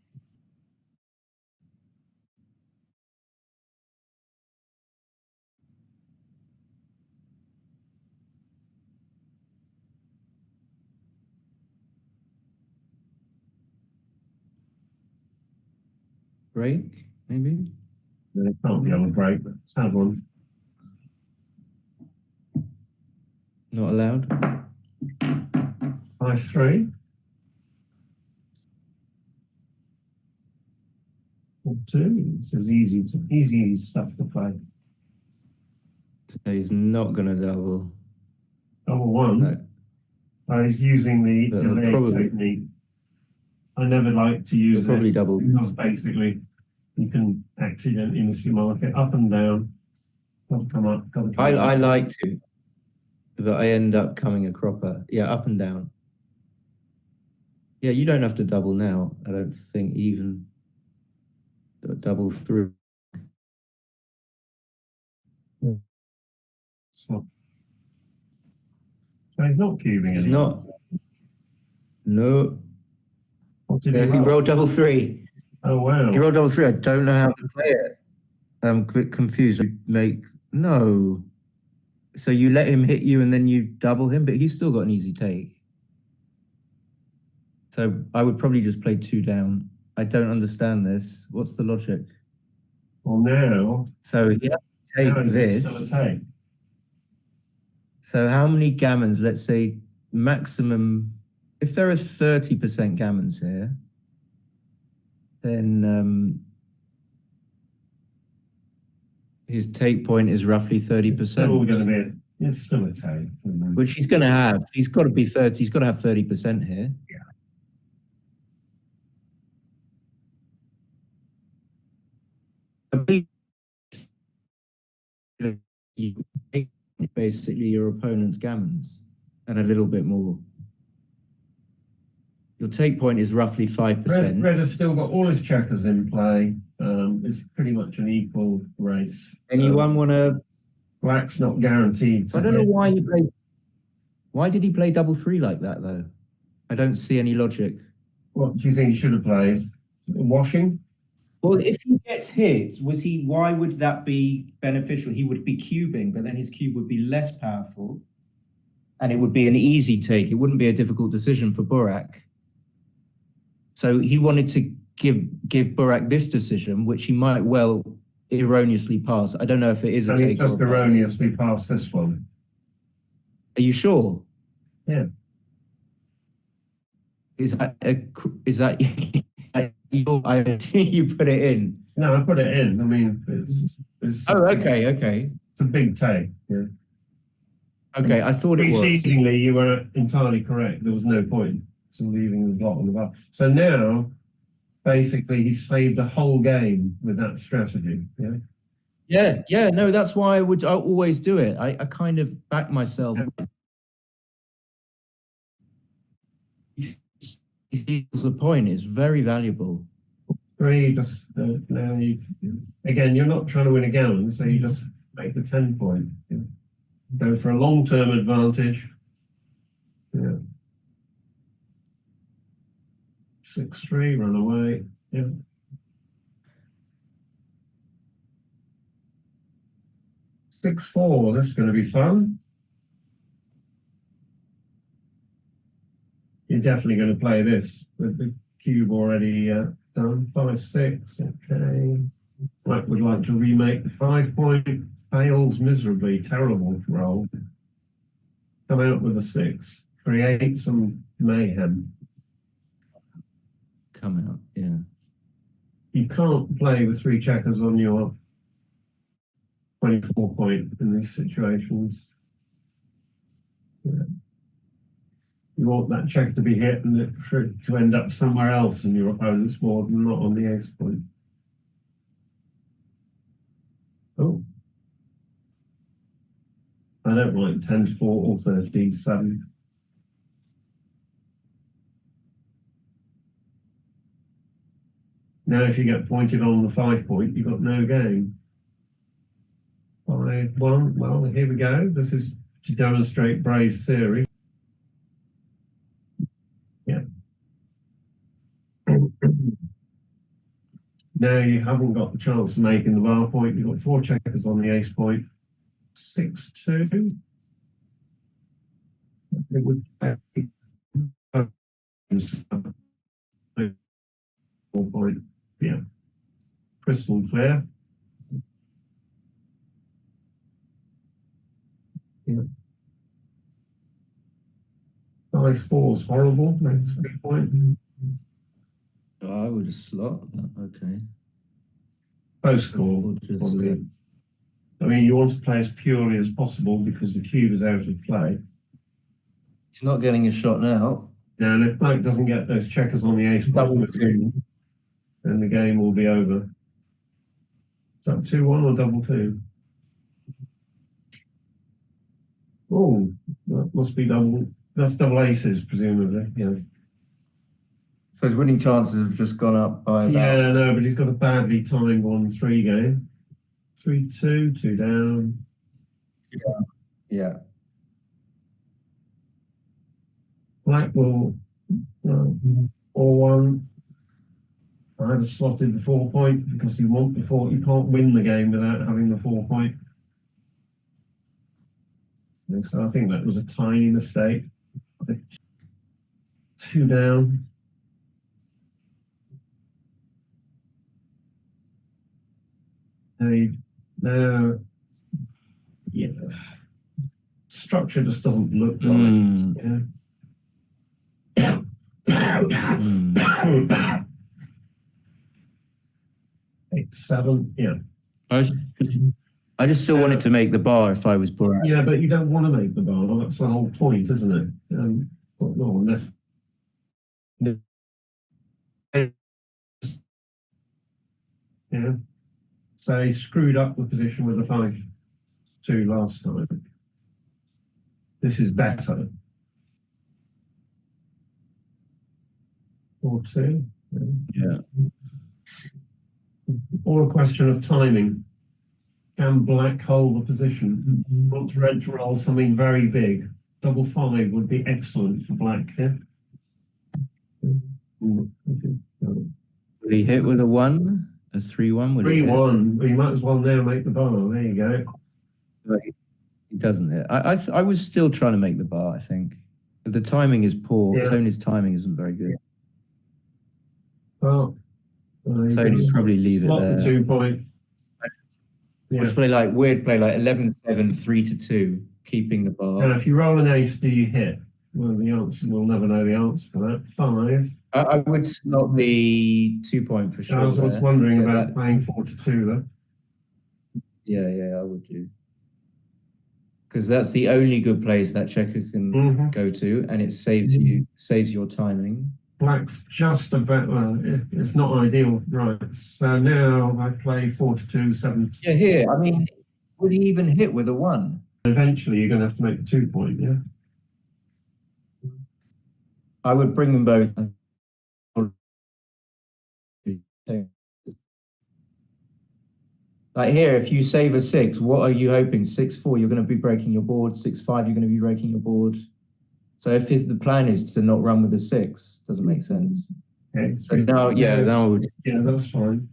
A: break, maybe?
B: It can't be on a break, but let's have one.
A: Not allowed?
B: 5-3. 4-2. This is easy stuff to play.
A: So he's not going to double.
B: Double one.
A: No.
B: He's using the
A: But
B: delay
A: probably-
B: technique. I never like to use
A: He'll probably
B: this
A: double.
B: because basically you can accidentally miss your market up and down. Got to come up. Got to come
A: I
B: up.
A: like to, but I end up coming a cropper. Yeah, up and down. Yeah, you don't have to double now. I don't think even double through.
B: So he's not cubing
A: He's
B: anymore.
A: not. No.
B: What did
A: Yeah,
B: he
A: he
B: roll?
A: rolled double three.
B: Oh wow.
A: He rolled double three. I don't know how to play it. I'm a bit confused. You make no. So you let him hit you and then you double him, but he's still got an easy take. So I would probably just play 2 down. I don't understand this. What's the logic?
B: Well now,
A: So he has to
B: now
A: take
B: is it still
A: this.
B: a take?
A: So how many gammons? Let's say maximum. If there are 30% gammons here, then his take point is roughly
B: It's still going to
A: 30%,
B: be. It's still a take.
A: which he's going to have. He's got to be 30. He's got to have 30% here. You take basically your opponent's gammons and a little bit more. Your take point is roughly 5%.
B: Red has still got all his checkers in play. It's pretty much an equal race.
A: Anyone want to?
B: Black's not guaranteed.
A: I don't know why he played. Why did he play double three like that though? I don't see any logic.
B: What do you think he should have played? Washing?
A: Well, if he gets hit, why would that be beneficial? He would be cubing, but then his cube would be less powerful and it would be an easy take. It wouldn't be a difficult decision for Burak. So he wanted to give Burak this decision, which he might well erroneously pass. I don't know if it is a
B: And he
A: take or
B: just
A: a pass.
B: erroneously passed this one.
A: Are you sure?
B: Yeah.
A: Is that you put it in?
B: No, I put it in. I mean, it's
A: Oh, okay.
B: It's a big take. Yeah.
A: Okay, I thought it was.
B: Precedingly, you were entirely correct. There was no point to leaving the blot on the bar. So now, basically, he saved a whole game with that strategy. Yeah.
A: Yeah, no, that's why I always do it. I kind of back myself. He sees the point. It's very valuable.
B: Three, just now you again. You're not trying to win a gallon, so you just make the 10 point. Yeah. Go for a long-term advantage. Yeah. 6-3, run away. Yeah. 6-4. This is going to be fun. You're definitely going to play this with the cube already done. 5-6. Okay. Black would like to remake the 5 point. Fails miserably. Terrible roll. Come out with a 6. Create some mayhem.
A: Come out, yeah.
B: You can't play with 3 checkers on your 24 point in these situations. Yeah. You want that check to be hit and it to end up somewhere else in your opponent's board and not on the ace point. Oh. I don't like 10-4 or 13-7. Now if you get pointed on the 5 point, you've got no game. 5-1, well, here we go. This is to demonstrate Bray's theory. Yeah. Now you haven't got the chance of making the bar point. You've got 4 checkers on the ace point. 6-2. It would be 4 point. Yeah. crystal clear. Yeah. 5-4 is horrible. Makes 3 points.
A: Oh, I would have slot that. Okay.
B: Post call.
A: Or just,
B: Probably. I mean, you want to play as purely as possible because the cube is out of play.
A: He's not getting a shot now.
B: Now, and if Black doesn't get those checkers on the ace
A: Double
B: button, then the game will be over. Is that 2-1 or double 2? Oh, that must be double. That's double aces, presumably. Yeah.
A: So his winning chances have just gone up by about...
B: Yeah, no, but he's got a badly timed 1-3 game. 3-2, 2 down.
A: Yeah.
B: Black will 4-1. I had slotted the 4 point because you want the 4. You can't win the game without having the 4 point. And so I think that was a tiny mistake. 2 down. Now, yeah, structure just doesn't look right. Yeah. 8-7, yeah.
A: I just still wanted to make the bar if I was Burak.
B: Yeah, but you don't want to make the bar. That's the whole point, isn't it? No, unless. Yeah. So he screwed up the position with the 5-2 last time. This is better. 4-2.
A: Yeah.
B: Or a question of timing. Can Black hold the position? Want Red to roll something very big. Double 5 would be excellent for Black here.
A: Would he hit with a 1? A 3-1?
B: 3-1. Well, you might as well now make the bar. There you go.
A: He doesn't hit. I was still trying to make the bar, I think. But the timing is poor.
B: Yeah.
A: Tony's timing isn't very good.
B: Well,
A: Tony's probably leave it there.
B: The 2 point. Yeah.
A: Let's play like weird play like 11-7, 3-2, keeping the bar.
B: And if you roll an ace, do you hit? Well, the answer, we'll never know the answer to that. 5.
A: I would slot the 2 point for sure.
B: I was wondering
A: Yeah,
B: about playing 4-2 though.
A: Yeah, I would do. Because that's the only good place that checker can go to, and it saves your timing.
B: Black's just about, well, it's not ideal, right? So now I play 4-2, 7.
A: Yeah, here. I mean, would he even hit with a 1?
B: Eventually, you're going to have to make the 2 point, yeah?
A: I would bring them both. Like here, if you save a 6, what are you hoping? 6-4, you're going to be breaking your board. 6-5, you're going to be breaking your board. So if the plan is to not run with a 6, doesn't make sense.
B: Okay.
A: So now, now
B: yeah, that's fine.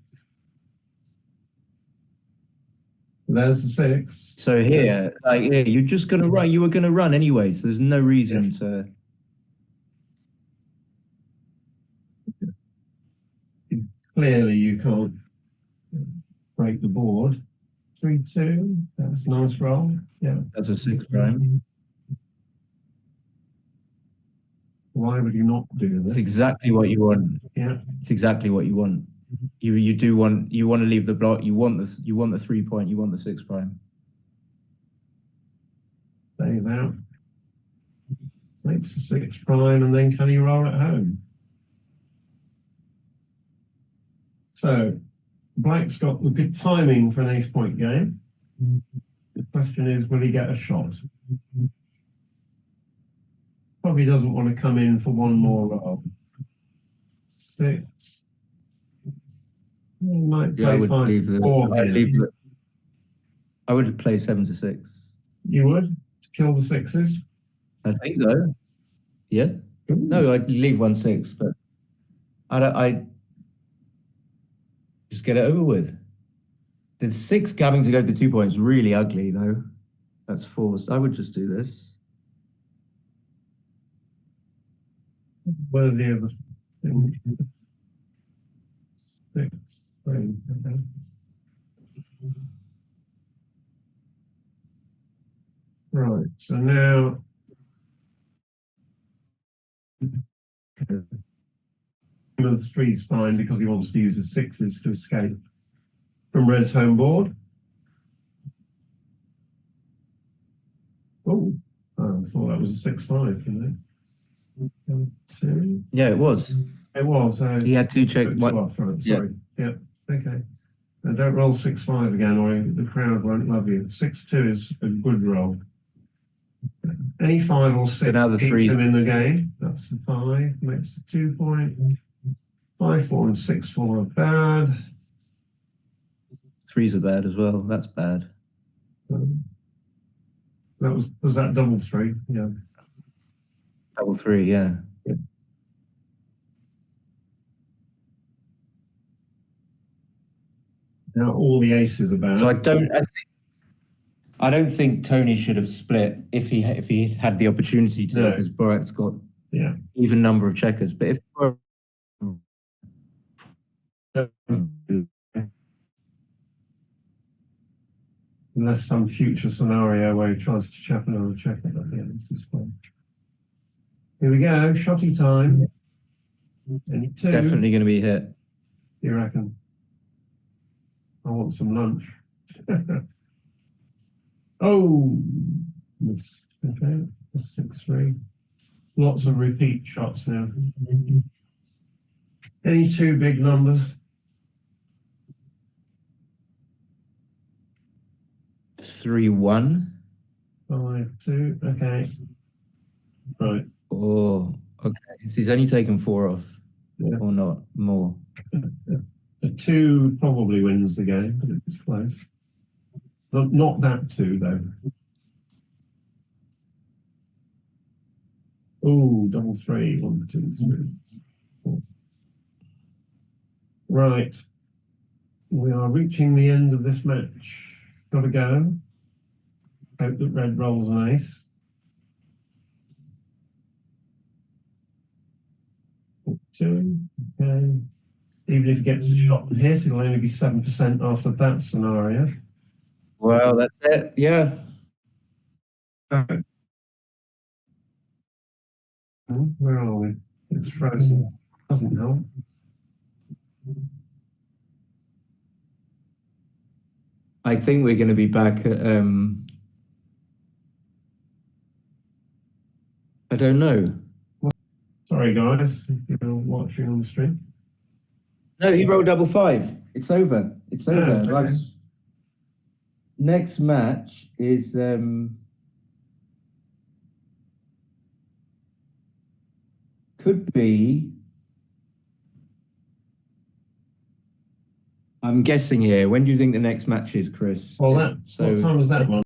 B: There's the 6.
A: So here, like here, you're just going to run. You were going to run anyway, so there's no reason to.
B: Clearly, you can't break the board. 3-2. That's a nice roll. Yeah.
A: That's a 6 prime.
B: Why would you not do
A: It's
B: this?
A: exactly what you want.
B: Yeah.
A: It's exactly what you want. You do want to leave the block. You want the 3 point. You want the 6 prime.
B: Save out. Makes the 6 prime, and then can you roll it home? So, Black's got the good timing for an ace point game. The question is, will he get a shot? Probably doesn't want to come in for one more roll. 6. He might play
A: Yeah, I would
B: 5,
A: leave the.
B: 4.
A: I would play 7-6.
B: You would? To kill the 6s?
A: I think so. Yeah. No, I'd leave 1-6, but I just get it over with. The 6 having to go to the 2 points really ugly though. That's forced. I would just do this.
B: One of the other things. 6. Three. Okay. Right. So now. The three's fine because he wants to use the sixes to escape from Red's home board. Oh, I thought that was a 6-5, didn't it? Two.
A: Yeah, it was.
B: It was.
A: He had two check.
B: Two
A: What?
B: off, right,
A: Yeah.
B: sorry. Yeah. Okay. Now don't roll 6-5 again, or the crowd won't love you. 6-2 is a good roll. Any 5 or 6
A: So now the
B: keeps
A: three.
B: him in the game. That's the 5. Makes the 2 point. 5, 4, and 6, 4 are bad.
A: Threes are bad as well. That's bad.
B: That was that double 3? Yeah.
A: Double three, yeah.
B: Now all the aces are bad.
A: So I don't think Toni should have split if he had the opportunity to,
B: No.
A: because Burak's got
B: Yeah.
A: even number of checkers. But if
B: Unless some future scenario where he tries to chap another checker at the end. This is fun. Here we go. Shotty time. Any 2?
A: definitely going to be hit.
B: You reckon? I want some lunch. Oh, miss. Okay, 6-3. Lots of repeat shots now. Any 2 big numbers?
A: 3-1.
B: 5-2. Okay. Right.
A: Oh, okay. So he's only taken 4 off,
B: Yeah.
A: or not more.
B: The 2 probably wins the game, but it's close. Not that 2 though. Oh, double 3. 1, 2, 3. 4. Right. We are reaching the end of this match. Got to go. Hope that Red rolls an ace. 2. Okay. Even if he gets a shot and hit, it'll only be 7% after that scenario.
A: Well, that's it. Yeah.
B: Where are we? It's frozen. Doesn't help.
A: I think we're going to be back at, I don't know.
B: Sorry, guys, if you're watching on the stream.
A: No, he rolled double 5. It's over. It's over.
B: okay.
A: Like, next match is could be. I'm guessing here. When do you think the next match is, Chris?
B: Well,
A: So
B: what time is that one?